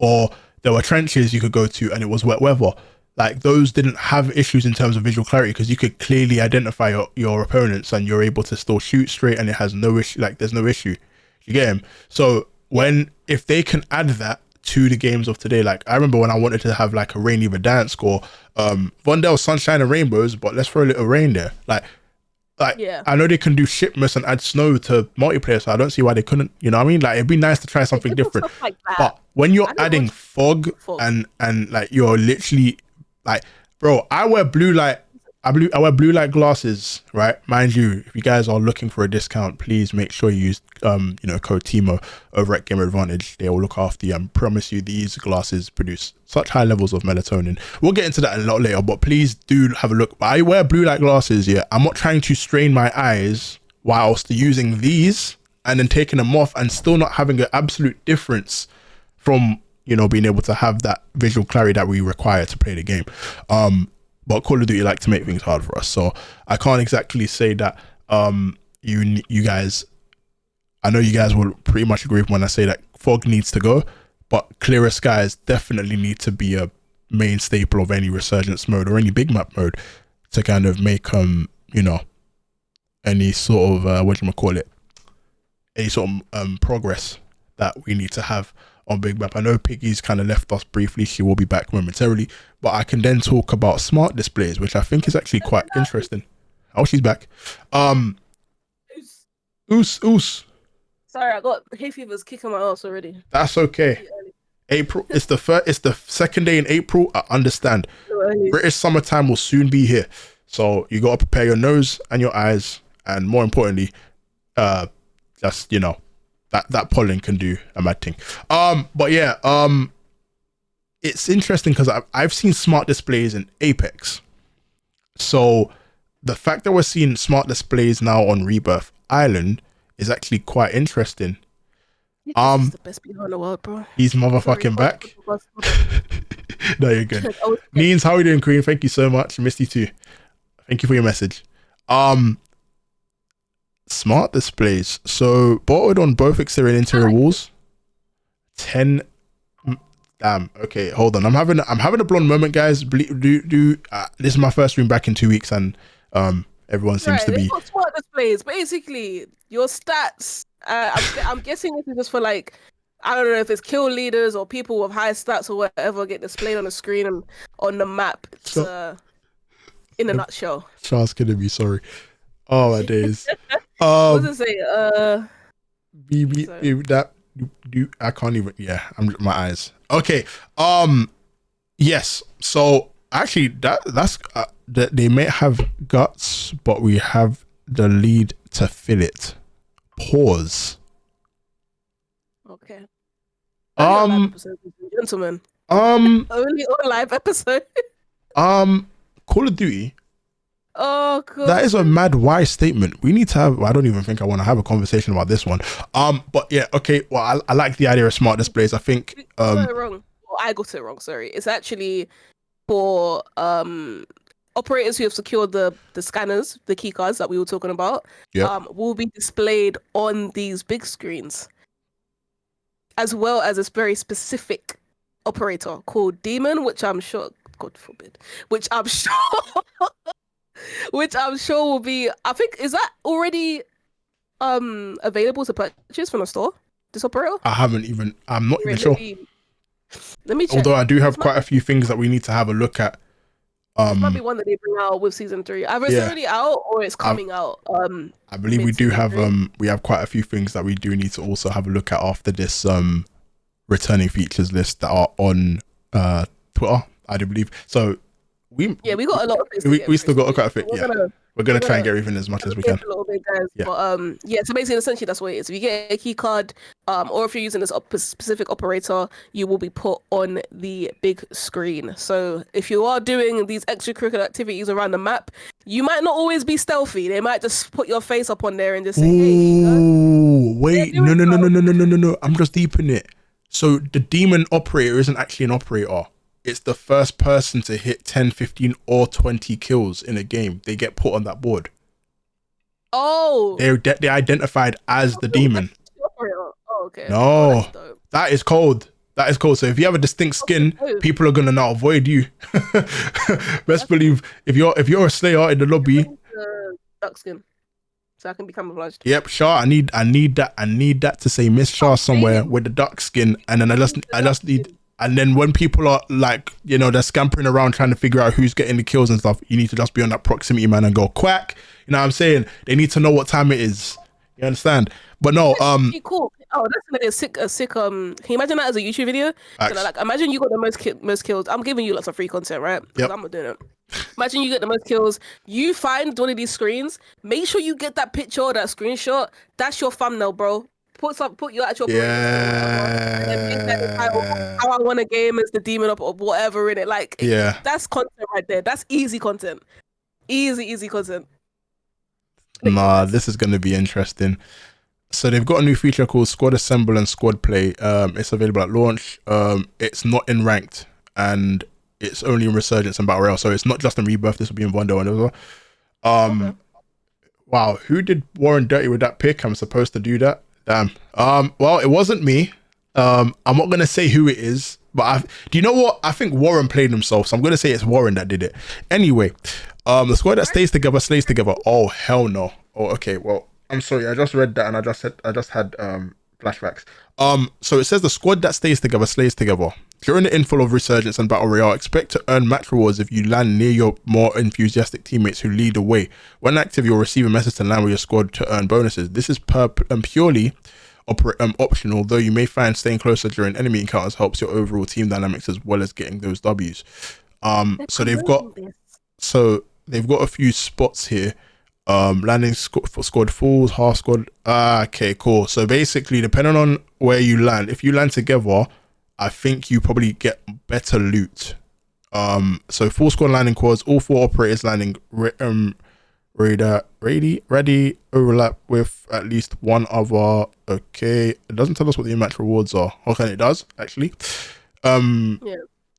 or there were trenches you could go to and it was wet weather. Like, those didn't have issues in terms of visual clarity, because you could clearly identify your opponents and you're able to still shoot straight, and it has no issue. Like, there's no issue. You get him? So if they can add that to the games of today, like, I remember when I wanted to have like a rainy Verdansk or Vondel sunshine and rainbows, but let's throw a little rain there. Like, I know they can do shipments and add snow to multiplayer, so I don't see why they couldn't. You know what I mean? Like, it'd be nice to try something different. Like that. But when you're adding fog and like, you're literally like, bro, I wear blue light glasses, right? Mind you, if you guys are looking for a discount, please make sure you use code TIMO over at Game Advantage. They will look after you. I promise you, these glasses produce such high levels of melatonin. We'll get into that a lot later, but please do have a look. But I wear blue light glasses. Yeah, I'm not trying to strain my eyes whilst using these and then taking them off and still not having an absolute difference from, being able to have that visual clarity that we require to play the game. But Call of Duty like to make things hard for us, so I can't exactly say that you guys, I know you guys will pretty much agree when I say that fog needs to go, but clearer skies definitely need to be a main staple of any resurgence mode or any big map mode to kind of make any sort of any sort of progress that we need to have on big map. I know Piggy's kind of left us briefly. She will be back momentarily, but I can then talk about smart displays, which I think is actually quite interesting. Oh, she's back. Oos. Sorry, I got hay fever's kicking my ass already. That's okay. April. It's the second day in April. I understand. British summertime will soon be here, so you got to prepare your nose and your eyes, and more importantly, just that pollen can do a mad thing. But yeah, it's interesting because I've seen smart displays in Apex. So the fact that we're seeing smart displays now on Rebirth Island is actually quite interesting. This Um, is the best beat in the world, bro. he's Sorry, motherfucking back. No, you're good. I was Neens, how are you doing, Queen? Thank you so much. Missed you too. Thank you for your message. Smart displays. So bolted on both exterior and interior walls. 10. Damn. Okay, hold on. I'm having a blonde moment, guys. This is my first stream back in 2 weeks, and everyone seems to they've be. got smart displays. Basically, your stats. I'm guessing this is just for like, I don't know if it's kill leaders or people with high stats or whatever get displayed on the screen and on the map. It's, in a nutshell. Charles gonna be sorry. Oh my days. What does it say? That I can't even. Yeah, my eyes. Okay. Yes. So actually, that's they may have guts, but we have the lead to fill it. Pause. Okay. Gentlemen. Only on live episode. Call of Duty. Oh, cool. That is a mad wise statement. We need to have. I don't even think I want to have a conversation about this one. But yeah, okay. Well, I like the idea of smart displays. I think. You got it wrong. Well, I got it wrong. Sorry. It's actually for operators who have secured the scanners, the key cards that we were talking about. Will be displayed on these big screens, as well as this very specific operator called Demon, which I'm sure, God forbid, which I'm sure will be. I think, is that already available to purchase from the store? This operator? I'm not even sure. Let me check. Although I do have quite a few things that we need to have a look at. This might be one that they bring out with season 3. Either it's already out or it's coming out. I believe we do have we have quite a few things that we do need to also have a look at after this returning features list that are on Twitter, I do believe. So we got a lot of things. We still got quite a bit. We're gonna try and get everything as much as we can. A little bit, guys. Yeah. But so basically, essentially, that's what it is. If you get a key card, or if you're using this specific operator, you will be put on the big screen. So if you are doing these extracurricular activities around the map, you might not always be stealthy. They might just put your face up on there and just say, "Ooh, wait, no! I'm just deep in it." So the demon operator isn't actually an operator. It's the first person to hit 10, 15, or 20 kills in a game. They get put on that board. Oh. They're identified as the demon. Oh, okay. No. That is cold. That is cold. So if you have a distinct skin, people are gonna not avoid you. Best believe if you're a slayer in the lobby. Duck skin. So I can be camouflaged. Yep, Shah. I need that to say Miss Shah somewhere with the duck skin, and then I just need. And then when people are like, they're scampering around trying to figure out who's getting the kills and stuff, you need to just be on that proximity, man, and go quack. You know what I'm saying? They need to know what time it is. You understand? But no, cool. Oh, that's gonna be a sick. Can you imagine that as a YouTube video? So like, imagine you got the most kills. I'm giving you lots of free content, right? Because I'm not doing it. Imagine you get the most kills. You find one of these screens. Make sure you get that picture or that screenshot. That's your thumbnail, bro. Put your actual how I want a game as the demon up or whatever in it. Like, that's content right there. That's easy content. Easy content. Nah, this is gonna be interesting. So they've got a new feature called Squad Assemble and Squad Play. It's available at launch. It's not in ranked, and it's only in Resurgence and Battle Royale. So it's not just in Rebirth. This will be in Wonder as well. Wow, who did Warren dirty with that pick? I'm supposed to do that. Damn. Well, it wasn't me. I'm not gonna say who it is, but do you know what? I think Warren played himself, so I'm gonna say it's Warren that did it. Anyway, the squad that stays together slays together. Oh hell no. Oh okay. Well, I'm sorry. I just read that and I just had flashbacks. So it says the squad that stays together slays together. During the infill of Resurgence and Battle Royale, expect to earn match rewards if you land near your more enthusiastic teammates who lead the way. When active, you'll receive a message to land with your squad to earn bonuses. This is purely optional, though you may find staying closer during enemy encounters helps your overall team dynamics as well as getting those W's. So they've got a few spots here. Landing for squad falls, half squad. Okay, cool. So basically, depending on where you land, if you land together, I think you probably get better loot. So full squad landing quads, all 4 operators landing ready overlap with at least one other. Okay, it doesn't tell us what the in-match rewards are. Okay, it does actually. Yeah.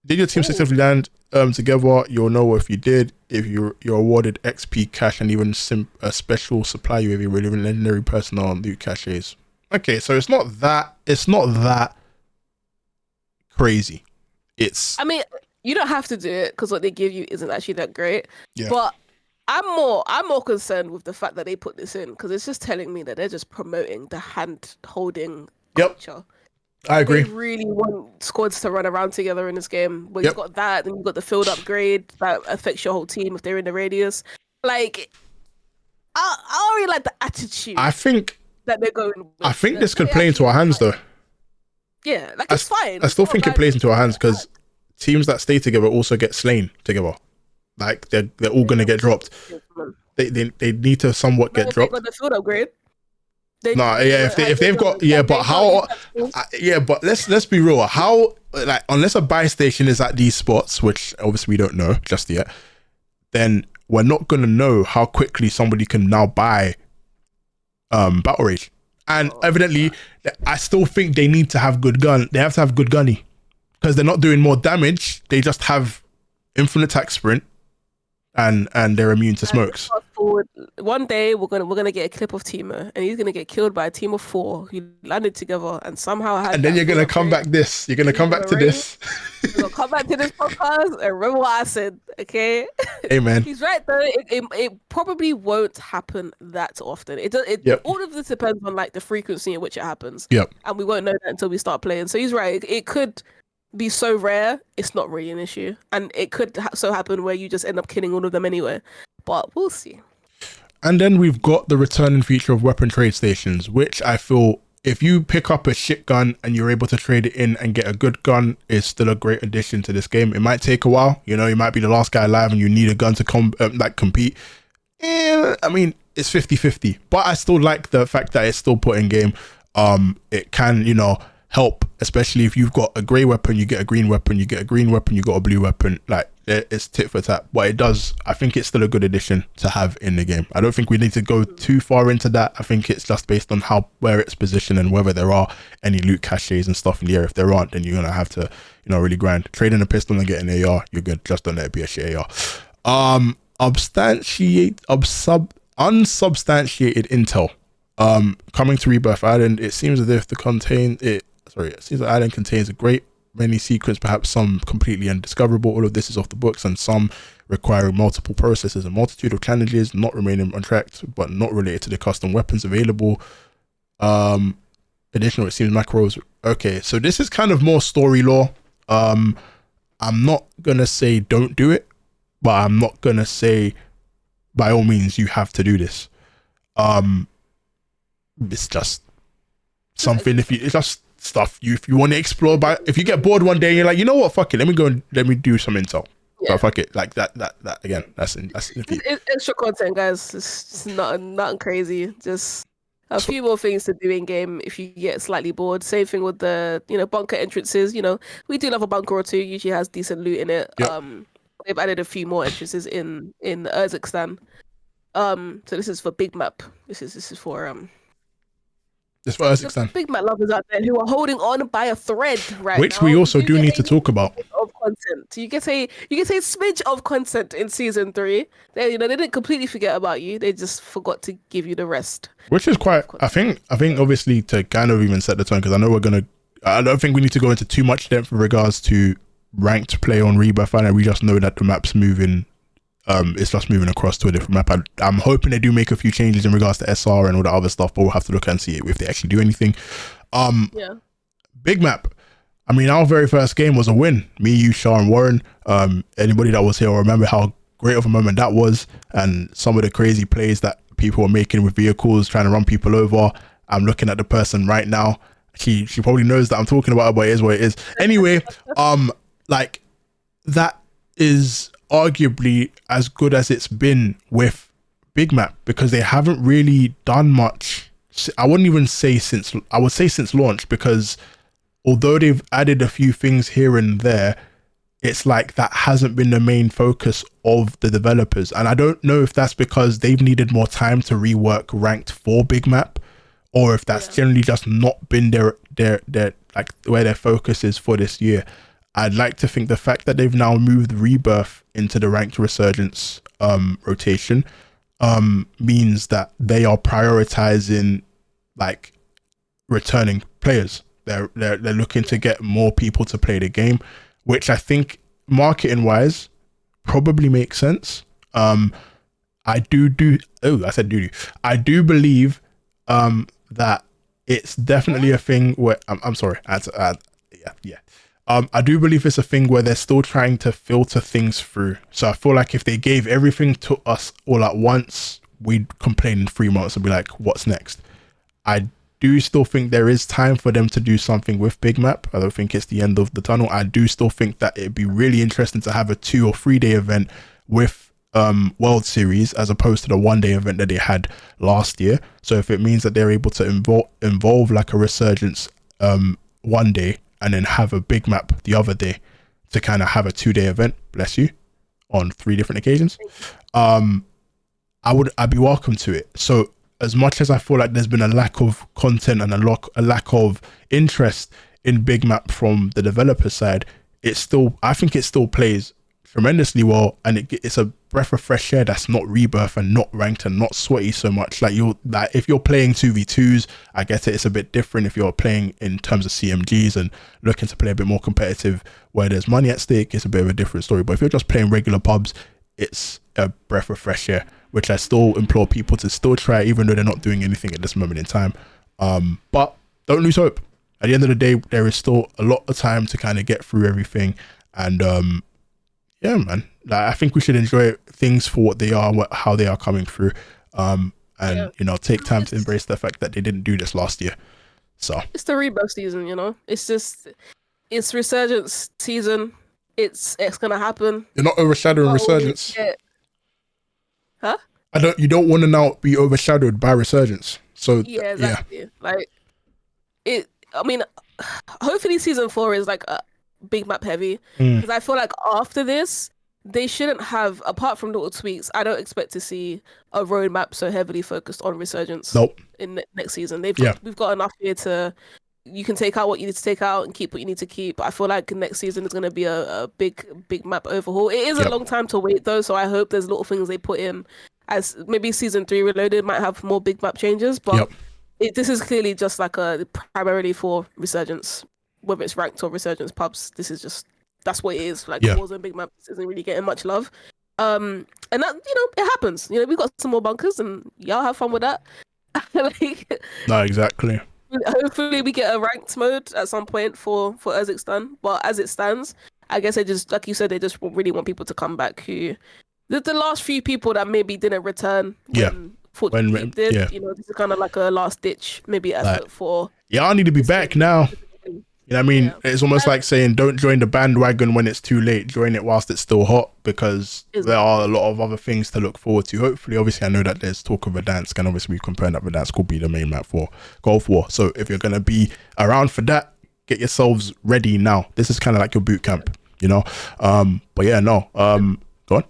Did your team successfully land together? You'll know if you did. If you're awarded XP, cash, and even a special supply UAV with legendary personnel and loot caches. Okay, so it's not that crazy. I mean, you don't have to do it because what they give you isn't actually that great. Yeah. But I'm more concerned with the fact that they put this in because it's just telling me that they're just promoting the hand holding culture. I agree. They really want squads to run around together in this game. But you've got that, and you've got the field upgrade that affects your whole team if they're in the radius. Like, I really like the attitude. I think that they're going with. I think this could play into our hands though. Yeah, like it's fine. I still think it plays into our hands because teams that stay together also get slain together. Like they're all gonna get dropped. They need to somewhat get dropped. They got the field upgrade. If they've got but how? But let's be real. How, like, unless a buy station is at these spots, which obviously we don't know just yet, then we're not gonna know how quickly somebody can now buy Battle Rage. And evidently, I still think they need to have good gun. They have to have good gunny because they're not doing more damage. They just have infinite attack sprint, and they're immune to smokes. One day we're gonna get a clip of Timo, and he's gonna get killed by a team of 4 who landed together and somehow had. And then you're gonna come back this. You're gonna come back to this. You're gonna come back to this podcast and remember what I said, okay? Hey man, he's right though. It probably won't happen that often. All of this depends on like the frequency in which it happens. Yep. And we won't know that until we start playing. So he's right. It could be so rare, it's not really an issue, and it could so happen where you just end up killing all of them anyway. But we'll see. And then we've got the returning feature of weapon trade stations, which I feel if you pick up a shit gun and you're able to trade it in and get a good gun, is still a great addition to this game. It might take a while, you know, you might be the last guy alive and you need a gun to compete. I mean, it's 50-50, but I still like the fact that it's still put in game. It can, you know, help, especially if you've got a grey weapon, you get a green weapon, you get a green weapon, you got a blue weapon. Like, it's tit for tat, but it does, I think it's still a good addition to have in the game. I don't think we need to go too far into that. I think it's just based on where it's positioned and whether there are any loot caches and stuff in the air. If there aren't, then you're gonna have to, you know, really grind. Trading a pistol and getting an AR, you're good. Just don't let it be a shit AR. Unsubstantiated intel coming to Rebirth Island. It seems as if it seems the island contains a great many secrets, perhaps some completely undiscoverable. All of this is off the books, and some requiring multiple processes, a multitude of challenges not remaining untracked but not related to the custom weapons available. Additional, it seems, macros. Okay, so this is kind of more story lore. I'm not gonna say don't do it, but I'm not gonna say by all means you have to do this. It's just something, it's just stuff if you want to explore. But if you get bored one day and you're like, you know what, fuck it, let me go and let me do some intel. But fuck it, like that again, that's it's extra content, guys. It's not crazy, just a few more things to do in game if you get slightly bored. Same thing with the, you know, bunker entrances. You know, we do love a bunker or two, usually has decent loot in it. They've added a few more entrances in Urzikstan. So this is for big map. This is for It's for Urzikstan. Big map lovers out there who are holding on by a thread right which now. We also do need to talk about. Of content, you get a smidge of content in season 3. They didn't completely forget about you. They just forgot to give you the rest. Which is quite. I think obviously to kind of even set the tone, because I know I don't think we need to go into too much depth in regards to ranked play on Rebirth Island. We just know that the map's moving. It's just moving across to a different map. I'm hoping they do make a few changes in regards to SR and all that other stuff, but we'll have to look and see if they actually do anything. Big map. I mean, our very first game was a win. Me, you, Shah, and Warren. Anybody that was here will remember how great of a moment that was, and some of the crazy plays that people were making with vehicles, trying to run people over. I'm looking at the person right now. She probably knows that I'm talking about her, but it is what it is. Anyway, like, that is arguably as good as it's been with Big Map, because they haven't really done much. I wouldn't even say since launch, because although they've added a few things here and there, it's like that hasn't been the main focus of the developers. And I don't know if that's because they've needed more time to rework ranked for big map, or if that's generally just not been their like where their focus is for this year. I'd like to think the fact that they've now moved Rebirth into the ranked resurgence rotation means that they are prioritizing like returning players. They're looking to get more people to play the game, which I think marketing wise probably makes sense. I do believe that it's definitely a thing where I'm sorry, I do believe it's a thing where they're still trying to filter things through. So I feel like if they gave everything to us all at once, we'd complain in 3 months and be like, what's next? I do still think there is time for them to do something with big map. I don't think it's the end of the tunnel. I do still think that it'd be really interesting to have a 2 or 3 day event with World Series as opposed to the 1 day event that they had last year. So if it means that they're able to involve like a resurgence 1 day and then have a big map the other day to kind of have a 2 day event, bless you, on 3 different occasions, I'd be welcome to it. So as much as I feel like there's been a lack of content and a lack of interest in big map from the developer side, I think it still plays tremendously well, and it's a breath of fresh air that's not Rebirth and not ranked and not sweaty so much. Like if you're playing 2v2s, I get it, it's a bit different. If you're playing in terms of CMGs and looking to play a bit more competitive where there's money at stake, it's a bit of a different story. But if you're just playing regular pubs, it's a breath of fresh air, which I still implore people to still try, even though they're not doing anything at this moment in time. But don't lose hope. At the end of the day, there is still a lot of time to kind of get through everything. And yeah, man, like, I think we should enjoy things for what they are, how they are coming through, and take time to embrace the fact that they didn't do this last year. So it's the Rebirth season, it's resurgence season. It's gonna happen. You're not overshadowing resurgence. Huh? You don't want to now be overshadowed by resurgence. So yeah, exactly. Like it. I mean, hopefully season 4 is like a big map heavy, because I feel like after this they shouldn't have, apart from little tweaks, I don't expect to see a roadmap so heavily focused on resurgence. Nope. In next season, we've got enough here to. You can take out what you need to take out and keep what you need to keep. I feel like next season is going to be a big map overhaul. It is a long time to wait though, so I hope there's little things they put in, as maybe season 3 Reloaded might have more big map changes, but this is clearly just like primarily for resurgence, whether it's ranked or resurgence pubs. This is just, that's what it is. Like Warzone big map isn't really getting much love, and that it happens. We've got some more bunkers, and y'all have fun with that. No, exactly. Hopefully we get a ranked mode at some point for Urzikstan, but as it stands, I guess they just, like you said, they just really want people to come back who the last few people that maybe didn't return when did. This is kind of like a last ditch maybe effort for I need to be back now. You know what I mean? It's almost like saying don't join the bandwagon when it's too late. Join it whilst it's still hot, because there are a lot of other things to look forward to. Hopefully, obviously, I know that there's talk of Verdansk, and obviously we've confirmed that Verdansk could be the main map for Gulf War. So if you're going to be around for that, get yourselves ready now. This is kind of like your boot camp, But yeah, no. Go on.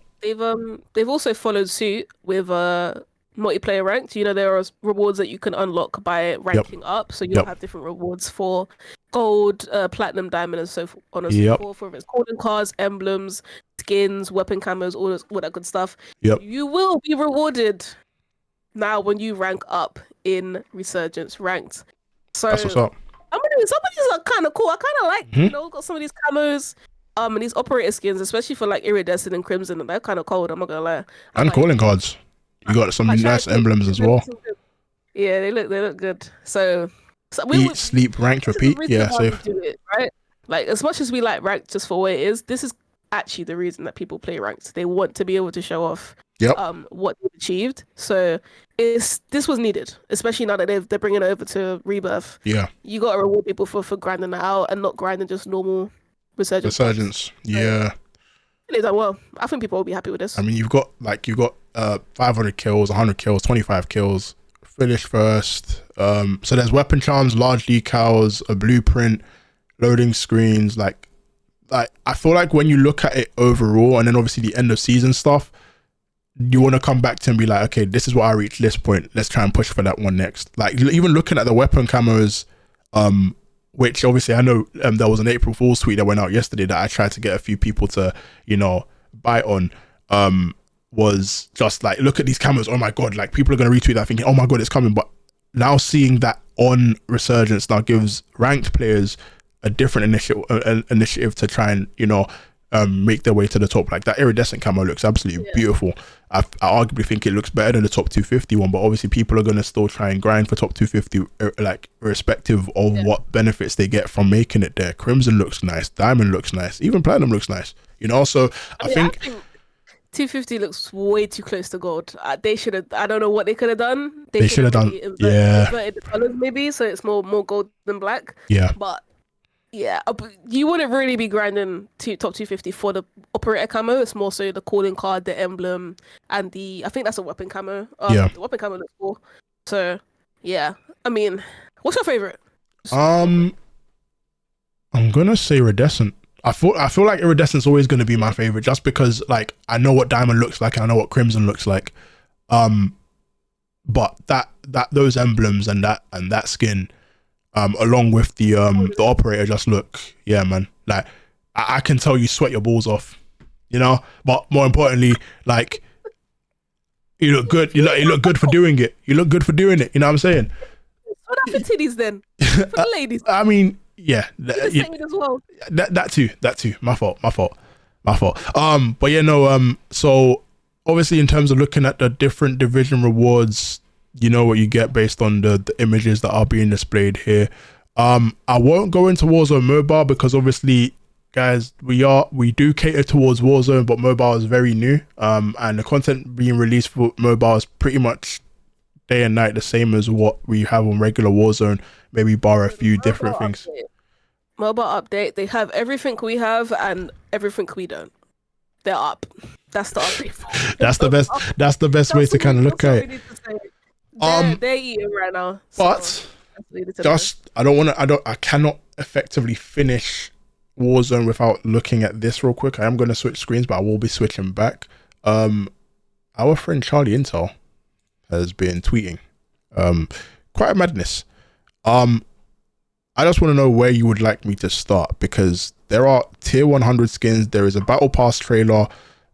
They've also followed suit with multiplayer ranked. There are rewards that you can unlock by ranking up, so you'll have different rewards for gold, platinum, diamond, and so on and so forth. Whether it's calling cards, emblems, skins, weapon camos, all that good stuff. You will be rewarded now when you rank up in Resurgence ranked. So that's what's up. some of these are kind of cool. I kind of like, got some of these camos. And these operator skins, especially for like Iridescent and Crimson, they're kind of cold. I'm not gonna lie. And calling cards. You got some nice emblems as well. Yeah, they look good. So eat, sleep, ranked, repeat. Yeah, safe. Do it, right? Like, as much as we like ranked just for what it is, this is actually the reason that people play ranked. They want to be able to show off what they've achieved. So this was needed, especially now that they're bringing it over to Rebirth. Yeah, you got to reward people for grinding it out and not grinding just normal resurgence. Yeah. They've done well. I think people will be happy with this. I mean, you've got 500 kills, 100 kills, 25 kills, finish first. So there's weapon charms, large decals, a blueprint, loading screens. Like, like I feel like when you look at it overall, and then obviously the end of season stuff, you want to come back to and be like, okay, this is what I reached this point. Let's try and push for that one next. Like even looking at the weapon camos, which obviously I know there was an April Fool's tweet that went out yesterday that I tried to get a few people to, you know, bite on. Was just like, look at these camos. Oh my god, like people are gonna retweet that thinking, oh my god, it's coming. But now seeing that on Resurgence now gives ranked players a different initiative to try and, you know, make their way to the top. Like that iridescent camo looks absolutely beautiful. I arguably think it looks better than the top 250 one, but obviously people are going to still try and grind for top 250, like irrespective of what benefits they get from making it there. Crimson looks nice, diamond looks nice, even platinum looks nice, you know. So I think 250 looks way too close to gold. They should have. I don't know what they could have done. They should have done. Inverted the colors maybe, so it's more gold than black. Yeah. But yeah, you wouldn't really be grinding top 250 for the operator camo. It's more so the calling card, the emblem, and I think that's a weapon camo. The weapon camo looks cool. So yeah, I mean, what's your favorite? I'm gonna say iridescent. I feel like iridescent's always gonna be my favorite, just because like I know what diamond looks like and I know what crimson looks like. But those emblems and that skin, along with the operator, just look, yeah, man. Like I can tell you sweat your balls off, you know. But more importantly, like you look good. You look good for doing it. You look good for doing it. You know what I'm saying? What happened to titties then? For the ladies. I mean, yeah. As well. That too. My fault. But yeah, no. So obviously, in terms of looking at the different division rewards, you know what you get based on the images that are being displayed here. I won't go into Warzone Mobile because obviously, guys, we do cater towards Warzone, but mobile is very new. And the content being released for mobile is pretty much day and night the same as what we have on regular Warzone, maybe bar a few different things. Mobile update, they have everything we have and everything we don't. They're up. That's the update. That's the best way to kind of look at it. They're eating right now. But just I cannot effectively finish Warzone without looking at this real quick. I am going to switch screens, but I will be switching back. Our friend Charlie Intel has been tweeting quite a madness. I just want to know where you would like me to start, because there are tier 100 skins, there is a battle pass trailer,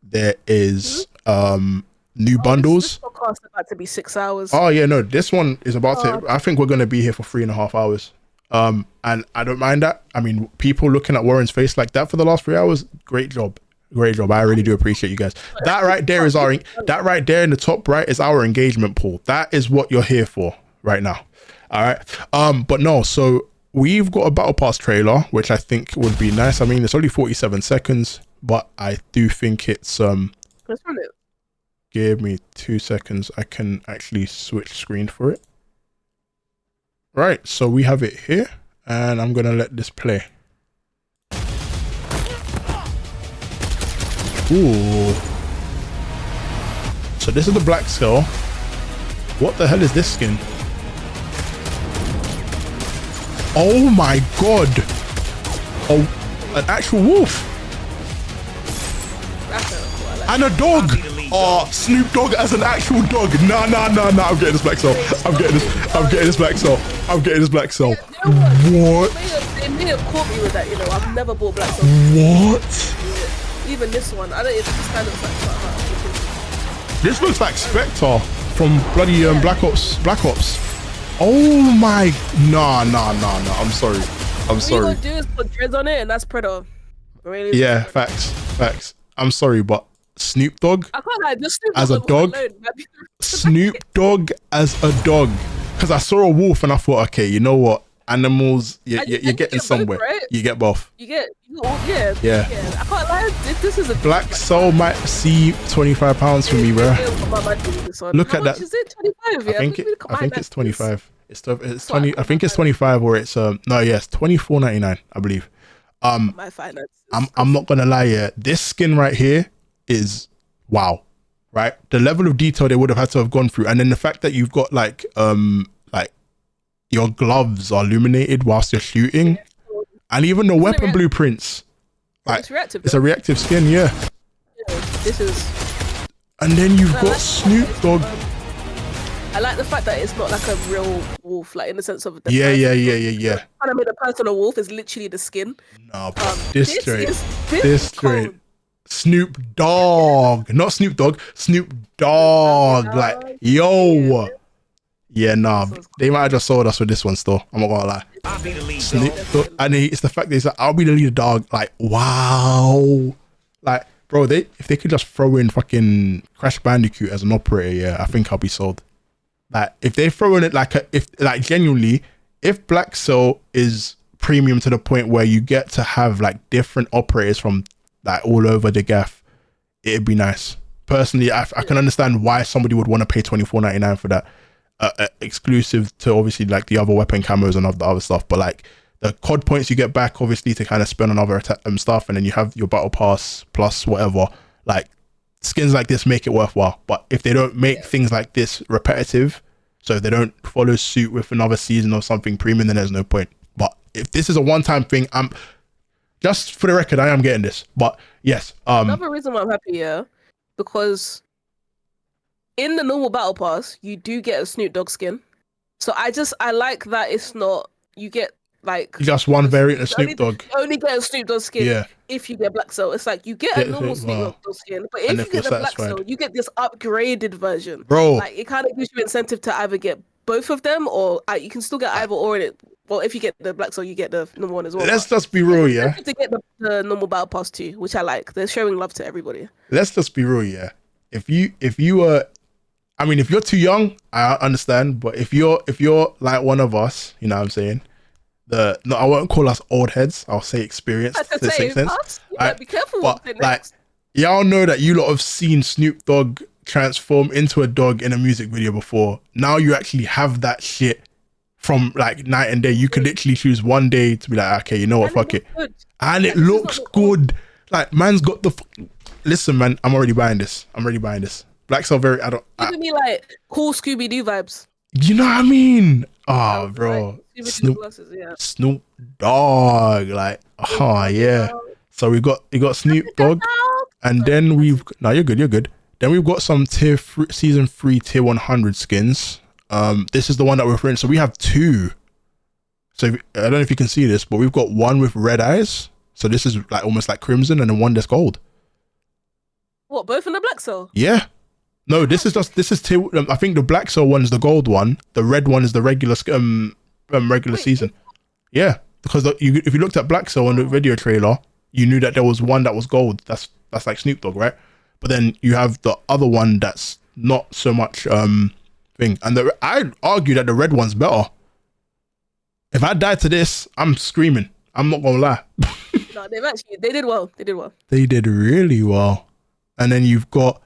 there is new bundles. This podcast is about to be 6 hours. Oh yeah, no, this one is about to, I think we're going to be here for 3.5 hours. And I don't mind that. I mean, people looking at Warren's face like that for the last 3 hours, great job. I really do appreciate you guys. That right there in the top right is our engagement pool. That is what you're here for right now. All right. But no, so we've got a battle pass trailer, which I think would be nice. I mean, it's only 47 seconds, but I do think it's Let's run it. Give me 2 seconds. I can actually switch screen for it. Right, so we have it here, and I'm gonna let this play. Ooh. So this is the black skull. What the hell is this skin? Oh my god. Oh, an actual wolf. And a dog. Oh, Snoop Dogg as an actual dog. Nah. I'm getting this black soul. I'm getting this black soul. What? They may have caught me with that, you know. I've never bought black soul. What? Even this one. I don't even this kind of looks like This looks like Spectre from bloody Black Ops. Oh my, nah. I'm sorry. What you gonna do is put dreads on it, and that's Predator. Really? Yeah, facts. I'm sorry, but Snoop Dogg I can't lie, just Snoop as a dog. Snoop Dogg as a dog. Because I saw a wolf and I thought, okay, you know what? Animals, you're getting somewhere. Both, right? You get both. Yeah. Yeah. I can't lie. This is a Black Soul might see £25 for me, bro. Look at that. Is it 25? Yeah. I think it's 25. It's 20. I think it's 25, or it's yes, 24.99, I believe. My finances. I'm not gonna lie, yeah. This skin right here is wow, right? The level of detail they would have had to have gone through, and then the fact that you've got like your gloves are illuminated whilst you're shooting, and even the weapon blueprints Like, It's reactive. it's a reactive skin, yeah. This is. And then you've I got like Snoop the fact Dogg. I like the fact that it's not like a real wolf, like in the sense of the Yeah. Trying to make the person a wolf is literally the skin. No, bro. This straight. This This is straight. cold. Snoop Dogg. Not Snoop Dogg. Snoop Dogg. Like, yo. Yeah, nah. They might have just sold us with this one still. I'm not gonna lie. I'll be the lead. Snoop Dogg. And it's the fact that he's like, I'll be the leader, dog. Like, wow. Like, bro, if they could just throw in fucking Crash Bandicoot as an operator, yeah, I think I'll be sold. Like, if they throw in it genuinely, if Black Cell is premium to the point where you get to have like different operators from like all over the gaff, it'd be nice. Personally, I can understand why somebody would want to pay $24.99 for that, exclusive to obviously like the other weapon camos and the other stuff. But like the COD points you get back, obviously, to kind of spend on other stuff, and then you have your battle pass plus whatever. Like, skins like this make it worthwhile. But if they don't make things like this repetitive, so if they don't follow suit with another season or something premium, then there's no point. But if this is a one-time thing, I'm just for the record, I am getting this. But yes, Another reason why I'm happy, yeah, because in the normal battle pass, you do get a Snoop Dogg skin. So I like that it's not, you get like just one variant of Snoop Dogg. You only get a Snoop Dogg skin if you get Black Cell. It's like you get a normal Snoop Dogg skin, but if you get the Black Cell, you get this upgraded version. Bro, like it kind of gives you incentive to either get both of them, or you can still get either or in it. Well, if you get the Black Cell, you get the normal one as well. Let's just be real, yeah. To get the normal battle pass too, which I like. They're showing love to everybody. Let's just be real, yeah. If you are, I mean, if you're too young, I understand. But if you're like one of us, you know what I'm saying? I won't call us old heads. I'll say experienced. To the same sense. Be careful. But like, y'all know that you lot have seen Snoop Dogg transform into a dog in a music video before. Now you actually have that shit from like night and day. You could literally choose one day to be like, okay, you know what, fuck it. And it looks good. Like, man's got the. Listen, man, I'm already buying this. Black Cell very. Giving me like cool Scooby Doo vibes. You know what I mean? Oh, bro. Like, Snoop Dogg. Like, oh yeah. So you got Snoop Dogg, and then you're good. Then we've got some season 3 tier 100 skins. This is the one that we're referring. So we have two. So I don't know if you can see this, but we've got one with red eyes. So this is like almost like crimson, and then one that's gold. What, both in the Black Cell? Yeah. No, this is tier. I think the Black Cell one is the gold one. The red one is the regular season. Yeah, because if you looked at Black Cell on the video trailer, you knew that there was one that was gold. That's like Snoop Dogg, right? But then you have the other one that's not so much thing. And I'd argue that the red one's better. If I died to this, I'm screaming. I'm not gonna lie. No, they did well. They did really well. And then you've got,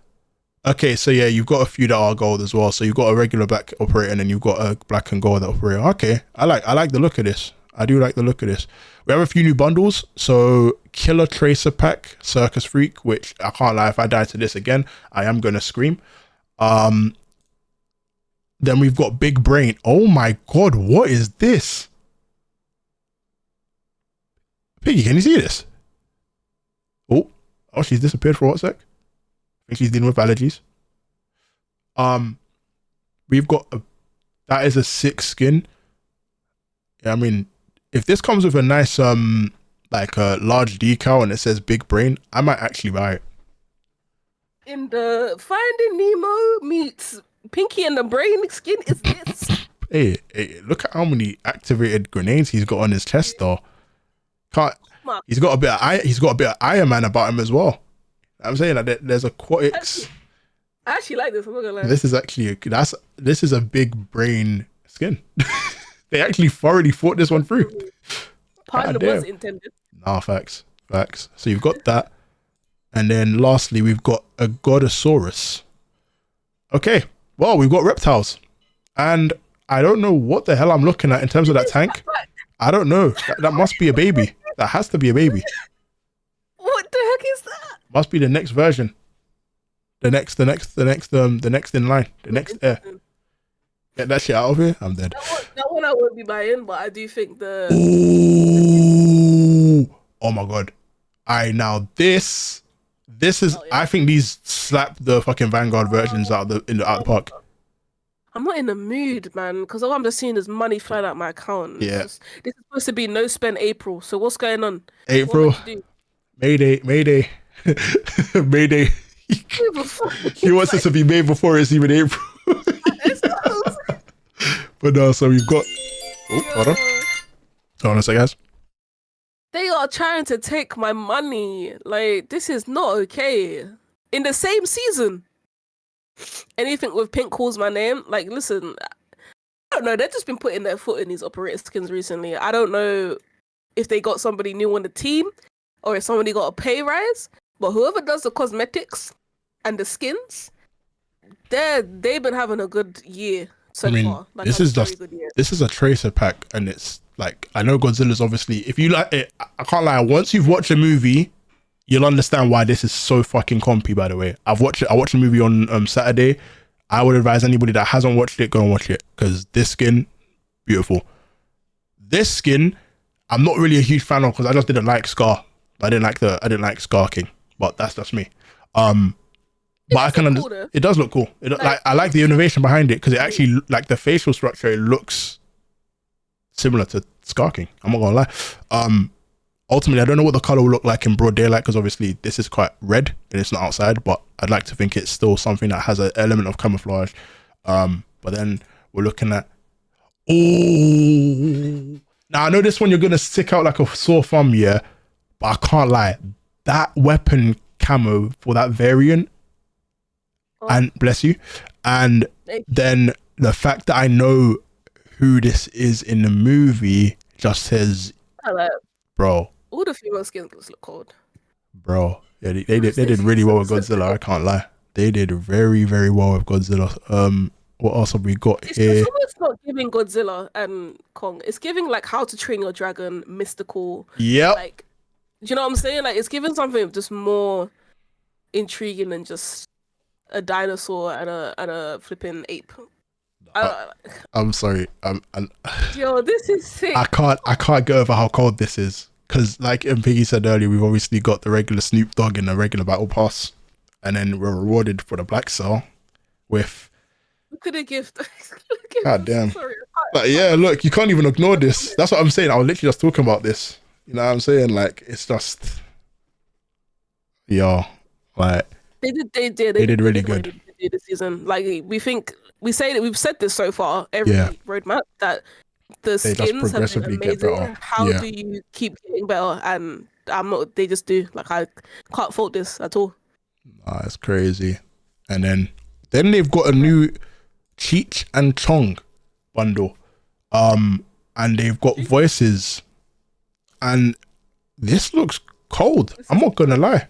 okay, so yeah, you've got a few that are gold as well. So you've got a regular black operator, and then you've got a black and gold operator. Okay, I like the look of this. I do like the look of this. We have a few new bundles. So Killer Tracer Pack, Circus Freak, which I can't lie, if I die to this again, I am gonna scream. Then we've got Big Brain. Oh my god, what is this? Piggy, can you see this? Oh, she's disappeared for what sec? I think she's dealing with allergies. We've got that is a 6 skin. Yeah, I mean, if this comes with a nice like a large decal and it says Big Brain, I might actually buy it. In the Finding Nemo meets Pinky and the Brain skin is this. Hey, look at how many activated grenades he's got on his chest though. He's got a bit of Iron Man about him as well. I'm saying that there's aquatics. I actually like this. I'm not gonna lie. This is actually this is a Big Brain skin. They actually thoroughly thought this one through. Pardon was intended. Nah, facts. So you've got that, and then lastly we've got a Godosaurus. Okay, well we've got reptiles, and I don't know what the hell I'm looking at in terms of that tank. I don't know. That must be a baby. That has to be a baby. What the heck is that? Must be the next version. The next in line. The next air. Get that shit out of here. I'm dead. That one I won't be buying, but I do think Ooh. Oh my god. Now this is I think these slap the fucking Vanguard versions out of the park. I'm not in the mood, man, because all I'm just seeing is money flying out my account. Yeah. This is supposed to be no spend April. So what's going on? April. What am I to do? Mayday. Mayday. He wants it to be made before it's even April. But no, so we've got. Oh, hold on. Hold on a second, guys. They are trying to take my money. Like, this is not okay. In the same season. Anything with pink calls my name. Like, listen, I don't know. They've just been putting their foot in these operator skins recently. I don't know if they got somebody new on the team or if somebody got a pay rise. But whoever does the cosmetics and the skins, they've been having a good year so far. Like, this is a tracer pack, and it's like, I know Godzilla's obviously, if you like it, I can't lie, once you've watched a movie, you'll understand why this is so fucking compy, by the way. I watched the movie on Saturday. I would advise anybody that hasn't watched it, go and watch it, because this skin, beautiful. This skin, I'm not really a huge fan of, because I just didn't like Scar. I didn't like Scar King, but that's just me. But I can understand. It does look cool. I like the innovation behind it, because it actually, like, the facial structure, it looks similar to Scar King. I'm not gonna lie. Ultimately, I don't know what the color will look like in broad daylight, because obviously this is quite red and it's not outside, but I'd like to think it's still something that has an element of camouflage. But then we're looking at, oh, now I know this one you're gonna stick out like a sore thumb, yeah, but I can't lie, that weapon camo for that variant, and bless you, and then the fact that I know who this is in the movie just says, hello, bro. All the female skins look cold. Bro, yeah, they did really well with Godzilla. I can't lie, they did very, very well with Godzilla. What else have we got here? It's almost not giving Godzilla and Kong. It's giving like How to Train Your Dragon, mystical. Yeah. Like, do you know what I'm saying? Like, it's giving something just more intriguing than just a dinosaur and a flipping ape. I'm sorry. Yo, this is sick. I can't go over how cold this is, because like Piggy said earlier, we've obviously got the regular Snoop Dogg in the regular battle pass, and then we're rewarded for the black cell with. Look at the gift. God damn. Sorry, like, yeah, look, you can't even ignore this. That's what I'm saying. I was literally just talking about this. You know what I'm saying? Like, it's just, yo, like they did really good this season. Like, we've said this so far every roadmap that the skins have been amazing. How do you keep getting better? And they just do. Like, I can't fault this at all. Nah, it's crazy. And then they've got a new Cheech and Chong bundle, and they've got voices, and this looks cold. I'm not gonna lie.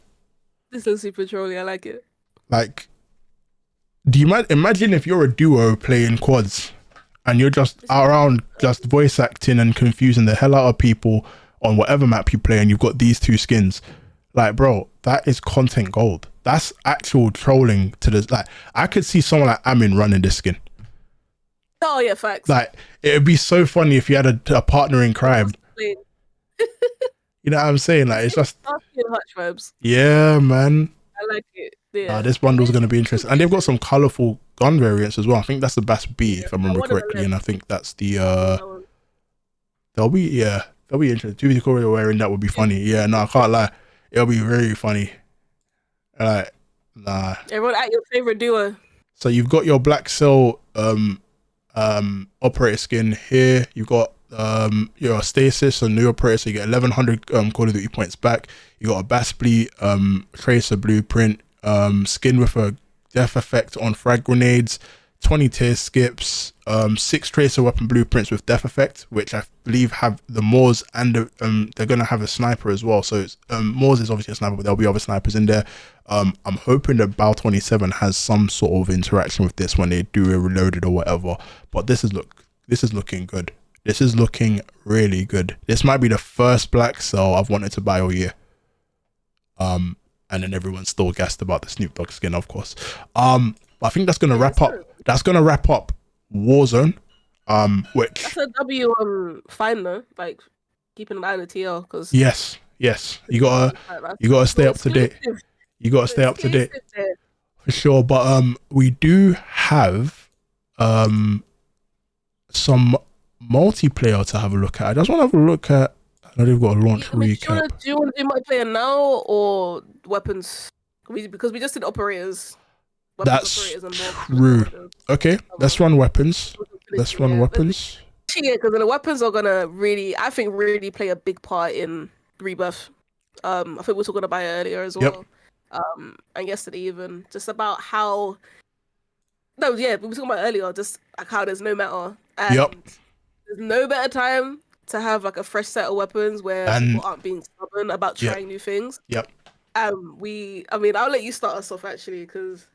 This looks super trolly. I like it. Like, do you imagine if you're a duo playing quads and you're just around just voice acting and confusing the hell out of people on whatever map you play, and you've got these two skins? Like, bro, that is content gold. That's actual trolling to the, like, I could see someone like Amin running this skin. Oh yeah, facts. Like, it would be so funny if you had a partner in crime. You know what I'm saying? Like, it's just Hutch vibes. Yeah, man. I like it. Yeah. This bundle's going to be interesting, and they've got some colorful gun variants as well. I think that's the Bass B, if I remember correctly, and I think that's the they'll be interesting. Tubi Corey wearing that would be funny. Yeah, no, I can't lie, it'll be very funny. Like, nah. Everyone at your favorite duo. So you've got your Black Cell operator skin here. You've got your stasis and new operator, so you get 1100 Call of Duty points back. You got a Bass B tracer blueprint, skin with a death effect on frag grenades, 20 tier skips, 6 tracer weapon blueprints with death effect, which I believe have the Moors, and they're gonna have a sniper as well. So it's Moors is obviously a sniper, but there'll be other snipers in there. I'm hoping that Bao 27 has some sort of interaction with this when they do a reloaded or whatever. But this is looking good. This is looking really good. This might be the first Black Cell I've wanted to buy all year. And then everyone's still gassed about the Snoop Dogg skin, of course. But I think that's gonna wrap up. That's gonna wrap up Warzone. Which that's a W fine though. Like, keeping an eye on the TL, because yes, Yes, you gotta stay up to date. You gotta stay up to date for sure. But we do have some multiplayer to have a look at. I just want to have a look at. I know they've got a launch recap. Do you want to do multiplayer now or weapons? Because we just did operators. That's operators and more true. Okay, let's run weapons. Let's run weapons. Yeah, because the weapons are gonna I think, really play a big part in Rebirth. I think we were talking about it earlier as well. And yesterday even, just about how. No, yeah, we were talking about it earlier, just like how there's no meta. And there's no better time to have like a fresh set of weapons where people aren't being stubborn about trying new things. I mean, I'll let you start us off actually, because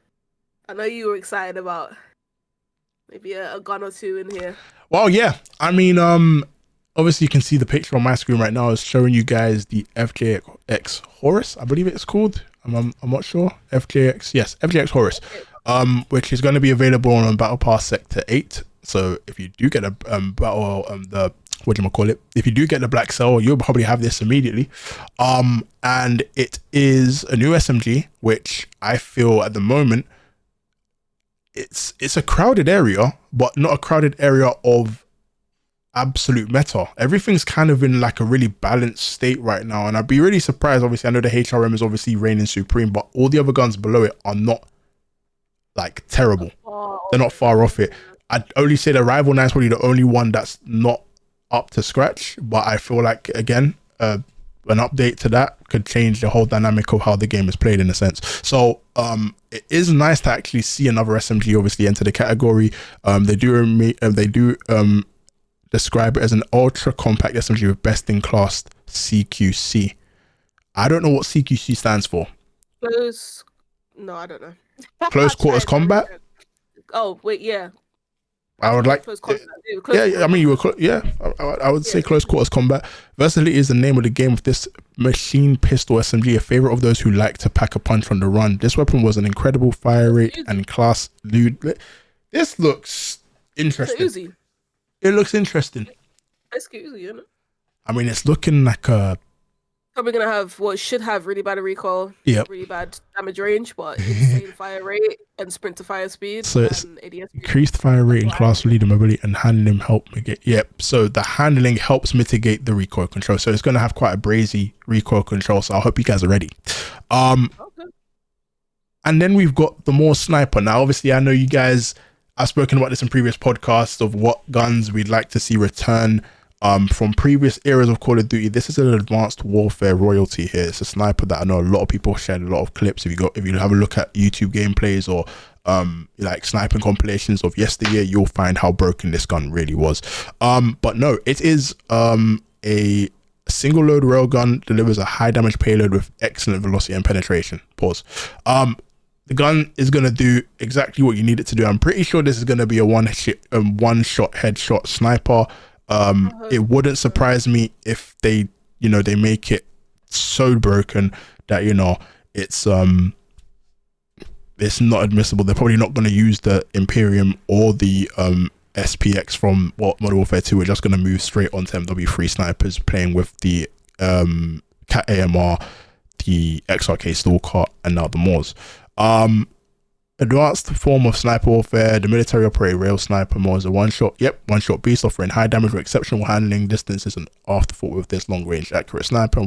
I know you were excited about maybe a gun or two in here. Well, yeah. I mean, obviously you can see the picture on my screen right now is showing you guys the FJX Horus, I believe it's called. I'm not sure. FJX Horus, which is going to be available on Battle Pass Sector 8. So if you do get a if you do get the black cell, you'll probably have this immediately. And it is a new SMG, which I feel at the moment it's a crowded area, but not a crowded area of absolute meta. Everything's kind of in like a really balanced state right now, and I'd be really surprised. Obviously, I know the HRM is obviously reigning supreme, but all the other guns below it are not like terrible. They're not far off it. I'd only say the Rival 9 is probably the only one that's not up to scratch, but I feel like, again, an update to that could change the whole dynamic of how the game is played in a sense. So it is nice to actually see another SMG obviously enter the category. They do describe it as an ultra compact SMG with best in class CQC. I don't know what CQC stands for. No, I don't know. Close quarters combat. Oh wait, yeah. I would like, I mean, you were, I would say close quarters combat. Versatility is the name of the game with this machine pistol SMG, a favorite of those who like to pack a punch on the run. This weapon was an incredible fire rate and class. This looks interesting. It looks interesting. It's Uzi, isn't it? I mean, it's looking like a. Probably gonna have what should have really bad recoil, really bad damage range, but insane fire rate and sprint to fire speed. So it's increased fire rate and class leader mobility and handling help mitigate. Yep. So the handling helps mitigate the recoil control. So it's gonna have quite a brazy recoil control. So I hope you guys are ready. And then we've got the more sniper. Now, obviously, I know you guys. I've spoken about this in previous podcasts of what guns we'd like to see return. From previous eras of Call of Duty. This is an advanced warfare royalty here. It's a sniper that I know a lot of people shared a lot of clips. If you have a look at YouTube gameplays or like sniping compilations of yesteryear, you'll find how broken this gun really was. But no, it is a single load railgun, delivers a high damage payload with excellent velocity and penetration. Pause. The gun is going to do exactly what you need it to do. I'm pretty sure this is going to be a one shot headshot sniper. It wouldn't surprise me if they make it so broken that it's not admissible. They're probably not going to use the Imperium or the SPX from Modern Warfare 2. We're just going to move straight onto MW3 snipers playing with the Cat AMR, the XRK Stalker, and now the Moors. Advanced form of sniper warfare, the military operated rail sniper more is a one-shot beast offering high damage with exceptional handling. Distance is an afterthought with this long-range accurate sniper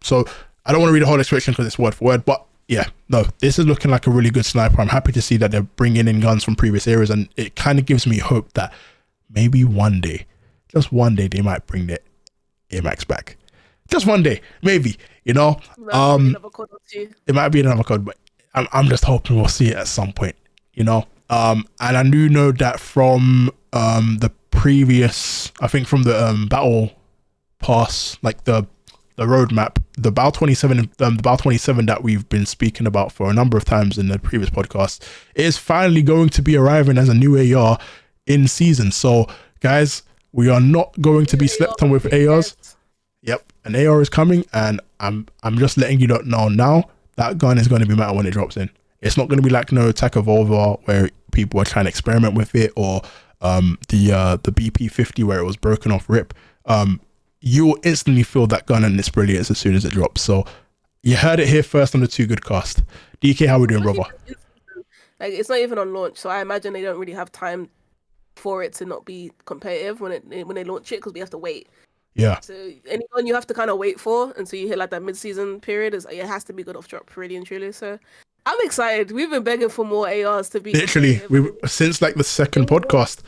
So I don't want to read the whole description because it's word for word, but yeah, no, this is looking like a really good sniper. I'm happy to see that they're bringing in guns from previous eras, and it kind of gives me hope that maybe one day, just one day, they might bring the AMAX back. Just one day, maybe, it might be another code, but I'm just hoping we'll see it at some point, and I do know that from the previous, I think from the battle pass, like the roadmap, the BAL 27, the BAL 27 that we've been speaking about for a number of times in the previous podcast is finally going to be arriving as a new AR in season. So guys, we are not going to be slept on with ARs. Yep, an AR is coming, and I'm just letting you know now. That gun is going to be meta when it drops in. It's not going to be like no Attack Evolver where people are trying to experiment with it, or the BP50 where it was broken off rip. you'll instantly feel that gun and its brilliance as soon as it drops. So you heard it here first on the Too Good cast. DK, how we doing, brother? Like, it's not even on launch, so I imagine they don't really have time for it to not be competitive when they launch it, because we have to wait. Yeah. So anyone you have to kind of wait for until you hit like that mid-season period it has to be good off drop, really and truly. So I'm excited. We've been begging for more ARs to be Literally, since like the second podcast.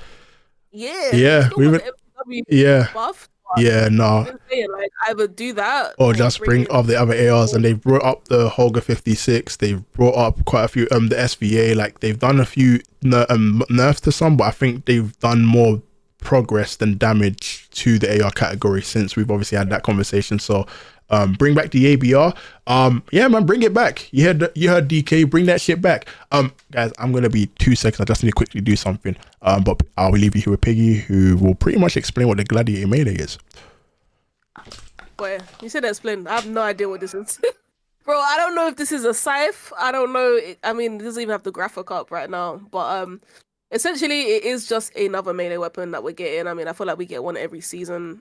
Yeah, we've been buff. No. Like, either do that or just bring up the other ARs, and they've brought up the Holger 56. They've brought up quite a few the SVA. Like, they've done a few nerfs to some, but I think they've done more progress than damage to the AR category since we've obviously had that conversation. So bring back the ABR. Yeah, man, bring it back. You heard DK, bring that shit back. Guys, I'm gonna be 2 seconds. I just need to quickly do something. But I'll leave you here with Piggy, who will pretty much explain what the Gladiator Melee is. Boy, you said explain. I have no idea what this is. Bro, I don't know if this is a scythe. I don't know. I mean, it doesn't even have the graphic up right now. But essentially, it is just another melee weapon that we're getting. I mean, I feel like we get one every season,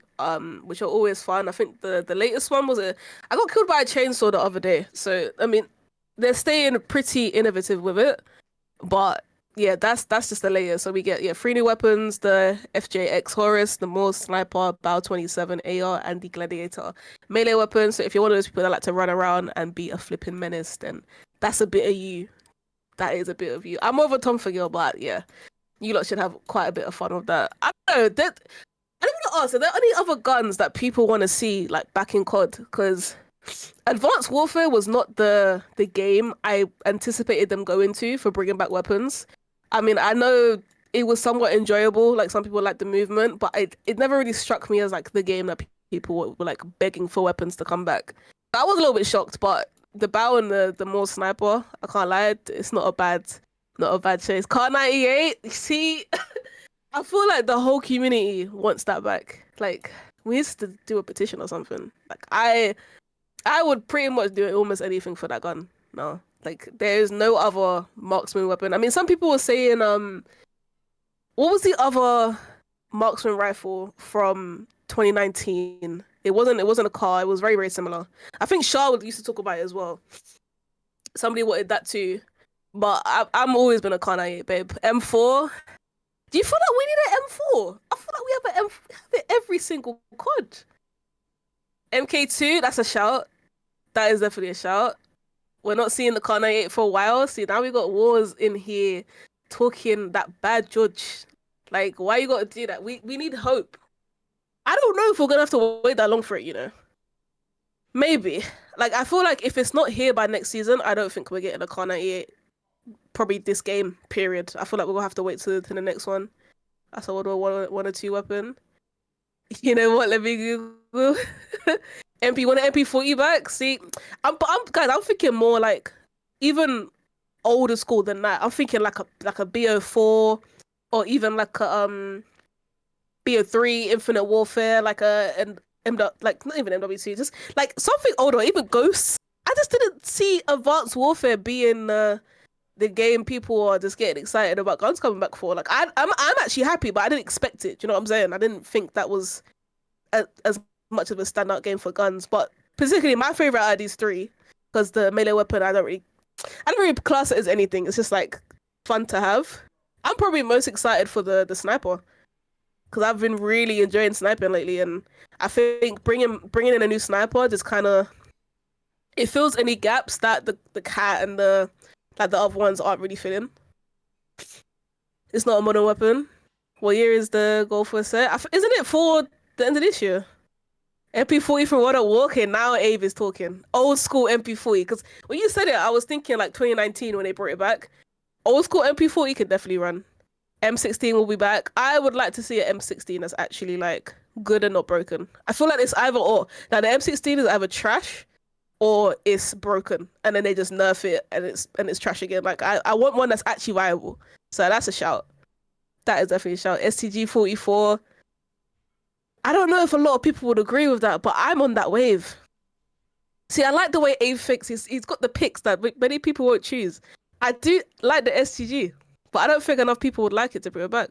which are always fun. I think the latest one was I got killed by a chainsaw the other day. So, I mean, they're staying pretty innovative with it. But yeah, that's just the latest. So we get 3 new weapons: the FJX Horus, the Morse Sniper, Bow 27 AR, and the Gladiator melee weapon. So if you're one of those people that like to run around and be a flipping menace, then that's a bit of you. That is a bit of you. I'm more of a Tomford girl, but yeah, you lot should have quite a bit of fun with that. I don't know. I don't want to ask, are there any other guns that people want to see like back in COD? Because Advanced Warfare was not the game I anticipated them going to for bringing back weapons. I mean, I know it was somewhat enjoyable. Like, some people liked the movement, but it never really struck me as like the game that people were like begging for weapons to come back. I was a little bit shocked, but the bow and the more sniper, I can't lie, it's not a bad chase. Car 98, you see, I feel like the whole community wants that back. Like, we used to do a petition or something. Like, I would pretty much do almost anything for that gun. No, like, there's no other marksman weapon. I mean, some people were saying, what was the other marksman rifle from 2019? It wasn't a car. It was very, very similar. I think Shah used to talk about it as well. Somebody wanted that too, but I'm always been a Car 98 babe. M4. Do you feel like we need an M4? I feel like we have it every single COD. MK2, that's a shout. That is definitely a shout. We're not seeing the Car 98 for a while. See, now we got Wars in here talking that bad judge. Like, why you got to do that? We need hope. I don't know if we're gonna have to wait that long for it, you know. Maybe. Like, I feel like if it's not here by next season, I don't think we're getting a Car 98. Probably this game, period. I feel like we're gonna have to wait to the next one. That's a one or two weapon. You know what? Let me Google. MP, want an MP40 back? See, I'm thinking more like even older school than that. I'm thinking like a BO4 or even like a BO3 Infinite Warfare, like like not even MW2, just like something older, even Ghosts. I just didn't see Advanced Warfare being the game people are just getting excited about guns coming back for. Like, I'm actually happy, but I didn't expect it. Do you know what I'm saying? I didn't think that was as much of a standout game for guns. But particularly my favorite out of these 3, because the melee weapon I don't really class it as anything. It's just like fun to have. I'm probably most excited for the sniper, because I've been really enjoying sniping lately, and I think bringing in a new sniper just kind of it fills any gaps that the cat and the other ones aren't really filling. It's not a modern weapon. What year is the goal for a set? Isn't it for the end of this year? MP40 from Modern Warfare. Now Abe is talking. Old school MP40. Because when you said it, I was thinking like 2019 when they brought it back. Old school MP40 could definitely run. M16 will be back. I would like to see an M16 that's actually like good and not broken. I feel like it's either or. Now the M16 is either trash or it's broken, and then they just nerf it and it's trash again. Like, I want one that's actually viable. So that's a shout. That is definitely a shout. STG 44. I don't know if a lot of people would agree with that, but I'm on that wave. See, I like the way Abe thinks. He's got the picks that many people won't choose. I do like the STG, but I don't think enough people would like it to bring it back.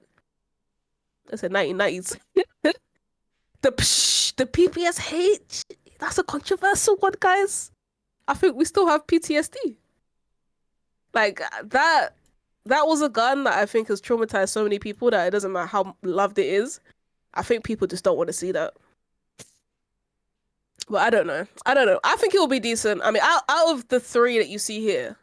That's a 1990s. The PPSH. That's a controversial one, guys. I think we still have PTSD. Like that. That was a gun that I think has traumatized so many people that it doesn't matter how loved it is. I think people just don't want to see that. But I don't know. I think it will be decent. I mean, out of the three that you see here,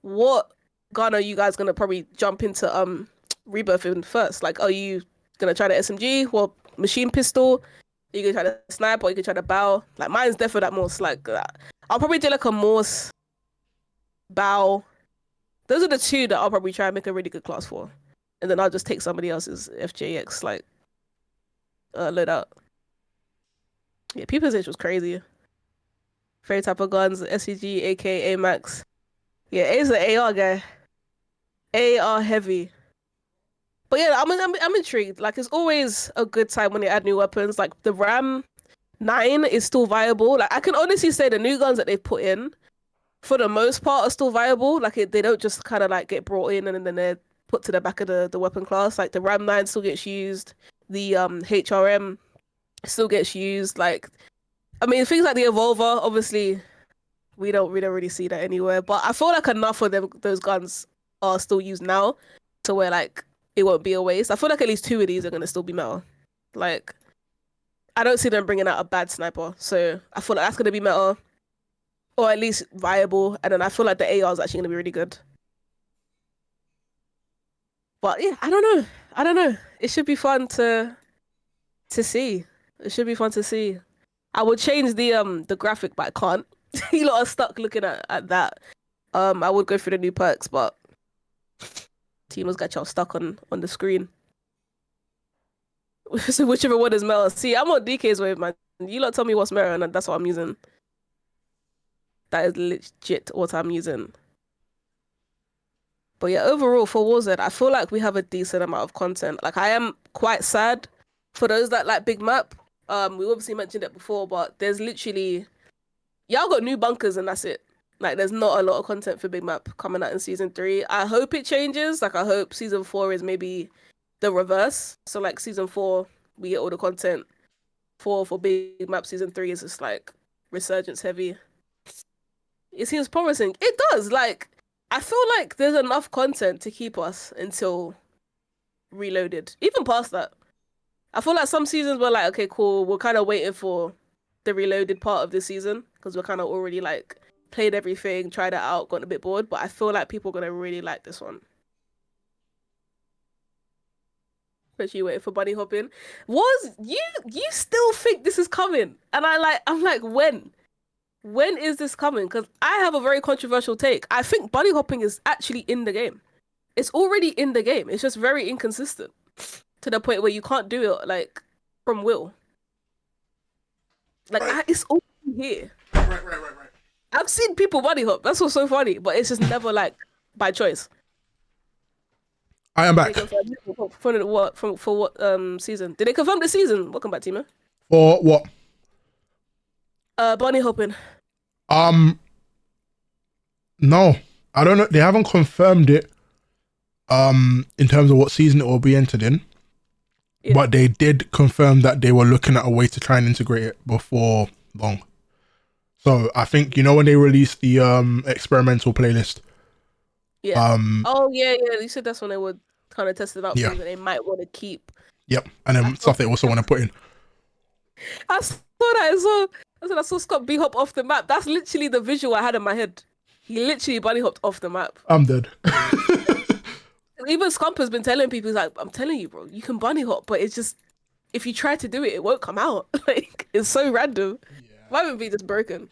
what gun are you guys gonna probably jump into Rebirth in first? Like, are you gonna try the SMG or machine pistol? Are you gonna try to snipe or you can try to bow? Like, mine's definitely that Morse. Like, I'll probably do like a Morse bow. Those are the two that I'll probably try and make a really good class for. And then I'll just take somebody else's FJX, like, loadout. Yeah, People's Age was crazy. Favorite type of guns, SCG, AK, AMAX. Yeah, A's an AR guy. AR heavy. But yeah, I'm intrigued. Like, it's always a good time when they add new weapons. Like, the Ram 9 is still viable. Like, I can honestly say the new guns that they've put in, for the most part, are still viable. Like, they don't just kind of like get brought in and then they're put to the back of the weapon class. Like, the Ram 9 still gets used. The HRM still gets used. Like, I mean, things like the Evolver, obviously, we don't really see that anywhere. But I feel like enough of those guns are still used now to where, like, it won't be a waste. I feel like at least 2 of these are going to still be meta. Like, I don't see them bringing out a bad sniper. So I feel like that's going to be meta. Or at least viable. And then I feel like the AR is actually going to be really good. But yeah, I don't know. It should be fun to see. It should be fun to see. I would change the graphic, but I can't. You lot are stuck looking at that. I would go through the new perks, but Teamers got y'all stuck on the screen. So whichever one is meta. See, I'm on DK's wave, man. You lot tell me what's meta, and that's what I'm using. That is legit what I'm using. But yeah, overall for Warzone, I feel like we have a decent amount of content. Like, I am quite sad for those that like big map. We obviously mentioned it before, but there's literally, y'all got new bunkers and that's it. Like, there's not a lot of content for big map coming out in season 3. I hope it changes. Like, I hope season 4 is maybe the reverse. So like season 4, we get all the content. For big map, season 3 is just like resurgence heavy. It seems promising. It does. Like, I feel like there's enough content to keep us until Reloaded. Even past that. I feel like some seasons were like, okay, cool. We're kind of waiting for the Reloaded part of this season because we're kind of already like played everything, tried it out, gotten a bit bored. But I feel like people are gonna really like this one. Especially waiting for bunny hopping. Was you still think this is coming? And I'm like, when? When is this coming? Because I have a very controversial take. I think bunny hopping is actually in the game. It's already in the game. It's just very inconsistent to the point where you can't do it like from will. Like, Right. it's already here. Right. I've seen people bunny hop. That's what's so funny. But it's just never like by choice. I am back. For what season? Did they confirm the season? Welcome back, Timo. For what? Bunny hopping. No, I don't know. They haven't confirmed it. In terms of what season it will be entered in, Yeah. but they did confirm that they were looking at a way to try and integrate it before long. So I think, you know, when they released the experimental playlist. Yeah. Oh yeah. You said that's when they would kind of test it out. Yeah. That they might want to keep. Yep, and then stuff they also want to put in. I saw that. I saw Scott B hop off the map. That's literally the visual I had in my head. He literally bunny hopped off the map. I'm dead. Even Scump has been telling people, he's like, I'm telling you, bro, you can bunny hop, but it's just, if you try to do it, it won't come out. Like, it's so random. Why would it be just broken?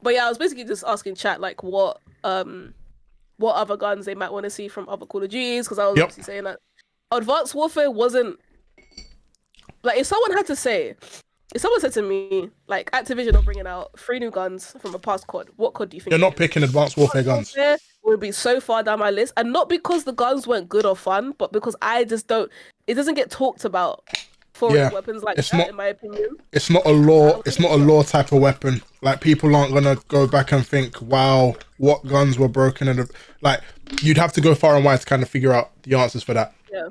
But yeah, I was basically just asking chat, like, what other guns they might want to see from other Call of Duties, because I was obviously saying that Advanced Warfare wasn't, like, if someone said to me, like, Activision are bringing out 3 new guns from a past COD, what COD do you think? You're not picking Advanced Warfare guns. Would be so far down my list, and not because the guns weren't good or fun, but because I just don't. It doesn't get talked about foreign weapons like that, in my opinion. It's not a law. It's not a law type of weapon. Like, people aren't gonna go back and think, "Wow, what guns were broken?" And like, you'd have to go far and wide to kind of figure out the answers for that. Yeah.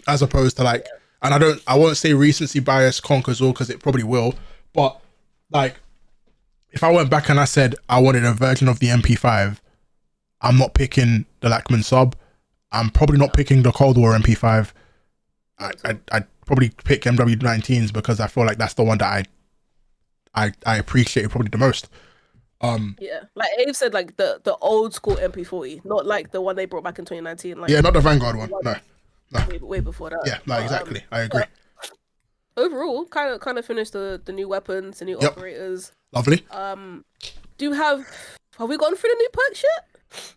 As opposed to like, and I won't say recency bias conquers all because it probably will, but like if I went back and I said I wanted a version of the MP5, I'm not picking the Lachman sub. I'm probably not picking the Cold War MP5. I'd probably pick MW19s because I feel like that's the one that I appreciate probably the most. Yeah, like Abe said, like the old school MP40, not like the one they brought back in 2019. Like, yeah, not the Vanguard one. No. way before that. Yeah, no, exactly. I agree. Overall, kind of finished the new weapons, the new operators. Lovely. Have we gone through the new perks yet?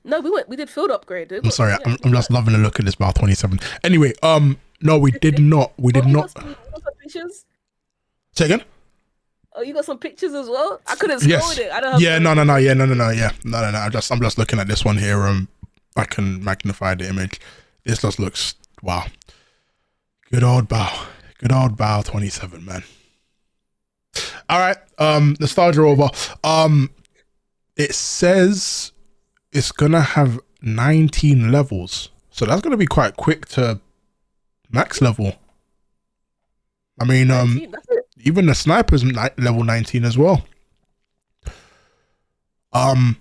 No, we did field upgrade. I'm sorry, I'm just loving the look at this bar 27. Anyway, no, we did not. We did not. You got some pictures? Say again? Oh, you got some pictures as well? I couldn't scroll it. I don't have Yeah, no. I'm just looking at this one here. I can magnify the image. This just looks wow. Good old bow 27, man. All right, nostalgia over. It says it's gonna have 19 levels, so that's gonna be quite quick to max level. I mean, 19, that's it. even the sniper's level 19 as well. Oh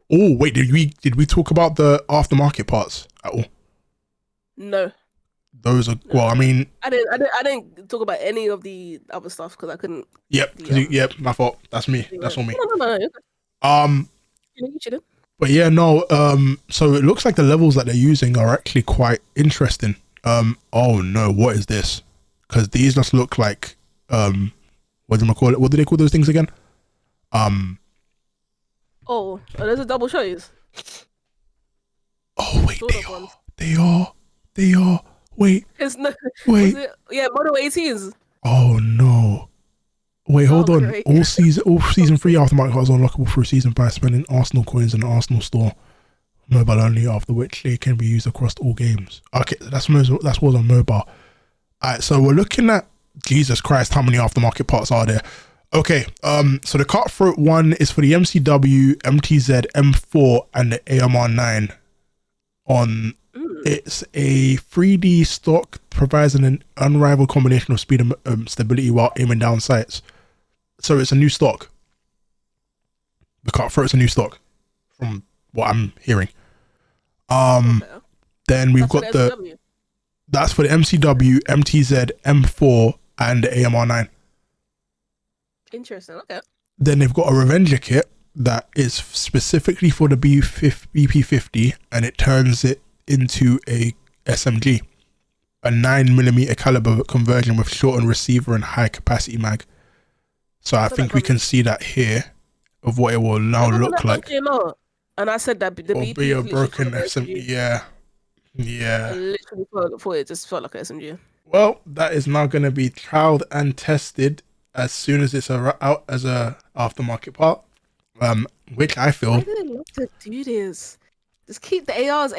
wait, did we talk about the aftermarket parts at all? No. Those are well. I mean, I didn't talk about any of the other stuff because I couldn't. Yep. Yep. My fault. That's me. That's on me. No. You didn't. But yeah, no. So it looks like the levels that they're using are actually quite interesting. Oh no, what is this? Because these just look like what do I call it? What do they call those things again? Oh, those are double shows. Oh wait, they are. Wait. It's no. Wait. Yeah, Model 18s. Oh no. Wait, hold on. Great. All season 3 aftermarket cards are unlockable through season by spending Arsenal coins in the Arsenal store, mobile only. After which they can be used across all games. Okay, that's what on mobile. Alright, so we're looking at Jesus Christ. How many aftermarket parts are there? Okay, so the Cutthroat one is for the MCW, MTZ, M4, and the AMR9. It's a 3D stock, provides an unrivaled combination of speed and stability while aiming down sights. So it's a new stock. The Cutthroat's a new stock, from what I'm hearing. Then we've got that's for the MCW, MTZ, M4, and the AMR9. Interesting. Okay. Then they've got a Revenger kit that is specifically for the BP50, and it turns it into a SMG, a 9mm caliber conversion with shortened receiver and high capacity mag. So I think we can see that here of what it will now look like. And I said that the BP be a broken SMG. Yeah. I literally thought it just felt like an SMG. Well, that is now going to be trialed and tested as soon as it's out as a aftermarket part. Which I feel. Why do they love to do this? Just keep the ARs.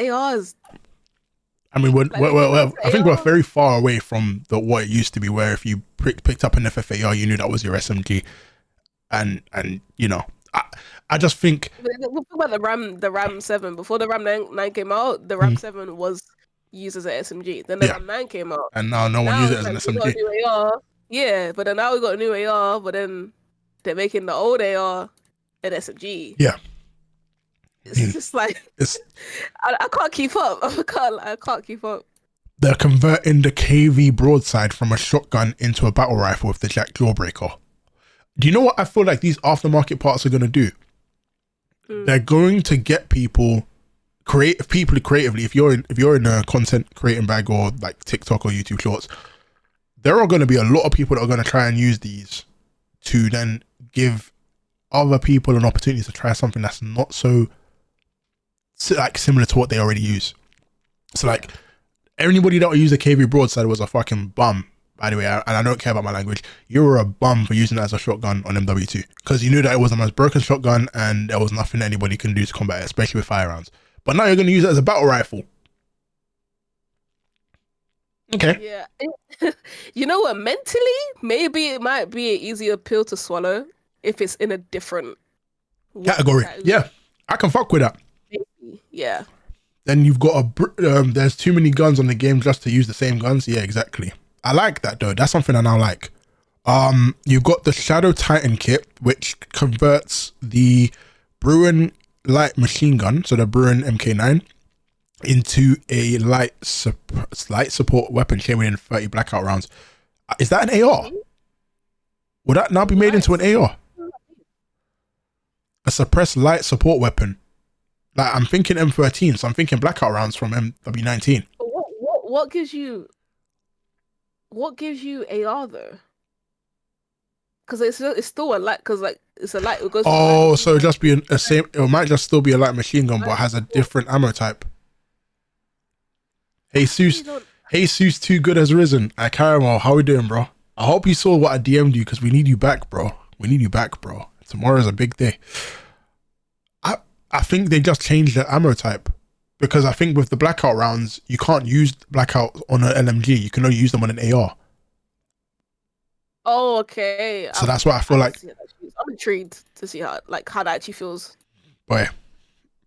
I mean, I think we're very far away from what it used to be, where if you picked up an FFAR, you knew that was your SMG, and you know, I just think. We'll talk about the Ram 7 before the Ram 9 came out. The Ram 7 was used as an SMG. Then the Ram 9 came out, and now no one uses it as an SMG. Yeah, but then now we got a new AR, but then they're making the old AR an SMG. Yeah. It's just like I can't keep up. I can't keep up. They're converting the KV broadside from a shotgun into a battle rifle with the Jack Jawbreaker. Do you know what I feel like these aftermarket parts are going to do? They're going to get people creatively. If you're in a content creating bag or like TikTok or YouTube Shorts, there are going to be a lot of people that are going to try and use these to then give other people an opportunity to try something that's not so like similar to what they already use. So like anybody that used the KV broadside was a fucking bum, by the way, and I don't care about my language. You were a bum for using it as a shotgun on MW2 because you knew that it was the most broken shotgun and there was nothing anybody can do to combat it, especially with fire rounds. But now you're going to use it as a battle rifle. Okay. Yeah. You know what? Mentally, maybe it might be an easier pill to swallow if it's in a different category. Yeah, I can fuck with that. Maybe. Yeah. Then you've got there's too many guns on the game just to use the same guns. Yeah, exactly. I like that though. That's something I now like. You've got the Shadow Titan kit, which converts the Bruin light machine gun, so the Bruin MK9, into a light support weapon chambered in 30 blackout rounds. Is that an AR? Would that now be made into an AR? A suppressed light support weapon. Like, I'm thinking M13, so I'm thinking blackout rounds from MW19. But what gives you AR though? Because it's still a light, because like it's a light. It goes. Oh, so it'll just be a same. It might just still be a light machine gun, but has a different ammo type. Jesus, too good has risen. Caramel, how we doing, bro? I hope you saw what I DM'd you, because we need you back, bro. We need you back, bro. Tomorrow's a big day. I think they just changed the ammo type, because I think with the blackout rounds, you can't use blackout on an LMG. You can only use them on an AR. Oh, okay. So that's why I feel like I'm intrigued to see how that actually feels. Boy,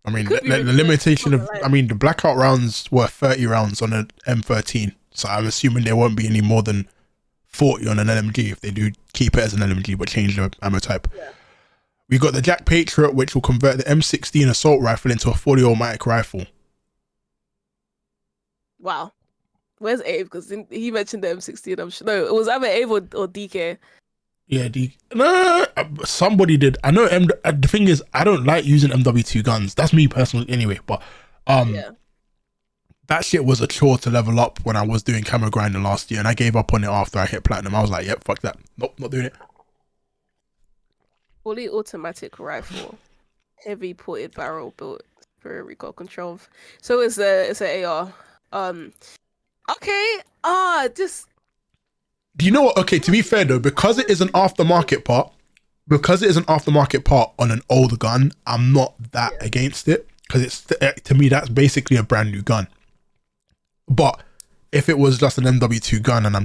I mean, the limitation of, I mean, the blackout rounds were 30 rounds on an M13, so I'm assuming there won't be any more than 40 on an LMG if they do keep it as an LMG but change the ammo type. Yeah. We got the Jack Patriot, which will convert the M16 assault rifle into a fully automatic rifle. Wow. Where's Abe? Because he mentioned the M16. I'm sure. No, it was either Abe or DK. Yeah, no, somebody did. I know. The thing is, I don't like using MW2 guns. That's me personally, anyway. But that shit was a chore to level up when I was doing camo grinding last year, and I gave up on it after I hit platinum. I was like, yep, fuck that. Nope, not doing it. Fully automatic rifle, heavy ported barrel built for recoil control. So it's an AR. Okay. Just. Do you know what? Okay, to be fair though, because it is an aftermarket part on an older gun, I'm not that against it, because it's, to me, that's basically a brand new gun. But if it was just an MW2 gun and I'm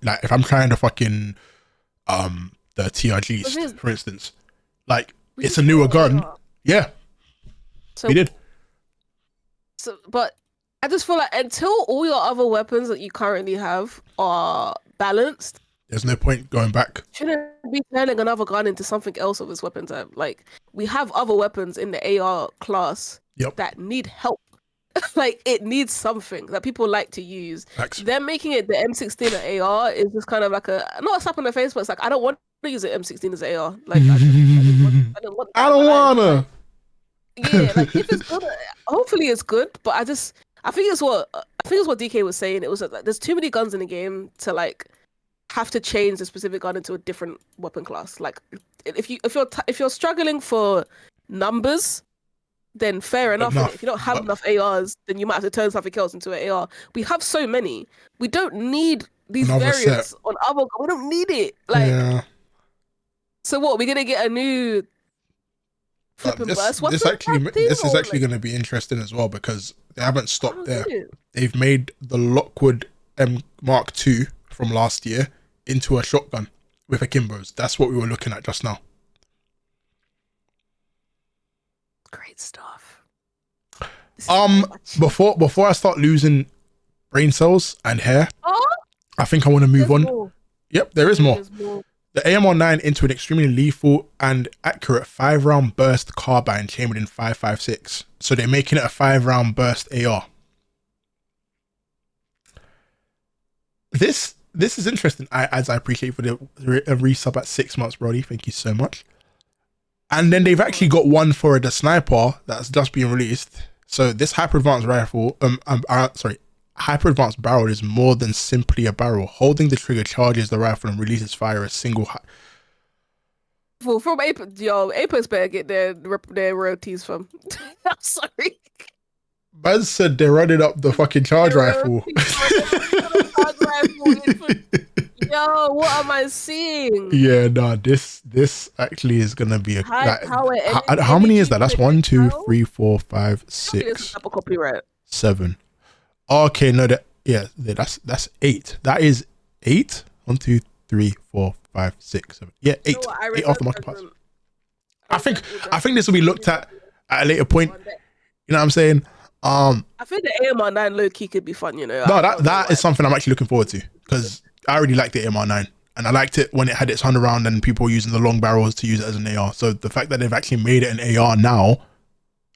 like, if I'm trying to fucking the TRGs, for instance, like, it's a newer gun. Yeah, so, we did. So, but I just feel like until all your other weapons that you currently have are balanced, there's no point going back. Shouldn't be turning another gun into something else of its weapon type. Like, we have other weapons in the AR class that need help. Like, it needs something that people like to use. Them making it the M16 an AR is just kind of like not a slap in the face, but it's like, I don't want to use the M16 as an AR. Like, I don't wanna. Yeah, like, if it's good, hopefully it's good. But I think it's what DK was saying. It was like, there's too many guns in the game to like have to change the specific gun into a different weapon class. Like, if you're struggling for numbers, then fair enough. If you don't have enough ARs, then you might have to turn something else into an AR. We have so many. We don't need these variants on other. We don't need it. Like, so what? We're gonna get a new flipping burst. This is actually going to be interesting as well, because they haven't stopped there. They've made the Lockwood M Mark II from last year into a shotgun with akimbos. That's what we were looking at just now. Great stuff. Before I start losing brain cells and hair, I think I want to move on. More. Yep, there is more. The AMR9 into an extremely lethal and accurate 5-round burst carbine chambered in 5.56. So they're making it a 5-round burst AR. This is interesting. As I appreciate for the resub at 6 months, Brody. Thank you so much. And then they've actually got one for the sniper that's just been released. So this hyper advanced rifle, hyper advanced barrel is more than simply a barrel. Holding the trigger charges the rifle and releases fire as single. From Apex, Apex better get their royalties from. I'm sorry. Man said they're running up the fucking charge rifle. Yo, what am I seeing? Yeah, no, this actually is gonna be a. How many is that? That's 1, 2, 3, 4, 5, 6, copyright. 7. Okay, no, that's 8. That is 8. 1, 2, 3, 4, 5, 6, 7. Yeah, 8. 8 aftermarket parts. I think this will be looked at a later point. You know what I'm saying? I think the AMR9 low key could be fun, you know. No, I that don't know that why. is something I'm actually looking forward to because I already liked the AMR9 and I liked it when it had its hunt around and people were using the long barrels to use it as an AR. So the fact that they've actually made it an AR now,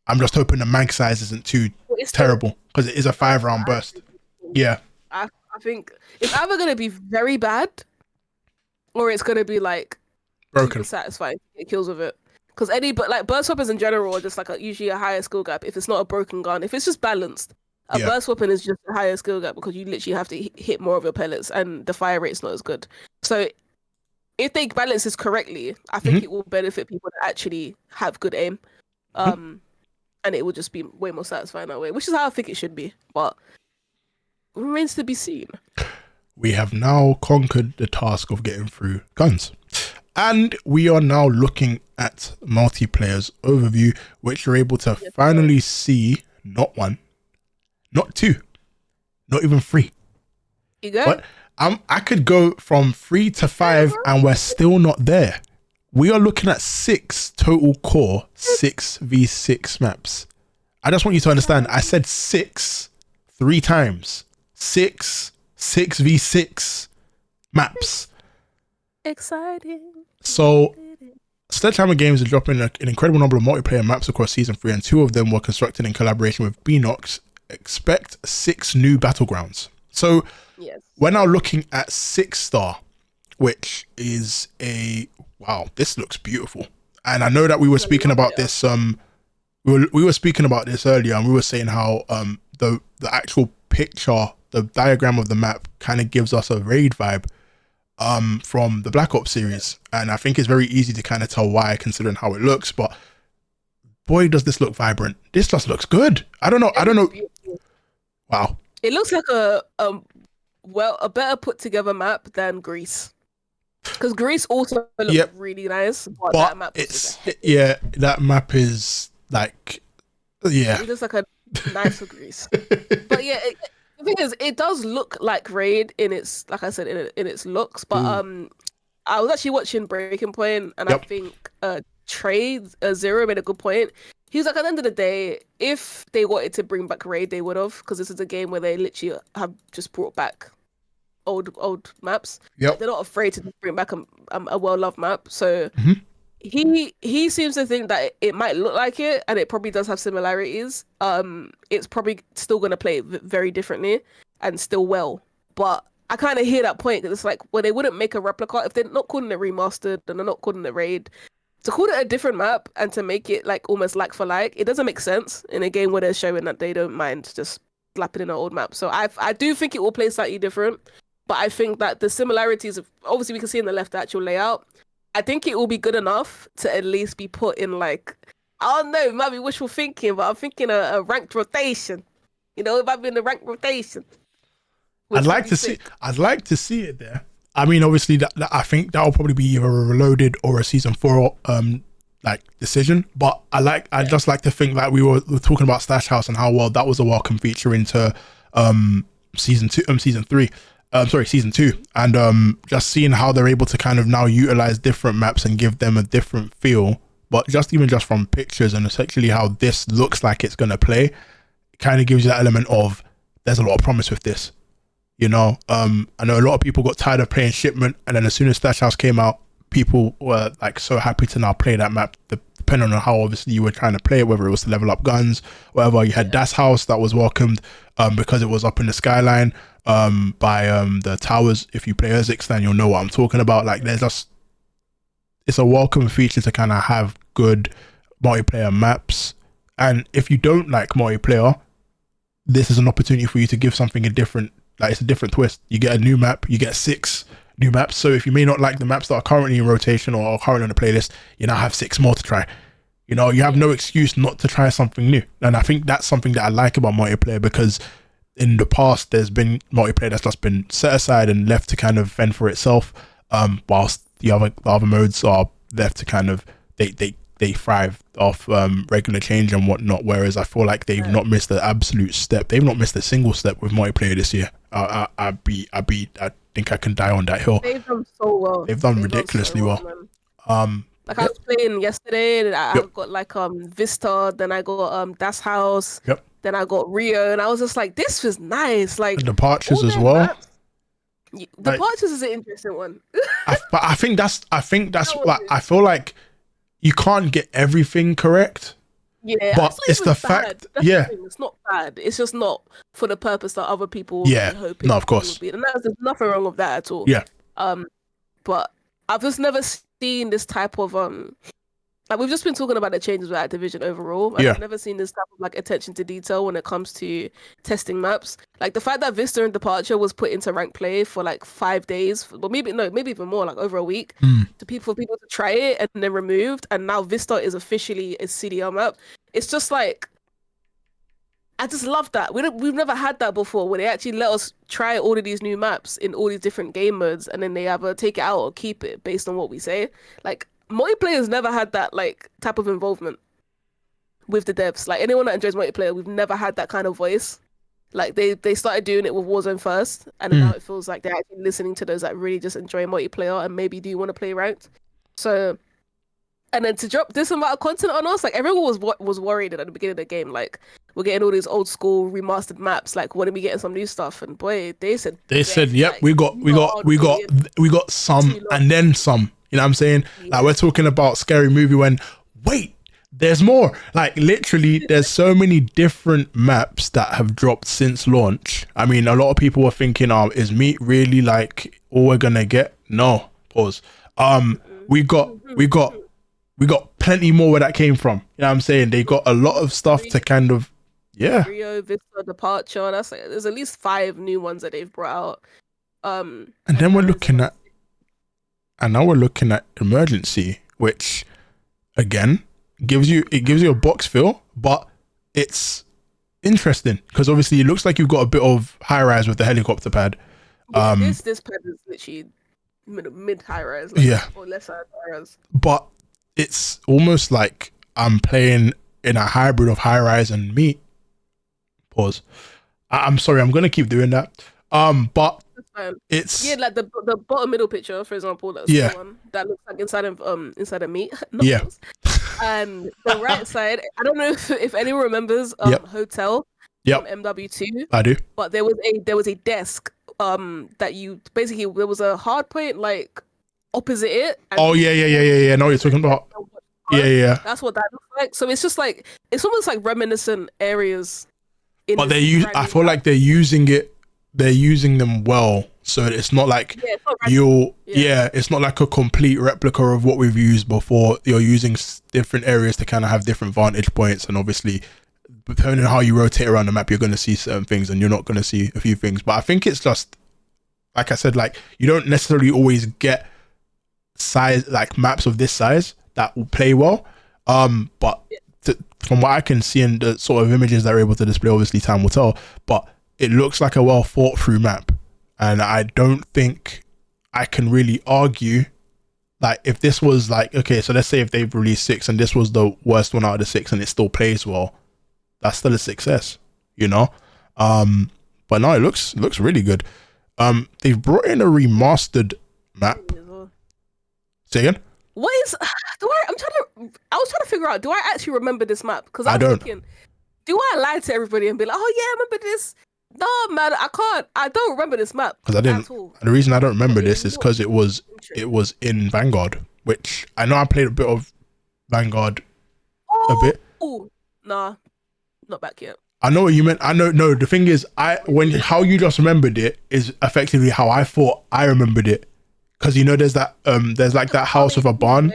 I'm just hoping the mag size isn't too It's still- terrible because it is a 5-round burst. Yeah, I think it's either gonna be very bad or it's gonna be like broken. super satisfying. It kills with it. Because but like burst weapons in general are just like usually a higher skill gap if it's not a broken gun. If it's just balanced, a Yeah. burst weapon is just a higher skill gap because you literally have to hit more of your pellets and the fire rate's not as good. So if they balance this correctly, I think it will benefit people that actually have good aim. And it will just be way more satisfying that way, which is how I think it should be. But remains to be seen. We have now conquered the task of getting through guns. And we are now looking at multiplayer's overview, which you're able to finally see not one, not two, not even three. You go? But I could go from 3 to 5 and we're still not there. We are looking at 6 total core 6v6 maps. I just want you to understand, I said 6 3 times. 6v6 maps. Exciting. So Sledgehammer Games are dropping an incredible number of multiplayer maps across season 3, and 2 of them were constructed in collaboration with Beanox. Expect 6 new battlegrounds. So Yes. we're now looking at 6-star, which is wow, this looks beautiful. And I know that we were speaking about this we were speaking about this earlier, and we were saying how the actual picture, the diagram of the map kind of gives us a raid vibe from the Black Ops series, and I think it's very easy to kind of tell why considering how it looks, but boy does this look vibrant. This just looks good. I don't know. Wow. It looks like a better put together map than Greece. Because Greece also looked really nice, but that map that map is like it looks like a nicer Greece. But yeah, the thing is, it does look like Raid in its, like I said, in its looks. But I was actually watching Breaking Point, and I think Trade Zero made a good point. He was like, at the end of the day, if they wanted to bring back Raid, they would have, because this is a game where they literally have just brought back old maps. Yep. They're not afraid to bring back a well-loved map. So he seems to think that it might look like it, and it probably does have similarities. It's probably still going to play very differently and still well. But I kind of hear that point, because it's like, well, they wouldn't make a replica if they're not calling it remastered and they're not calling it Raid. To call it a different map and to make it like almost like for like, it doesn't make sense in a game where they're showing that they don't mind just slapping in an old map. So I do think it will play slightly different, but I think that the similarities of, obviously we can see in the left the actual layout. I think it will be good enough to at least be put in like, I don't know, it might be wishful thinking, but I'm thinking a ranked rotation. You know, it might be in the ranked rotation. I'd like to see it there. I mean, obviously, that I think that will probably be either a Reloaded or a season 4 like decision. But I just like to think that we were talking about Stash House and how well that was a welcome feature into season 2, season 2, and just seeing how they're able to kind of now utilize different maps and give them a different feel. But just from pictures and essentially how this looks like it's gonna play, it kind of gives you that element of there's a lot of promise with this. You know, I know a lot of people got tired of playing Shipment, and then as soon as Stash House came out, people were like so happy to now play that map, depending on how obviously you were trying to play it, whether it was to level up guns, whatever. You had Das House that was welcomed because it was up in the skyline by the towers. If you play Urzix, then you'll know what I'm talking about. Like, it's a welcome feature to kind of have good multiplayer maps. And if you don't like multiplayer, this is an opportunity for you to give something a different. Like, it's a different twist. You get a new map, you get 6 new maps. So if you may not like the maps that are currently in rotation or are currently on the playlist, you now have 6 more to try. You know, you have no excuse not to try something new. And I think that's something that I like about multiplayer, because in the past there's been multiplayer that's just been set aside and left to kind of fend for itself, whilst the other modes are left to kind of they thrive off regular change and whatnot. Whereas I feel like they've not missed the absolute step. They've not missed a single step with multiplayer this year. I think I can die on that hill. They've done so well. They've done ridiculously well. Like I was playing yesterday, and I got like Vista, then I got Das House. Yep. Then I got Rio, and I was just like, this was nice. Like Departures all as their well. maps- Departures is an interesting one. But I think that's That like, was I feel like you can't get everything correct. Yeah, But it's even the fact- That's yeah. the thing, it's not bad. It's just not for the purpose that other people Yeah, were hoping. no, of it course. would be. And there's nothing wrong with that at all. Yeah. But I've just never seen this type of like we've just been talking about the changes with Activision overall. And Yeah. I've never seen this type of like attention to detail when it comes to testing maps. Like the fact that Vista and Departure was put into rank play for like 5 days, but maybe even more, like over a week, for people to try it and then removed, and now Vista is officially a CDL map. It's just like I just love that. We've never had that before, where they actually let us try all of these new maps in all these different game modes, and then they either take it out or keep it based on what we say. Like multiplayer's never had that like type of involvement with the devs. Like anyone that enjoys multiplayer, we've never had that kind of voice. Like they started doing it with Warzone first, and now it feels like they're actually listening to those that really just enjoy multiplayer and maybe do want to play ranked. So, and then to drop this amount of content on us, like everyone was worried at the beginning of the game, like we're getting all these old school remastered maps. Like when are we getting some new stuff? And boy, they said Yep, like, we got some and then some. You know what I'm saying? Like we're talking about Scary Movie when wait, there's more. Like literally, there's so many different maps that have dropped since launch. I mean, a lot of people were thinking, is Meat really like all we're gonna get? No, pause. We got plenty more where that came from. You know what I'm saying? They got a lot of stuff to kind of Rio, Vista, Departure. That's like there's at least 5 new ones that they've brought out. And then we're looking at, Emergency, which again gives you a box feel, but it's interesting because obviously it looks like you've got a bit of high rise with the helicopter pad. This pad is literally mid high rise, or less high rise. But it's almost like I'm playing in a hybrid of high rise and Meat. Pause. I'm sorry, I'm gonna keep doing that. But it's like the bottom middle picture, for example, that's the one that looks like inside of Meat. Knuckles. And the right side, I don't know if anyone remembers Hotel from MW2. I do. But there was a desk that you basically there was a hard point like opposite it. And I know what you're talking about. Yeah. That's what that looks like. So it's just like it's almost like reminiscent areas. But I feel like they're using them well, so it's not like it's not like a complete replica of what we've used before. You're using different areas to kind of have different vantage points, and obviously depending on how you rotate around the map, you're going to see certain things and you're not going to see a few things. But I think it's just like I said, like you don't necessarily always get size like maps of this size that will play well, but from what I can see in the sort of images they're able to display, obviously time will tell, but it looks like a well thought through map. And I don't think I can really argue, like if this was like, okay, so let's say if they've released 6 and this was the worst one out of the 6 and it still plays well, that's still a success, you know? But no, it looks really good. They've brought in a remastered map. Say again? What is? I was trying to figure out. Do I actually remember this map? Because I don't. Thinking, do I lie to everybody and be like, oh yeah, I remember this? No, man, I can't. I don't remember this map. Because I didn't. The reason I don't remember this is because it was in Vanguard, which I know I played a bit of Vanguard. A bit. Oh, nah, not back yet. I know what you meant. I know. No, the thing is, how you just remembered it is effectively how I thought I remembered it. Because you know, there's like that house with a barn.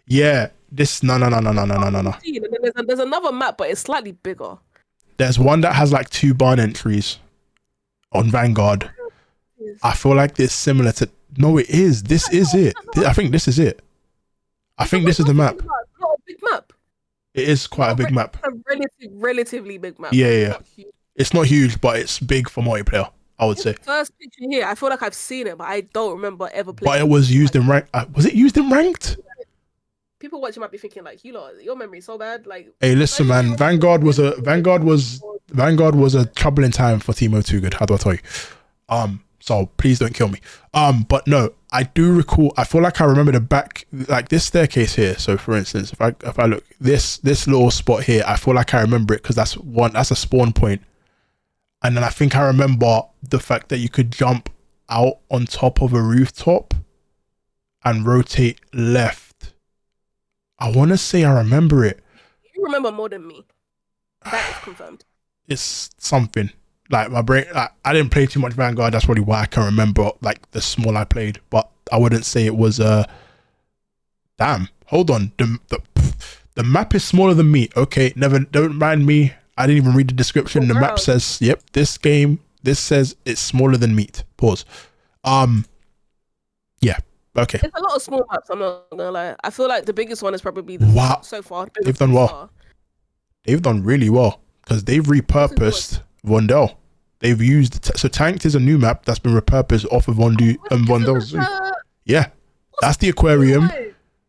Yeah. This no. There's another map, but it's slightly bigger. There's one that has like 2 barn entries on Vanguard. I feel like this similar to. No, it is. This is it. I think this is it. I think this is the map. Not a big map. It is quite a big map. A relatively big map. Yeah. It's not huge, but it's big for multiplayer, I would say. First picture here, I feel like I've seen it, but I don't remember ever playing. But it was used in ranked. Was it used in ranked? People watching might be thinking like, your memory's so bad. Like, hey, listen, man. Vanguard was a troubling time for Teemo Too Good. How do I tell you? so please don't kill me. But no, I do recall. I feel like I remember the back, like this staircase here. So for instance, if I look this little spot here, I feel like I remember it because that's a spawn point. And then I think I remember the fact that you could jump out on top of a rooftop and rotate left. I want to say I remember it. You remember more than me. That is confirmed. It's something. Like my brain, like, I didn't play too much Vanguard. That's probably why I can remember like the small I played. But I wouldn't say it was damn. Hold on. The map is smaller than me. Okay, don't mind me. I didn't even read the description. The map says, yep, this says it's smaller than meat. Pause. Yeah. Okay. There's a lot of small maps, I'm not gonna lie. I feel like the biggest one is probably the so far. They've done well. They've done really well because they've repurposed Vondel. They've used so Tanked is a new map that's been repurposed off of Vondel Zoo. Yeah, that's the aquarium.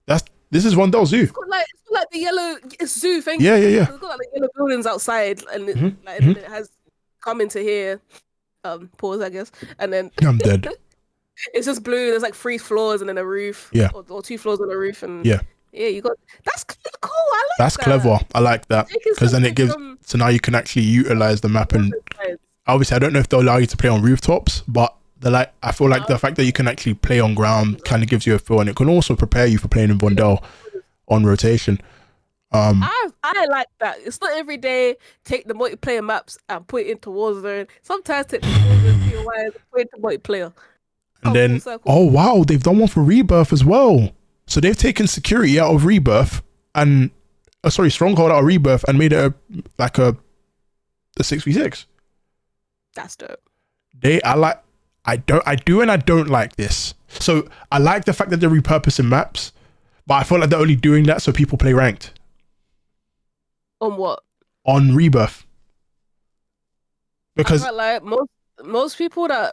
This is Vondel Zoo. It's got like the yellow zoo thing. Yeah. It's got like the yellow buildings outside, and and it has come into here. Pause, I guess, and then I'm dead. It's just blue. There's like 3 floors and then a roof. Yeah, or 2 floors on a roof, and yeah, you got. That's kind of cool. I like that's that. clever. I like that because then it gives. So now you can actually utilize the map, and obviously I don't know if they'll allow you to play on rooftops, but I feel like the fact that you can actually play on ground kind of gives you a feel, and it can also prepare you for playing in Vondel on rotation. I like that. It's not every day take the multiplayer maps and put it into Warzone. Sometimes take the Warzone POI and put it into multiplayer. And then, oh wow, they've done one for Rebirth as well. So they've taken security out of Rebirth and Stronghold out of Rebirth and made it a 6v6. That's dope. I do and I don't like this. So I like the fact that they're repurposing maps, but I feel like they're only doing that so people play ranked. On what? On Rebirth. Because like most people that.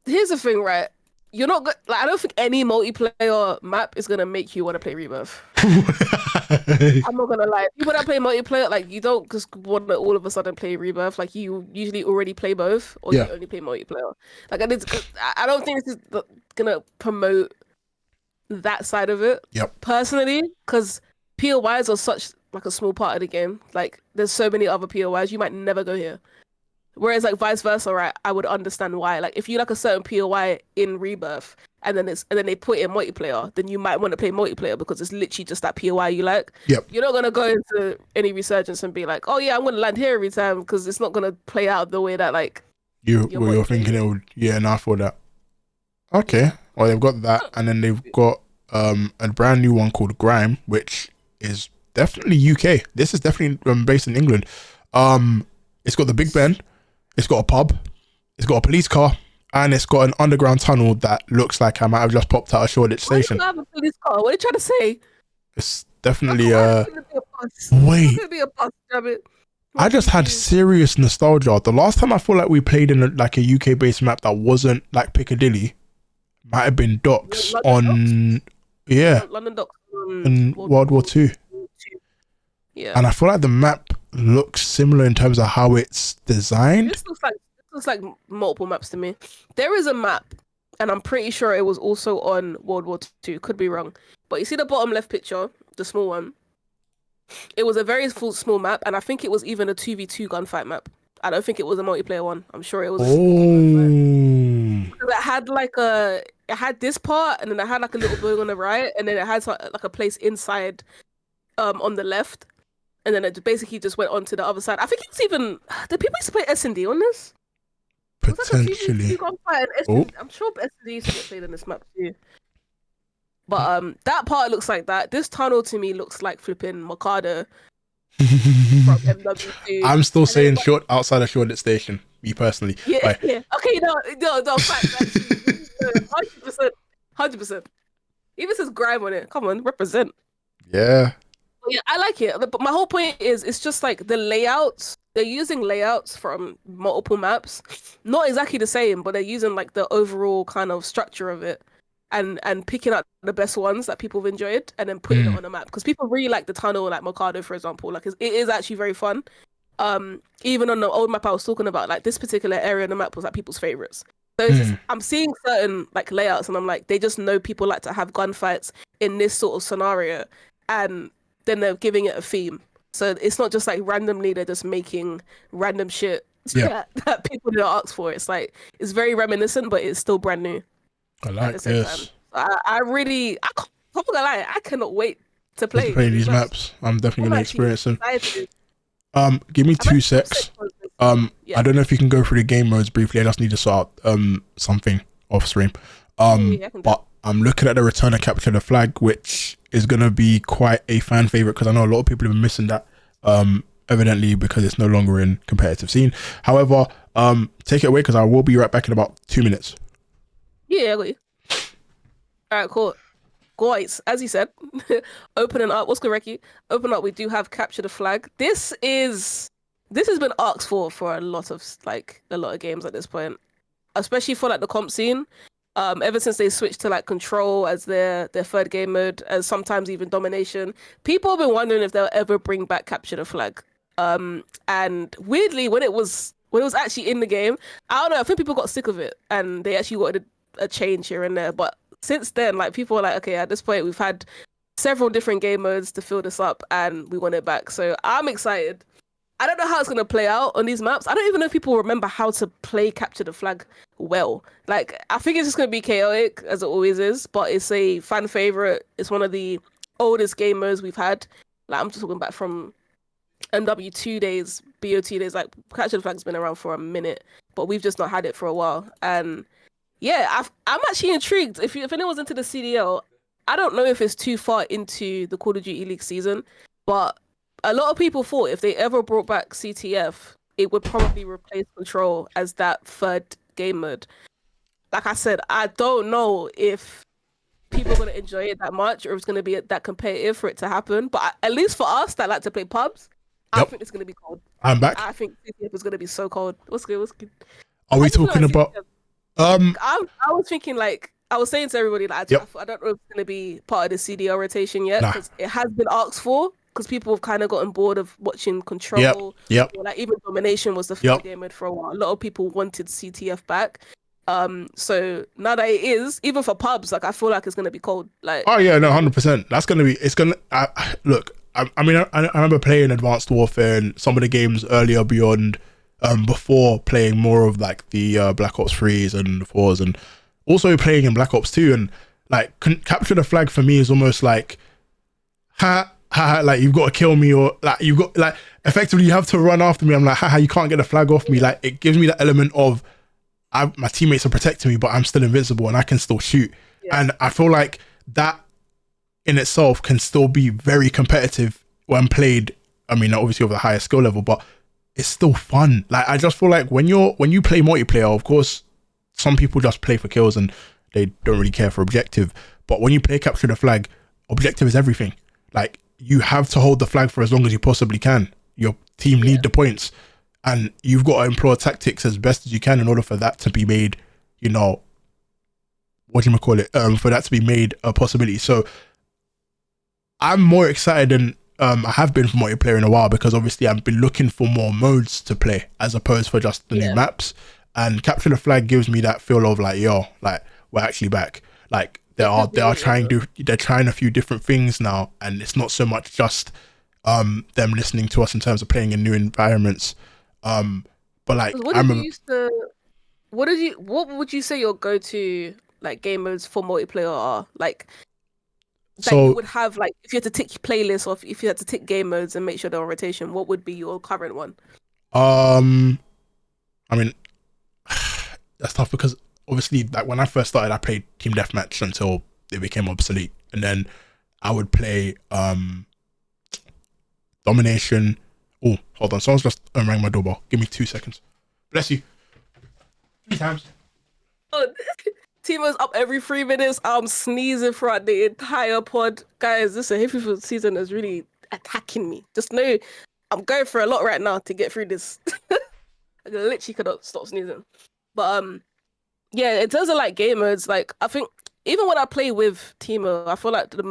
Here's the thing, right? You're not I don't think any multiplayer map is gonna make you want to play Rebirth. I'm not gonna lie. People that play multiplayer, like you don't just want to all of a sudden play Rebirth. Like you usually already play both, or you only play multiplayer. Like I don't think this is gonna promote that side of it. Yep. Personally, because POIs are such like a small part of the game. Like there's so many other POIs, you might never go here. Whereas like vice versa, right? I would understand why. Like if you like a certain POI in Rebirth and then they put it in multiplayer, then you might want to play multiplayer because it's literally just that POI you like. Yep. You're not gonna go into any Resurgence and be like, oh yeah, I'm gonna land here every time because it's not gonna play out the way that like you're thinking it would. Yeah, enough for that. Okay. Well, they've got that, and then they've got a brand new one called Grime, which is definitely UK. This is definitely based in England. It's got the Big Ben. It's got a pub, it's got a police car, and it's got an underground tunnel that looks like I might have just popped out of Shoreditch Station. Why do you have a police car? What are you trying to say? It's definitely Wait. Be a bus, damn it. I just had serious nostalgia. The last time I feel like we played in a UK based map that wasn't like Piccadilly might have been Docks London London Docks in World War II. Yeah, and I feel like the map looks similar in terms of how it's designed. This looks like multiple maps to me. There is a map, and I'm pretty sure it was also on World War II. Could be wrong, but you see the bottom left picture, the small one. It was a very small map, and I think it was even a 2v2 gunfight map. I don't think it was a multiplayer one. I'm sure it was. Because it had this part, and then it had like a little building on the right, and then it had like a place inside, on the left. And then it basically just went on to the other side. I think it's even... Did people used to play S&D on this? Potentially. I'm sure S&D used to get played on this map too. But that part looks like that. This tunnel to me looks like flipping Mikado from MW2. I'm still saying short outside of Shoreditch Station, me personally. Yeah. Okay, no, fact. 100%. Even says Grime on it. Come on, represent. Yeah. Yeah, I like it, but my whole point is it's just like the layouts. They're using layouts from multiple maps, not exactly the same, but they're using like the overall kind of structure of it, and picking out the best ones that people have enjoyed, and then putting it on a map because people really like the tunnel, like Mikado, for example. Like it is actually very fun, Even on the old map I was talking about, like this particular area of the map was like people's favorites. So it's just, I'm seeing certain like layouts, and I'm like, they just know people like to have gunfights in this sort of scenario, and then they're giving it a theme. So it's not just like randomly they're just making random shit that people didn't ask for. It's like it's very reminiscent, but it's still brand new. I like this. I really, I'm not gonna lie, I cannot wait to play these maps. I'm definitely gonna experience them. Excited. Give me 2 secs. I don't know if you can go through the game modes briefly. I just need to sort out something off stream. But I'm looking at the return of capture the flag, which is gonna be quite a fan favorite because I know a lot of people have been missing that. Evidently because it's no longer in competitive scene. However, take it away because I will be right back in about 2 minutes. Yeah, I got you. All right, cool. Guys, as you said, opening up. What's good, Reki? Open up. We do have capture the flag. This has been asked for a lot of games at this point, especially for like the comp scene. Ever since they switched to like control as their third game mode, as sometimes even domination, people have been wondering if they'll ever bring back capture the flag. And weirdly, when it was actually in the game, I don't know. I think people got sick of it, and they actually wanted a change here and there. But since then, like people are like, okay, at this point, we've had several different game modes to fill this up, and we want it back. So I'm excited. I don't know how it's gonna play out on these maps. I don't even know if people remember how to play capture the flag well. Like I think it's just gonna be chaotic as it always is, but it's a fan favorite. It's one of the oldest game modes we've had. Like I'm just talking back from MW2 days, BOT days. Like capture the flag's been around for a minute, but we've just not had it for a while. And yeah, I'm actually intrigued. If anyone's into the CDL, I don't know if it's too far into the Call of Duty League season, but a lot of people thought if they ever brought back CTF, it would probably replace Control as that third game mode. Like I said, I don't know if people are going to enjoy it that much or if it's going to be that competitive for it to happen. But at least for us that like to play pubs, I think it's going to be cold. I'm back. I think CTF is going to be so cold. What's good? Are we talking about... I was thinking like, I was saying to everybody that I don't know if it's going to be part of the CDL rotation yet because it has been asked for. Because people have kind of gotten bored of watching Control. Or like even Domination was the first game mode for a while. A lot of people wanted CTF back. So now that it is, even for pubs, like I feel like it's gonna be cold. Like 100%. That's gonna be. It's gonna look. I remember playing Advanced Warfare and some of the games earlier beyond, before playing more of like the Black Ops 3s and 4s, and also playing in Black Ops 2. And like capture the flag for me is almost like like you've got to kill me, or like you've got like effectively you have to run after me. I'm like, you can't get the flag off me. Like it gives me that element of my teammates are protecting me, but I'm still invincible and I can still shoot. And I feel like that in itself can still be very competitive when played. I mean, obviously over the higher skill level, but it's still fun. Like I just feel like when you play multiplayer, of course, some people just play for kills and they don't really care for objective. But when you play capture the flag, objective is everything. Like you have to hold the flag for as long as you possibly can. Your team need the points, and you've got to employ tactics as best as you can in order for that to be made, for that to be made a possibility. So I'm more excited than I have been for multiplayer in a while, because obviously I've been looking for more modes to play as opposed for just the new maps. And capture the flag gives me that feel of like, like we're actually back. Like they're trying a few different things now, and it's not so much just them listening to us in terms of playing in new environments. But like what would you say your go-to like game modes for multiplayer are? Like that you would have, like if you had to tick playlists, or if you had to tick game modes and make sure they're on rotation, what would be your current one? I mean, that's tough because obviously, like when I first started, I played Team Deathmatch until it became obsolete, and then I would play Domination. Oh, hold on, someone's just rang my doorbell. Give me 2 seconds. Bless you. 3 times. Oh, Timo's up every 3 minutes. I'm sneezing throughout the entire pod, guys. This FIFA season is really attacking me. Just know I'm going for a lot right now to get through this. I literally cannot stop sneezing. But yeah, in terms of like game modes, like I think even when I play with Timo, I feel like the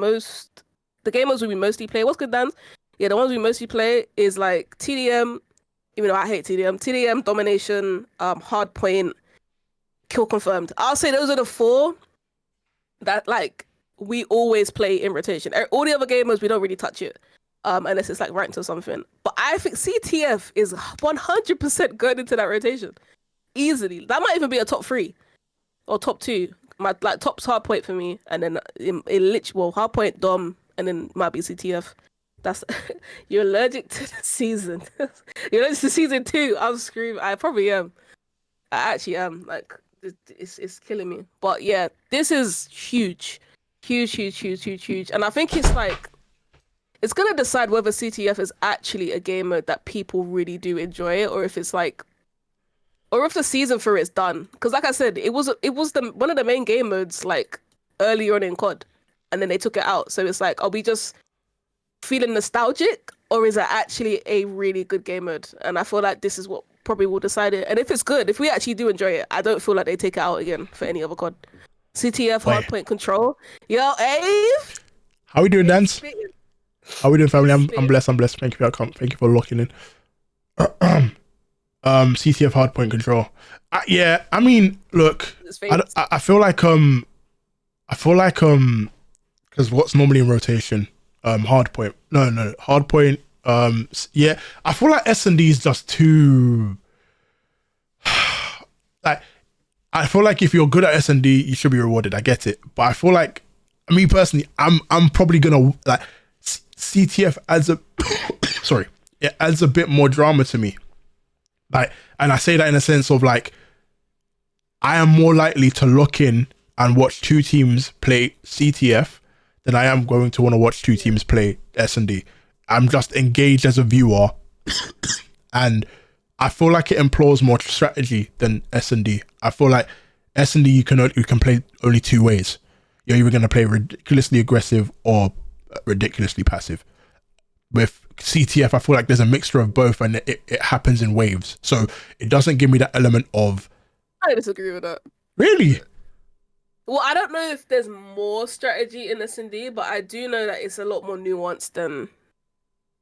game modes we mostly play. What's good, Dan? Yeah, the ones we mostly play is like TDM, even though I hate TDM. TDM, domination, hard point, kill confirmed. I'll say those are the 4 that like we always play in rotation. All the other gamers we don't really touch it, unless it's like ranked or something. But I think CTF is 100% going into that rotation easily. That might even be a top 3 or top 2. My like top's hard point for me, and then it literally hard point dom, and then might be CTF. That's you're allergic to the season. You're allergic to season 2. I'm screaming. I probably am. I actually am. Like it's killing me. But yeah, this is huge. And I think it's like it's gonna decide whether CTF is actually a game mode that people really do enjoy it, or if it's like, or if the season for it's done. Because like I said, it was the one of the main game modes like early on in COD, and then they took it out. So it's like, are we just feeling nostalgic, or is it actually a really good game mode? And I feel like this is what probably will decide it. And if it's good, if we actually do enjoy it, I don't feel like they take it out again for any other COD. CTF hardpoint control. Yo, Ave. How we doing, Dance? How we doing, family? I'm blessed. Thank you for locking in. CTF hardpoint control. Yeah, I mean, look, I feel like because what's normally in rotation, hardpoint. No, hardpoint. Yeah, I feel like S&D is just too. Like, I feel like if you're good at S&D, you should be rewarded. I get it, but I feel like, me personally, I'm probably gonna like CTF adds a sorry, it adds a bit more drama to me. Like, and I say that in a sense of like, I am more likely to look in and watch 2 teams play CTF than I am going to want to watch 2 teams play S&D. I'm just engaged as a viewer, and I feel like it employs more strategy than S&D. I feel like S&D you can play only 2 ways. You're either going to play ridiculously aggressive or ridiculously passive. With CTF, I feel like there's a mixture of both, and it happens in waves. So it doesn't give me that element of. I disagree with that. Really? Well, I don't know if there's more strategy in S&D, but I do know that it's a lot more nuanced than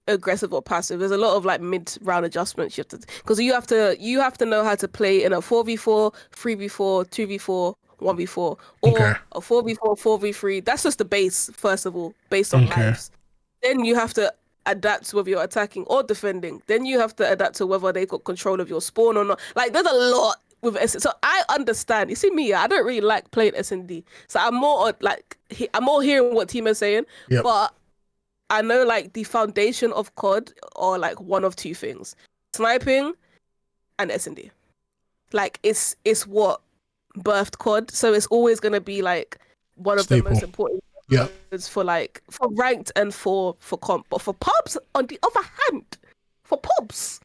aggressive or passive. There's a lot of like mid-round adjustments you have to, because you have to know how to play in a 4v4, 3v4, 2v4, 1v4, or a 4v4, 4v3. That's just the base, first of all, based on lives. Then you have to adapt to whether you're attacking or defending. Then you have to adapt to whether they got control of your spawn or not. Like, there's a lot with S&D. So I understand. You see me, I don't really like playing S&D. So I'm more like, I'm more hearing what team is saying, but I know like the foundation of COD are like one of 2 things: sniping and S&D. Like it's what birthed COD, so it's always gonna be like one of the most important for like for ranked and for comp. But for pubs, on the other hand, for pubs,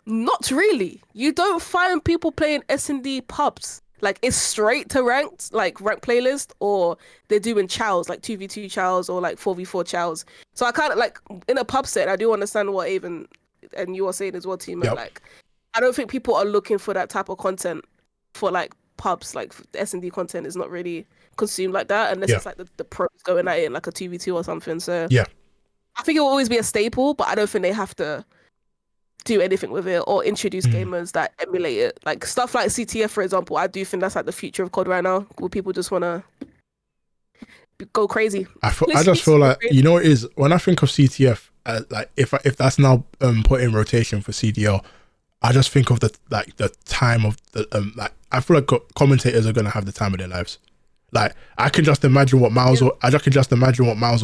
not really. You don't find people playing S&D pubs. Like, it's straight to ranked, like ranked playlist, or they're doing chows, like 2v2 chows or like 4v4 chows. So I kind of like, in a pub set, I do understand what Avon and you are saying as well, team. Like, I don't think people are looking for that type of content for like pubs. Like, S&D content is not really consumed like that, unless it's like the pros going at it in like a 2v2 or something. So I think it will always be a staple, but I don't think they have to do anything with it or introduce gamers that emulate it. Like stuff like CTF, for example, I do think that's like the future of COD right now, where people just want to go crazy. I just feel like crazy. You know what it is, when I think of CTF, like if that's now put in rotation for CDL, I just think of the time of the like, I feel like commentators are gonna have the time of their lives. Like, I can just imagine what Miles will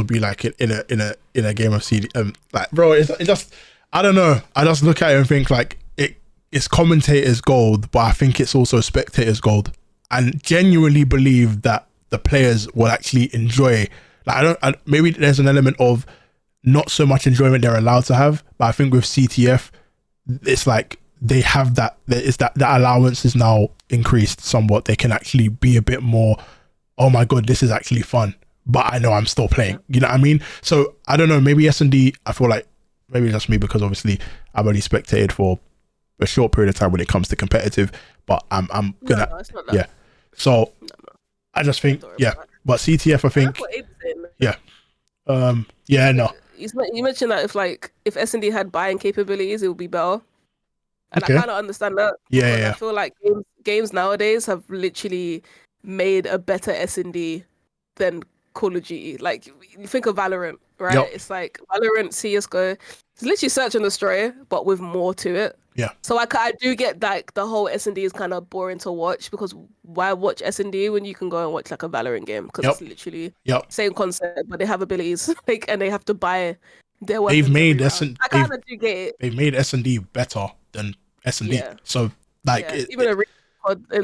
be like in a game of CD. Like, bro, it just, I don't know. I just look at it and think like it's commentators gold, but I think it's also spectators gold, and genuinely believe that the players will actually enjoy. Like, maybe there's an element of not so much enjoyment they're allowed to have, but I think with CTF, it's like they have that. It's that allowance is now increased somewhat. They can actually be a bit more, oh my god, this is actually fun, but I know I'm still playing. You know what I mean? So I don't know. Maybe S&D. I feel like. Maybe that's me, because obviously I've only spectated for a short period of time when it comes to competitive, but I'm gonna So I just think but CTF, I think no. You mentioned that if S&D had buying capabilities, it would be better. And Okay. I kind of understand that Yeah, because yeah, I feel like games nowadays have literally made a better S&D than Call of Duty. Like you think of Valorant, right? Yep. It's like Valorant, CS:GO. It's literally search and destroy, but with more to it. Yeah. So I do get like the whole S&D is kind of boring to watch because why watch S&D when you can go and watch like a Valorant game because Yep. it's literally Yep. same concept, but they have abilities like and they have to buy their weapons. They've made every round. I kind of do get it. they've made S&D better than S&D. Yeah. So like Yeah. Even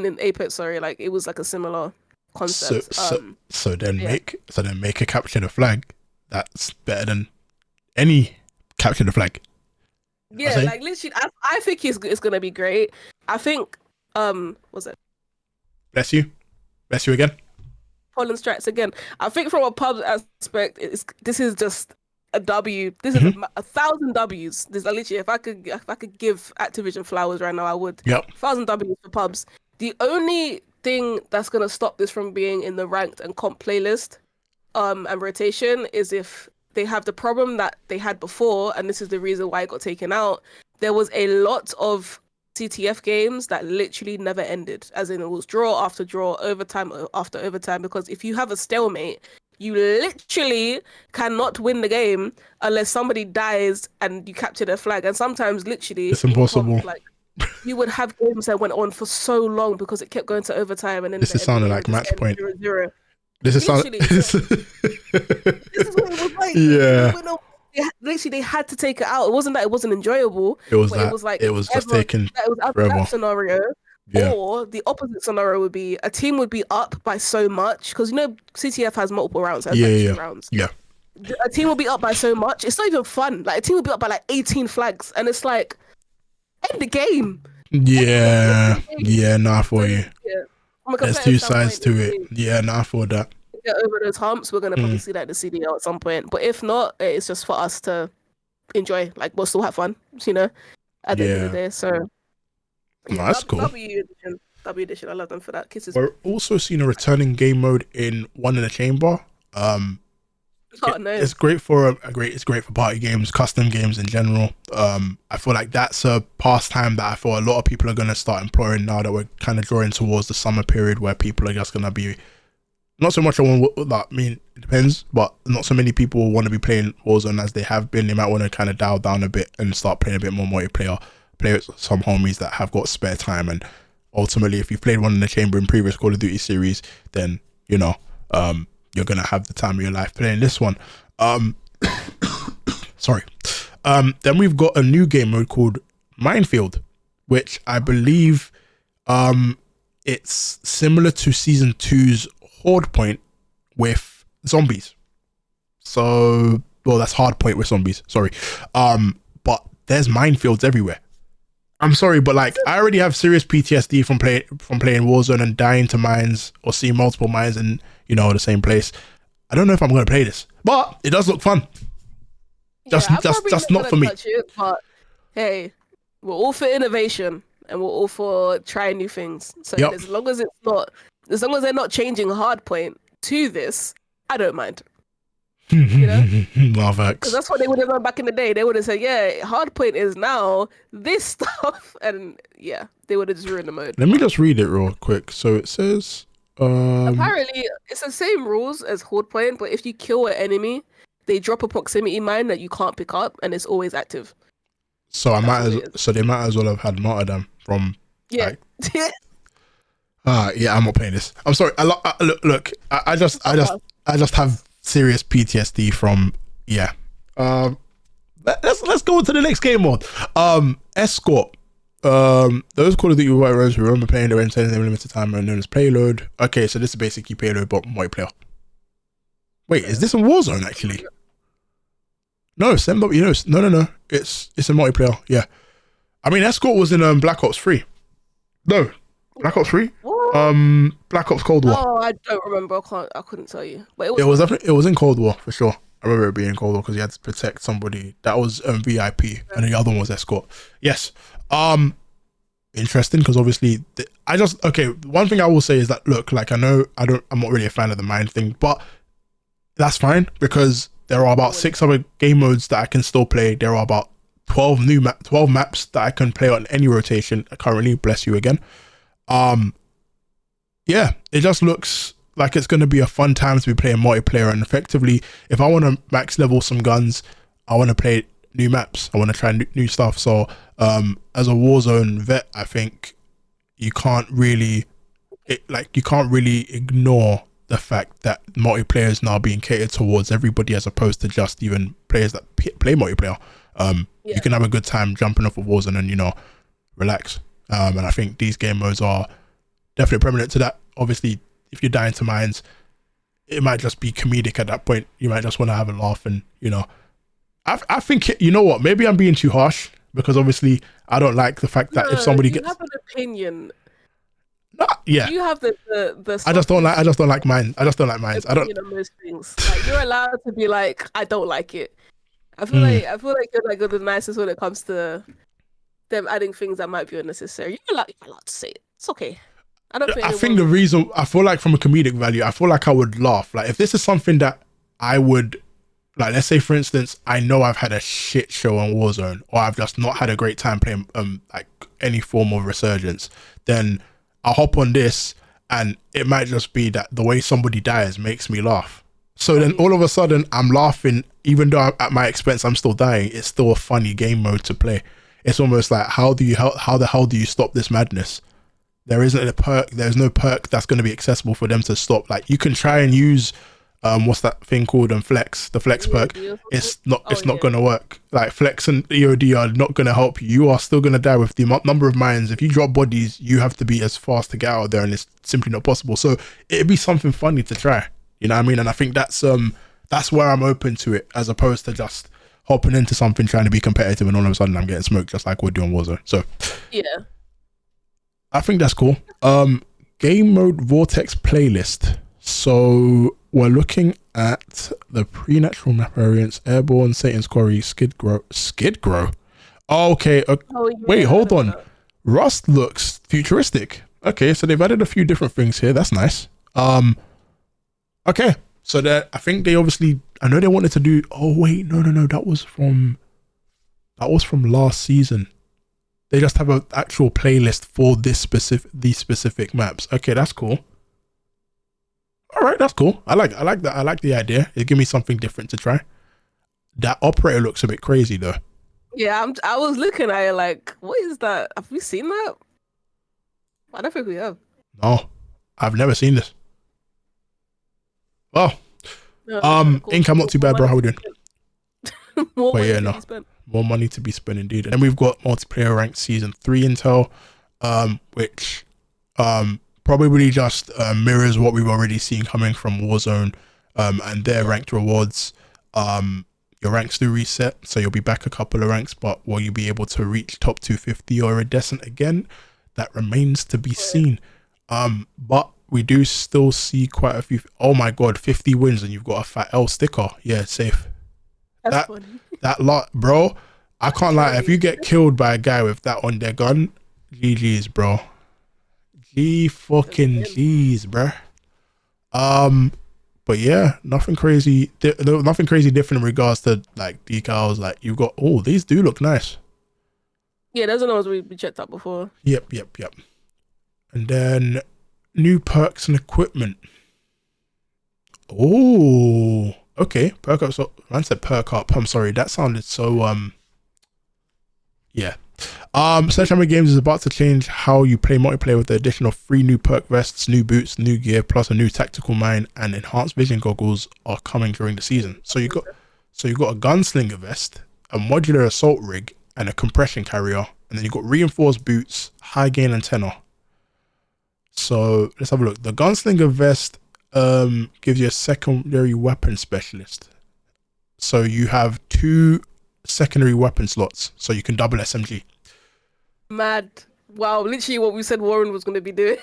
in Apex, sorry, like it was like a similar concept. so then yeah. make a capture the flag that's better than any capture the flag. Yeah, like literally, I think it's gonna be great. I think was it Bless you again. Pollen strikes again? I think from a pub aspect, this is just a W. This is Mm-hmm. 1,000 W's. This literally, if I could give Activision flowers right now, I would. Yep. 1,000 W's for pubs. The only thing that's gonna stop this from being in the ranked and comp playlist, and rotation is if they have the problem that they had before, and this is the reason why it got taken out. There was a lot of CTF games that literally never ended, as in it was draw after draw, overtime after overtime, because if you have a stalemate, you literally cannot win the game unless somebody dies and you capture their flag. And sometimes literally It's impossible. like you would have games that went on for so long because it kept going to overtime, and then This is sounding like match point. 0-0. This is sounding. This is what it was like. Yeah. Literally, they had to take it out. It wasn't that it wasn't enjoyable. It was but that. It was like It was just taking that was forever. that scenario. Yeah. Or the opposite scenario would be a team would be up by so much because CTF has multiple rounds. Has Yeah. two rounds. Yeah. A team will be up by so much. It's not even fun. Like a team will be up by like 18 flags, and it's like end the game. Yeah. Yeah. Nah, for you. Yeah. From a There's competitive two sides to standpoint, it. Yeah. Nah, for that. get over those humps, we're gonna probably see that in the CDL at some point. But if not, it's just for us to enjoy. Like we'll still have fun, at the end of the day. So No, that's cool. W edition. I love them for that. Kisses. We're also seeing a returning game mode in One in the Chamber. Nice. It's great for it's great for party games, custom games in general. I feel like that's a pastime that I feel a lot of people are going to start employing now that we're kind of drawing towards the summer period where people are just going to be not so much on that. I mean, it depends, but not so many people want to be playing Warzone as they have been. They might want to kind of dial down a bit and start playing a bit more multiplayer, play with some homies that have got spare time. And ultimately, if you've played One in the Chamber in previous Call of Duty series, then you're gonna have the time of your life playing this one. Sorry. Then we've got a new game mode called Minefield, which I believe it's similar to Season 2's Horde Point with zombies. So, well, that's Hard Point with zombies. Sorry. But there's minefields everywhere. I'm sorry, but like I already have serious PTSD from playing Warzone and dying to mines or seeing multiple mines in the same place. I don't know if I'm going to play this, but it does look fun. Just not for me. But hey, we're all for innovation and we're all for trying new things. So as long as they're not changing Hardpoint to this, I don't mind. Well, facts. Because that's what they would have done back in the day. They would have said, yeah, Hardpoint is now this stuff, and yeah, they would have just ruined the mode. Let me just read it real quick. So it says apparently it's the same rules as Hardpoint, but if you kill an enemy, they drop a proximity mine that you can't pick up, and it's always active. So they might as well have had martyrdom from yeah. Yeah, I'm not playing this. I'm sorry. I just have serious PTSD from let's go into the next game mode. Escort. Those Call of Duty white runs who remember playing the Rented limited time are known as Payload. Okay, so this is basically Payload but multiplayer. Wait, is this a Warzone actually? No, no. It's a multiplayer. Yeah, I mean Escort was in Black Ops 3. No, Black Ops 3. Black Ops Cold War. Oh, I don't remember. I couldn't tell you. But it was in Cold War for sure. I remember it being in Cold War because you had to protect somebody. That was VIP, and the other one was Escort. Yes. Interesting because obviously one thing I will say is that look, like I'm not really a fan of the mine thing, but that's fine because there are about 6 other game modes that I can still play. There are about 12 maps that I can play on any rotation currently. Bless you again. Yeah, it just looks like it's going to be a fun time to be playing multiplayer. And effectively, if I want to max level some guns, I want to play new maps. I want to try new stuff. So as a Warzone vet, I think you can't really ignore the fact that multiplayer is now being catered towards everybody, as opposed to just even players that play multiplayer. You can have a good time jumping off of Warzone and, you know, relax. And I think these game modes are definitely permanent to that. Obviously, if you're dying to mines, it might just be comedic at that point. You might just want to have a laugh, and, you know, I think, you know what, maybe I'm being too harsh, because obviously I don't like the fact that if somebody gets... You have an opinion. Yeah. You have the I just don't like mines. I just don't like mines. I don't... You know, most things. Like, you're allowed to be like, I don't like it. I feel like you're like the nicest when it comes to them adding things that might be unnecessary. You're allowed to say it. It's okay. I think the reason, I feel like from a comedic value, I feel like I would laugh. Like, if this is something that I would, like, let's say for instance, I know I've had a shit show on Warzone, or I've just not had a great time playing like any form of Resurgence, then I'll hop on this, and it might just be that the way somebody dies makes me laugh. So then all of a sudden I'm laughing, even though at my expense I'm still dying. It's still a funny game mode to play. It's almost like, how the hell do you stop this madness? There isn't a perk. There's no perk that's going to be accessible for them to stop. Like, you can try and use what's that thing called, the flex perk. It's not going to work. Like, flex and EOD are not going to help you. You are still going to die with the number of mines. If you drop bodies, you have to be as fast to get out of there, and it's simply not possible. So it'd be something funny to try. You know what I mean? And I think that's where I'm open to it, as opposed to just hopping into something trying to be competitive and all of a sudden I'm getting smoked, just like we're doing Warzone. So yeah, I think that's cool. Game mode Vortex playlist. So we're looking at the pre-natural map variants: Airborne, Satan's Quarry, Skid Grow. Oh, okay. Yeah. Wait, hold on. Rust looks futuristic. Okay, so they've added a few different things here. That's nice. Okay, so that, I think they obviously, I know they wanted to do, oh wait, no, that was from last season. They just have an actual playlist for these specific maps. Okay, that's cool. All right, that's cool. I like that. I like the idea. It give me something different to try. That operator looks a bit crazy though. Yeah, I was looking at it like, what is that? Have we seen that? I don't think we have. No, I've never seen this. Well, income not too bad, bro. How we doing? More money to be spent indeed. And we've got multiplayer ranked season 3 intel, which probably just mirrors what we've already seen coming from Warzone, and their ranked rewards. Your ranks do reset, so you'll be back a couple of ranks, but will you be able to reach top 250 or iridescent again? That remains to be seen. But we do still see quite a few. Oh my god, 50 wins and you've got a fat L sticker. Yeah, safe. That's funny. That lot, bro. I can't lie. If you get killed by a guy with that on their gun, GG's, bro. G's, bro. But yeah, nothing crazy. Nothing crazy different in regards to like decals. Like, you've got, oh, these do look nice. Yeah, those are the ones we checked out before. Yep. And then new perks and equipment. Oh, okay. Perk up. So I said perk up. I'm sorry. That sounded so yeah. Sledgehammer Games is about to change how you play multiplayer with the addition of 3 new perk vests, new boots, new gear, plus a new tactical mine, and enhanced vision goggles are coming during the season. So you got a gunslinger vest, a modular assault rig, and a compression carrier, and then you got reinforced boots, high gain antenna. So let's have a look. The gunslinger vest gives you a secondary weapon specialist. So you have 2 secondary weapon slots, so you can double SMG. Mad. Wow, literally what we said Warren was going to be doing.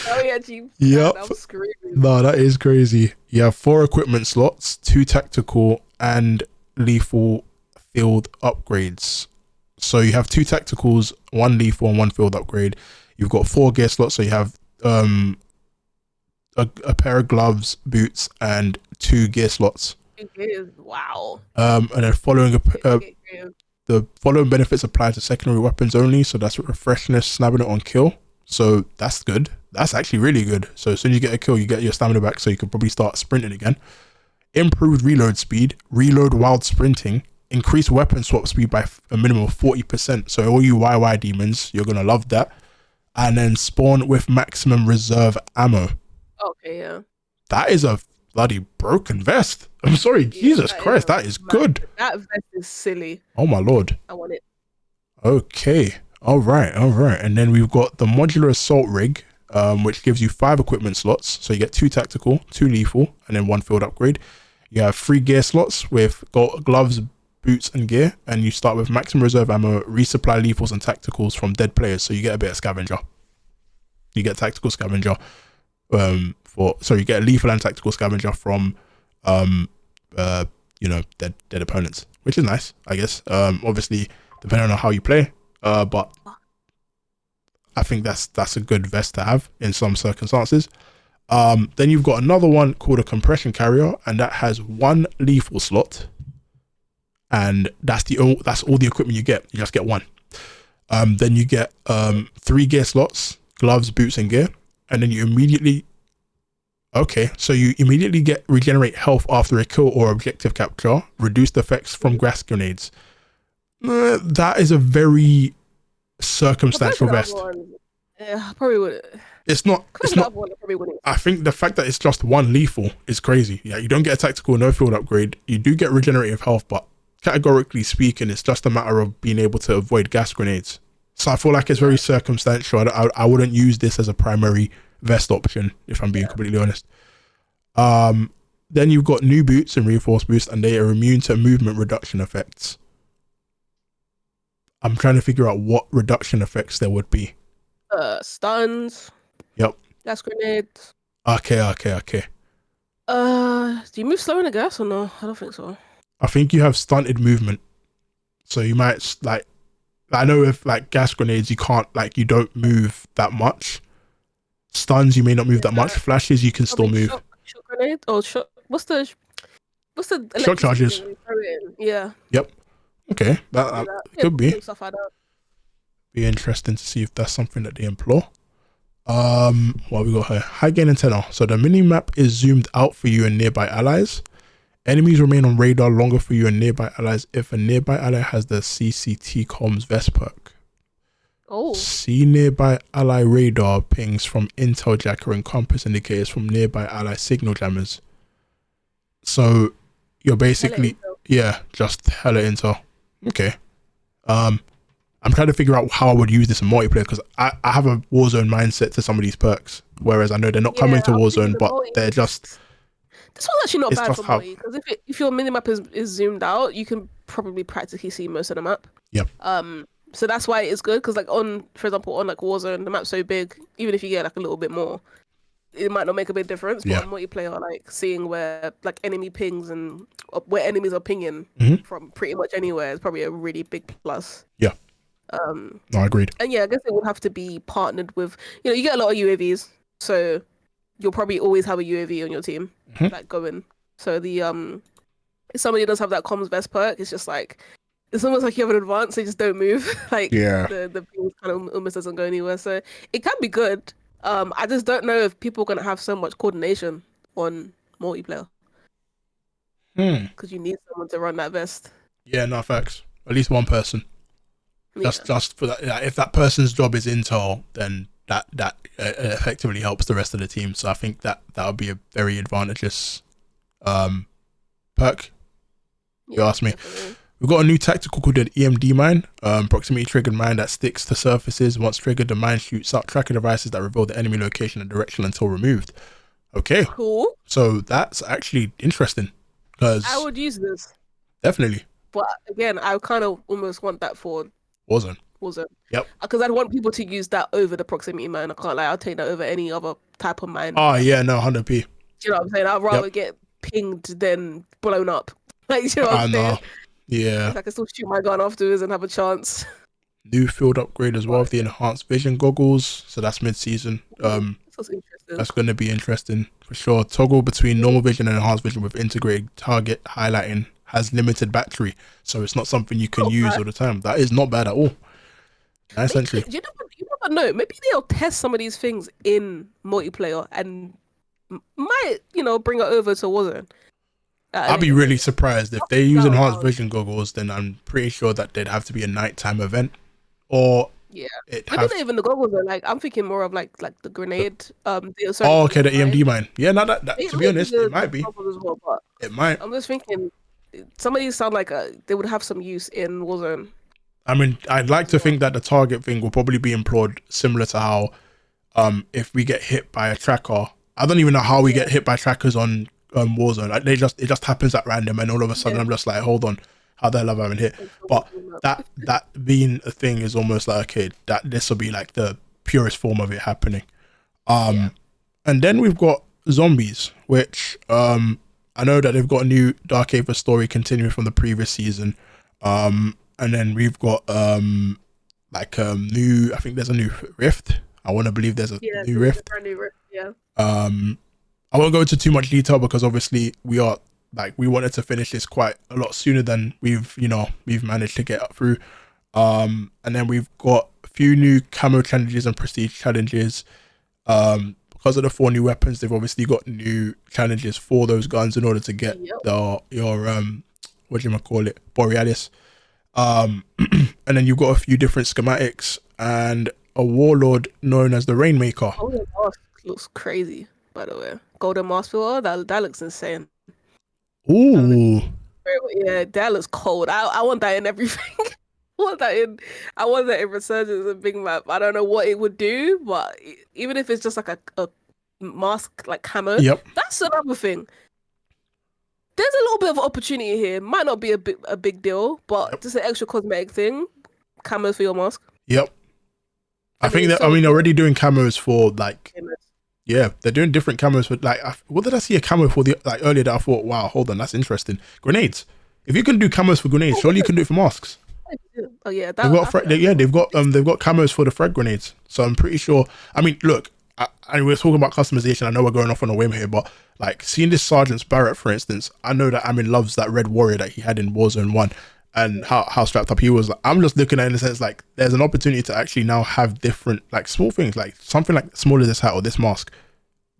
Oh yeah, G. Yep. I'm screaming. No, that is crazy. You have 4 equipment slots, 2 tactical and lethal field upgrades. So you have 2 tacticals, 1 lethal and 1 field upgrade. You've got 4 gear slots, so you have a pair of gloves, boots, and 2 gear slots. Wow. And then the following benefits apply to secondary weapons only. So that's refreshness, snapping it on kill. So that's good. That's actually really good. So as soon as you get a kill, you get your stamina back, so you can probably start sprinting again. Improved reload speed, reload while sprinting, increase weapon swap speed by a minimum of 40%. So all you YY demons, you're gonna love that. And then spawn with maximum reserve ammo. Okay, yeah. That is a bloody broken vest. I'm sorry, Jesus Christ, that is good. That vest is silly. Oh my lord. I want it. Okay. All right. And then we've got the modular assault rig, which gives you 5 equipment slots. So you get 2 tactical, 2 lethal, and then 1 field upgrade. You have 3 gear slots with gloves, boots, and gear. And you start with maximum reserve ammo, resupply lethals and tacticals from dead players. So you get a bit of scavenger. You get tactical scavenger. You get a lethal and tactical scavenger from, dead opponents, which is nice, I guess. Obviously, depending on how you play. But I think that's a good vest to have in some circumstances. Then you've got another one called a compression carrier, and that has 1 lethal slot, and that's all the equipment you get. You just get 1. Then you get 3 gear slots, gloves, boots, and gear, and then you immediately get regenerate health after a kill or objective capture, reduced effects from gas grenades. That is a very circumstantial vest. Yeah, probably would. It's not. I think the fact that it's just 1 lethal is crazy. Yeah, you don't get a tactical, no field upgrade. You do get regenerative health, but categorically speaking, it's just a matter of being able to avoid gas grenades. So I feel like it's very circumstantial. I wouldn't use this as a primary vest option, if I'm being completely honest. Then you've got new boots and reinforced boots, and they are immune to movement reduction effects. I'm trying to figure out what reduction effects there would be. Stuns. Yep. Gas grenades. Okay. Do you move slow in the gas or no? I don't think so. I think you have stunted movement, so you might I know if gas grenades, you can't you don't move that much. Stuns, you may not move that much. Flashes, you can still move. Shock grenade or shock? What's the shock charges? Yeah. Yep. Okay, that could be. Stuff like that. Be interesting to see if that's something that they employ. What we got here? High gain antenna. So the mini map is zoomed out for you and nearby allies. Enemies remain on radar longer for you and nearby allies if a nearby ally has the CCT comms vest perk. Oh. See nearby ally radar pings from intel jacker and compass indicators from nearby ally signal jammers. So you're basically just hella intel. Okay. I'm trying to figure out how I would use this in multiplayer, because I have a Warzone mindset to some of these perks, whereas I know they're not coming to Warzone, but they're just. This one's actually not bad for multi, because if your minimap is zoomed out, you can probably practically see most of the map. Yep. So that's why it's good, because for example, on Warzone, the map's so big, even if you get a little bit more, it might not make a big difference. But on multiplayer, seeing where enemy pings and where enemies are pinging from pretty much anywhere is probably a really big plus. Yeah. No, I agreed. And I guess it would have to be partnered with, you get a lot of UAVs, so you'll probably always have a UAV on your team going. So the if somebody does have that comms vest perk, it's just it's almost like you have an advance, they just don't move. The ping kind of almost doesn't go anywhere. So it can be good. I just don't know if people are gonna have so much coordination on multiplayer. Because you need someone to run that vest. Yeah, no facts. At least one person. Just for that, if that person's job is intel, then that effectively helps the rest of the team. So I think that would be a very advantageous perk. You ask me. Definitely. We've got a new tactical called an EMD mine, proximity triggered mine that sticks to surfaces. Once triggered, the mine shoots out tracker devices that reveal the enemy location and direction until removed. Okay, cool. So that's actually interesting, because I would use this definitely. But again, I kind of almost want that for Warzone. Yep. Because I'd want people to use that over the proximity mine. I can't lie. I'll take that over any other type of mine. Oh yeah, no, 100p. Do you know what I'm saying? I'd rather get pinged than blown up. Do you know what I'm saying? Yeah. I can still shoot my gun afterwards and have a chance. New field upgrade as well with the enhanced vision goggles. So that's mid-season. That's interesting. interesting. That's going to be interesting for sure. Toggle between normal vision and enhanced vision with integrated target highlighting has limited battery, so it's not something you can use all the time. That is not bad at all. Nice entry. You never know. Maybe they'll test some of these things in multiplayer and might, bring it over to Warzone. I'd be really surprised if they use enhanced vision goggles. Then I'm pretty sure that they'd have to be a nighttime event, or maybe not even the goggles. Are like, I'm thinking more of like the grenade. Okay, the EMD mine. Yeah, no, that to be honest, it might be. Well, but it might. I'm just thinking, some of these sound like they would have some use in Warzone. I mean, I'd like to think that the target thing will probably be employed similar to how, if we get hit by a tracker. I don't even know how we get hit by trackers on Warzone. Like it just happens at random, and all of a sudden I'm just like, hold on, how the hell have I been hit? But that being a thing is almost like, okay, that this will be like the purest form of it happening. And then we've got zombies, which I know that they've got a new Dark Aether story continuing from the previous season. And then we've got new, I think there's a new Rift. I want to believe there's a new Rift. I won't go into too much detail because obviously we wanted to finish this quite a lot sooner than we've managed to get up through. And then we've got a few new camo challenges and prestige challenges. Because of the 4 new weapons, they've obviously got new challenges for those guns in order to get Borealis. And then you've got a few different schematics and a warlord known as the Rainmaker. Oh, the mask looks crazy, by the way. Golden mask filter, that looks insane. Ooh. Yeah, that looks cold. I want that in everything. I want that in Resurgence and Big Map. I don't know what it would do, but even if it's just like a mask like camo, that's another thing. There's a little bit of opportunity here. Might not be a big deal, but just an extra cosmetic thing. Camos for your mask. Yep. I think that, they're already doing camos for they're doing different camos for what did I see a camo for earlier that I thought, wow, hold on, that's interesting. Grenades. If you can do camos for grenades, surely you can do it for masks. Oh yeah, they've got camos for the frag grenades. So I'm pretty sure. I mean, look, we're talking about customization. I know we're going off on a whim here, but like seeing this Sergeant Barrett, for instance, I know that Amin loves that red warrior that he had in Warzone 1 and how strapped up he was. I'm just looking at it in the sense like there's an opportunity to actually now have different like small things, like something like small as this hat or this mask,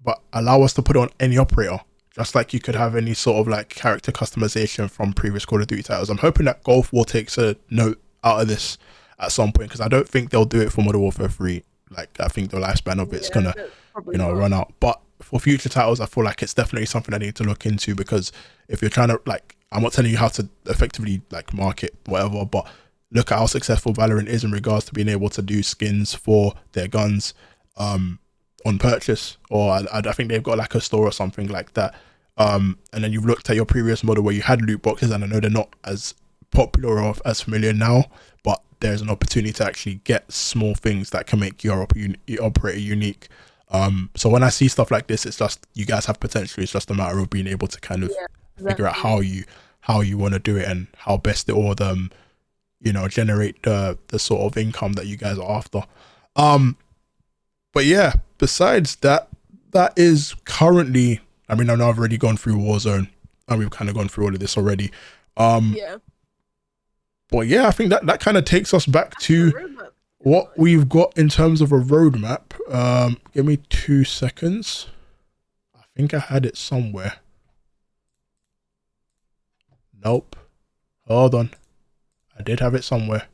but allow us to put on any operator, just like you could have any sort of like character customization from previous Call of Duty titles. I'm hoping that Gulf War takes a note out of this at some point, because I don't think they'll do it for Modern Warfare 3. Like I think the lifespan of it's gonna run out. But for future titles, I feel like it's definitely something I need to look into, because if you're trying to I'm not telling you how to effectively market whatever, but look at how successful Valorant is in regards to being able to do skins for their guns on purchase, or I think they've got like a store or something like that. And then you've looked at your previous model where you had loot boxes, and I know they're not as popular or as familiar now, but there's an opportunity to actually get small things that can make your operator unique. So when I see stuff like this, it's just, you guys have potential. It's just a matter of being able to kind of figure out how you want to do it and how best it would generate the sort of income that you guys are after. But yeah, besides that is currently, I mean, I know I've already gone through Warzone and we've kind of gone through all of this already. But yeah, I think that kind of takes us back to what we've got in terms of a roadmap. Give me 2 seconds. I think I had it somewhere. Nope. Hold on. I did have it somewhere.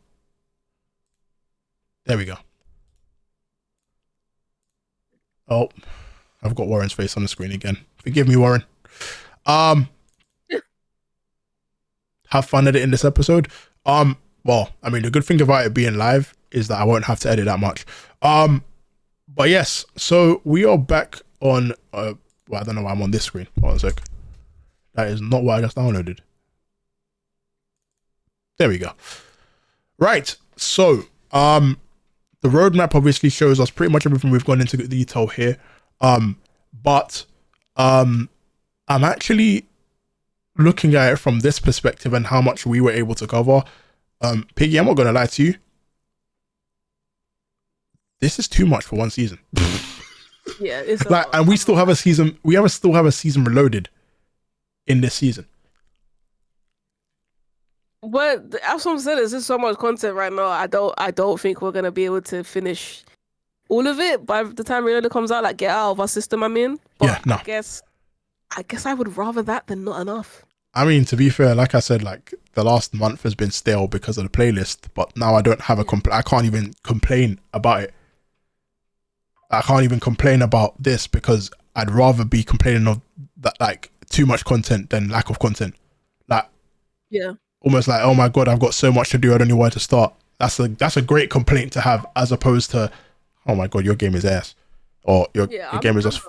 There we go. Oh, I've got Warren's face on the screen again. Forgive me, Warren. Have fun at it in this episode. Well, I mean, the good thing about it being live is that I won't have to edit that much. But yes, so we are back on, well, I don't know why I'm on this screen. Hold on a sec. That is not what I just downloaded. There we go. Right. So, the roadmap obviously shows us pretty much everything we've gone into detail here. But I'm actually looking at it from this perspective and how much we were able to cover. Piggy, I'm not going to lie to you. This is too much for one season. Yeah, it's a Like, lot. and we still have a season. Still have a season reloaded in this season. But that's what I'm saying. There's just so much content right now. I don't think we're gonna be able to finish all of it by the time Reloaded comes out. Like, get out of our system. I mean, but Yeah, no. I guess I would rather that than not enough. I mean, to be fair, like I said, like the last month has been stale because of the playlist. But now I don't have a I can't even complain about it. I can't even complain about this because I'd rather be complaining of that, like, too much content than lack of content. Like, Yeah. almost like, oh my god, I've got so much to do, I don't know where to start. That's a great complaint to have, as opposed to, oh my god, your game is ass, or your game is just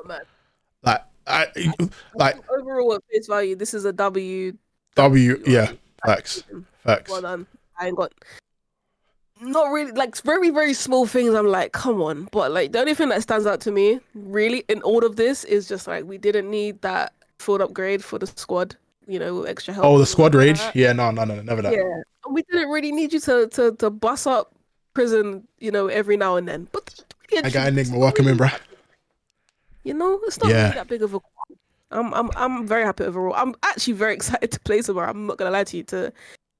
like overall at face value, this is a W. Yeah, facts. Well done. I ain't got not really, like, very very small things. I'm like, come on, but like the only thing that stands out to me really in all of this is just like we didn't need that field upgrade for the squad. You know, with extra help. Oh, the squad rage? Yeah, no, never that. Yeah, and we didn't really need you to bust up prison, you know, every now and then. But I got Enigma, welcome in, bro. You know, it's not really that big of a. I'm very happy overall. I'm actually very excited to play tomorrow. I'm not gonna lie to you.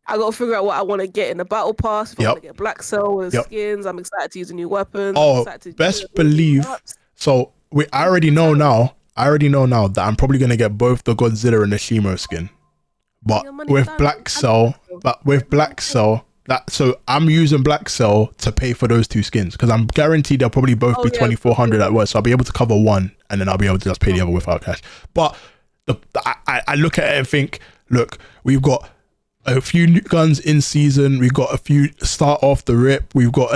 I gotta figure out what I want to get in the battle pass. If I want to get Black Cell with skins, I'm excited to use a new weapon. Oh, best believe. So I already know now that I'm probably gonna get both the Godzilla and the Shimo skin. But with Black Cell, so I'm using Black Cell to pay for those two skins because I'm guaranteed they'll probably both be 2,400 at worst. So I'll be able to cover one and then I'll be able to just pay the other without cash. But I look at it and think, look, we've got a few new guns in season. We've got a few start off the rip. We've got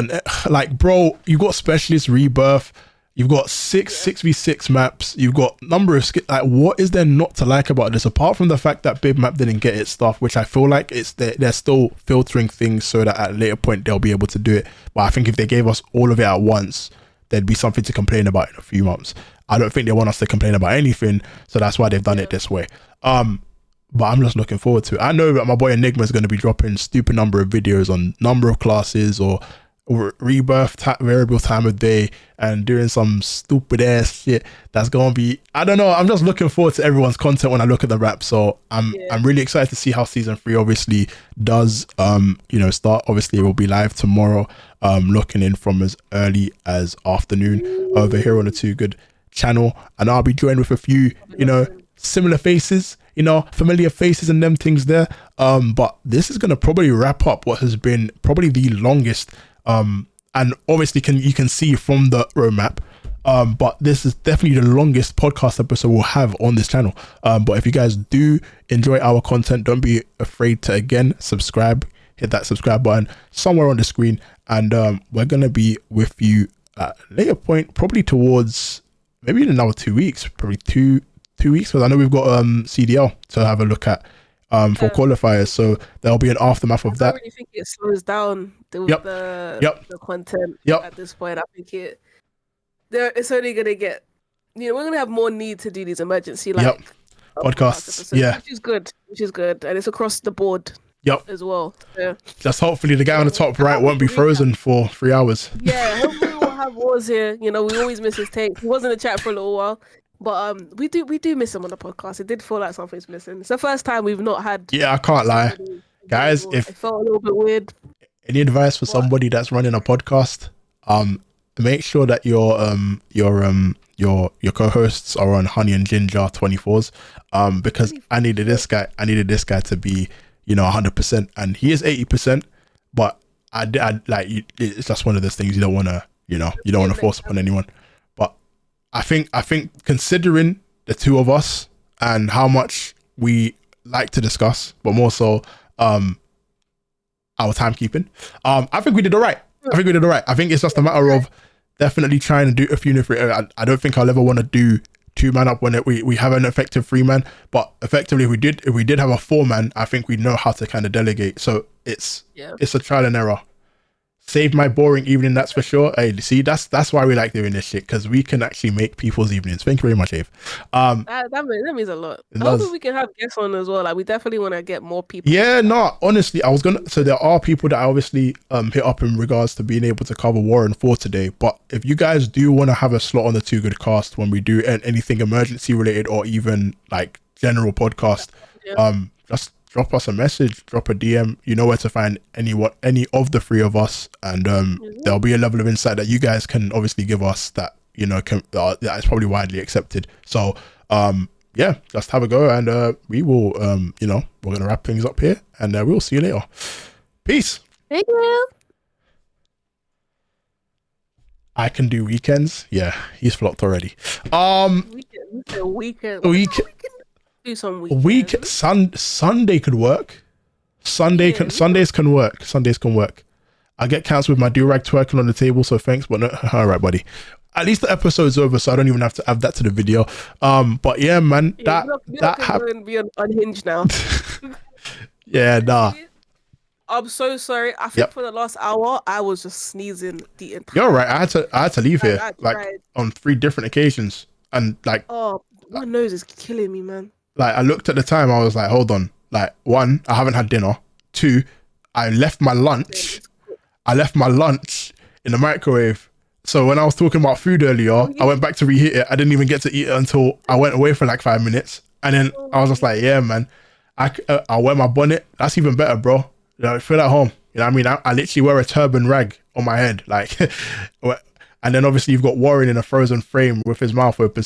you've got Specialist Rebirth. You've got 6v6 maps. You've got number of skins. Like, what is there not to like about this? Apart from the fact that Big Map didn't get its stuff, which I feel like they're still filtering things so that at a later point they'll be able to do it. But I think if they gave us all of it at once, there'd be something to complain about in a few months. I don't think they want us to complain about anything, so that's why they've done it this way. But I'm just looking forward to it. I know that my boy Enigma is going to be dropping stupid number of videos on number of classes or rebirth variable time of day and doing some stupid ass shit that's gonna be, I don't know. I'm just looking forward to everyone's content when I look at the rap. So I'm really excited to see how season 3 obviously does start. Obviously it will be live tomorrow, looking in from as early as afternoon over here on the Too Good channel, and I'll be joined with a few similar faces, familiar faces and them things there. But this is gonna probably wrap up what has been probably the longest and obviously you can see from the roadmap, but this is definitely the longest podcast episode we'll have on this channel. But if you guys do enjoy our content, don't be afraid to again subscribe, hit that subscribe button somewhere on the screen, and we're gonna be with you at a later point, probably towards maybe in another 2 weeks, probably two weeks, because I know we've got CDL to have a look at for qualifiers, so there'll be an aftermath of that. I really think it slows down the content at this point. I think it's only gonna get, we're gonna have more need to do these emergency podcasts, which is good, and it's across the board as well. Just hopefully the guy on the top right won't be frozen for 3 hours. Hopefully we'll have Wars here. We always miss his take. He was in the chat for a little while. But we do miss him on the podcast. It did feel like something's missing. It's the first time we've not had. Yeah, I can't lie, guys. If it felt a little bit weird. Any advice for somebody that's running a podcast? Make sure that your co-hosts are on Honey and Ginger 24s. Because I needed this guy to be 100%, and he is 80%. But it's just one of those things you don't want to you don't want to force upon anyone. I think considering the two of us and how much we like to discuss, but more so our timekeeping, I think we did all right. I think it's just a matter of definitely trying to do a few. I don't think I'll ever want to do 2-man up when we have an effective 3-man, but effectively if we did have a 4-man, I think we know how to kind of delegate. So it's a trial and error. Saved my boring evening, that's for sure. Hey, see, that's why we like doing this shit, because we can actually make people's evenings. Thank you very much, Ave. That means a lot. It Hopefully does. we can have guests on as well. Like we definitely want to get more people. Yeah, no, honestly, I was gonna. So there are people that I obviously hit up in regards to being able to cover Warren for today. But if you guys do want to have a slot on the Too Good Cast when we do anything emergency related or even like general podcast, just drop us a message, drop a DM. You know where to find any of the three of us, and there'll be a level of insight that you guys can obviously give us that that is probably widely accepted. So yeah, just have a go, and we will we're gonna wrap things up here, and we'll see you later. Peace. Thank you. I can do weekends. Yeah, he's flopped already. Weekend. Do some Sunday could work. Sundays can work. I get cancelled with my do-rag twerking on the table, so thanks, but no. All right, buddy. At least the episode's over, so I don't even have to add that to the video. But yeah, man, that happened. Be unhinged now. Yeah, nah. I'm so sorry. I think for the last hour, I was just sneezing the entire. You're right. I had to leave here like tried. on 3 different occasions, and like, oh, my nose is killing me, man. Like, I looked at the time, I was like, hold on. Like, 1, I haven't had dinner. 2, I left my lunch. In the microwave. So when I was talking about food earlier, I went back to reheat it. I didn't even get to eat it until I went away for like 5 minutes. And then I was just like, yeah, man, I'll wear my bonnet. That's even better, bro. You know, feel at home. You know what I mean? I literally wear a turban rag on my head. Like, and then obviously you've got Warren in a frozen frame with his mouth open.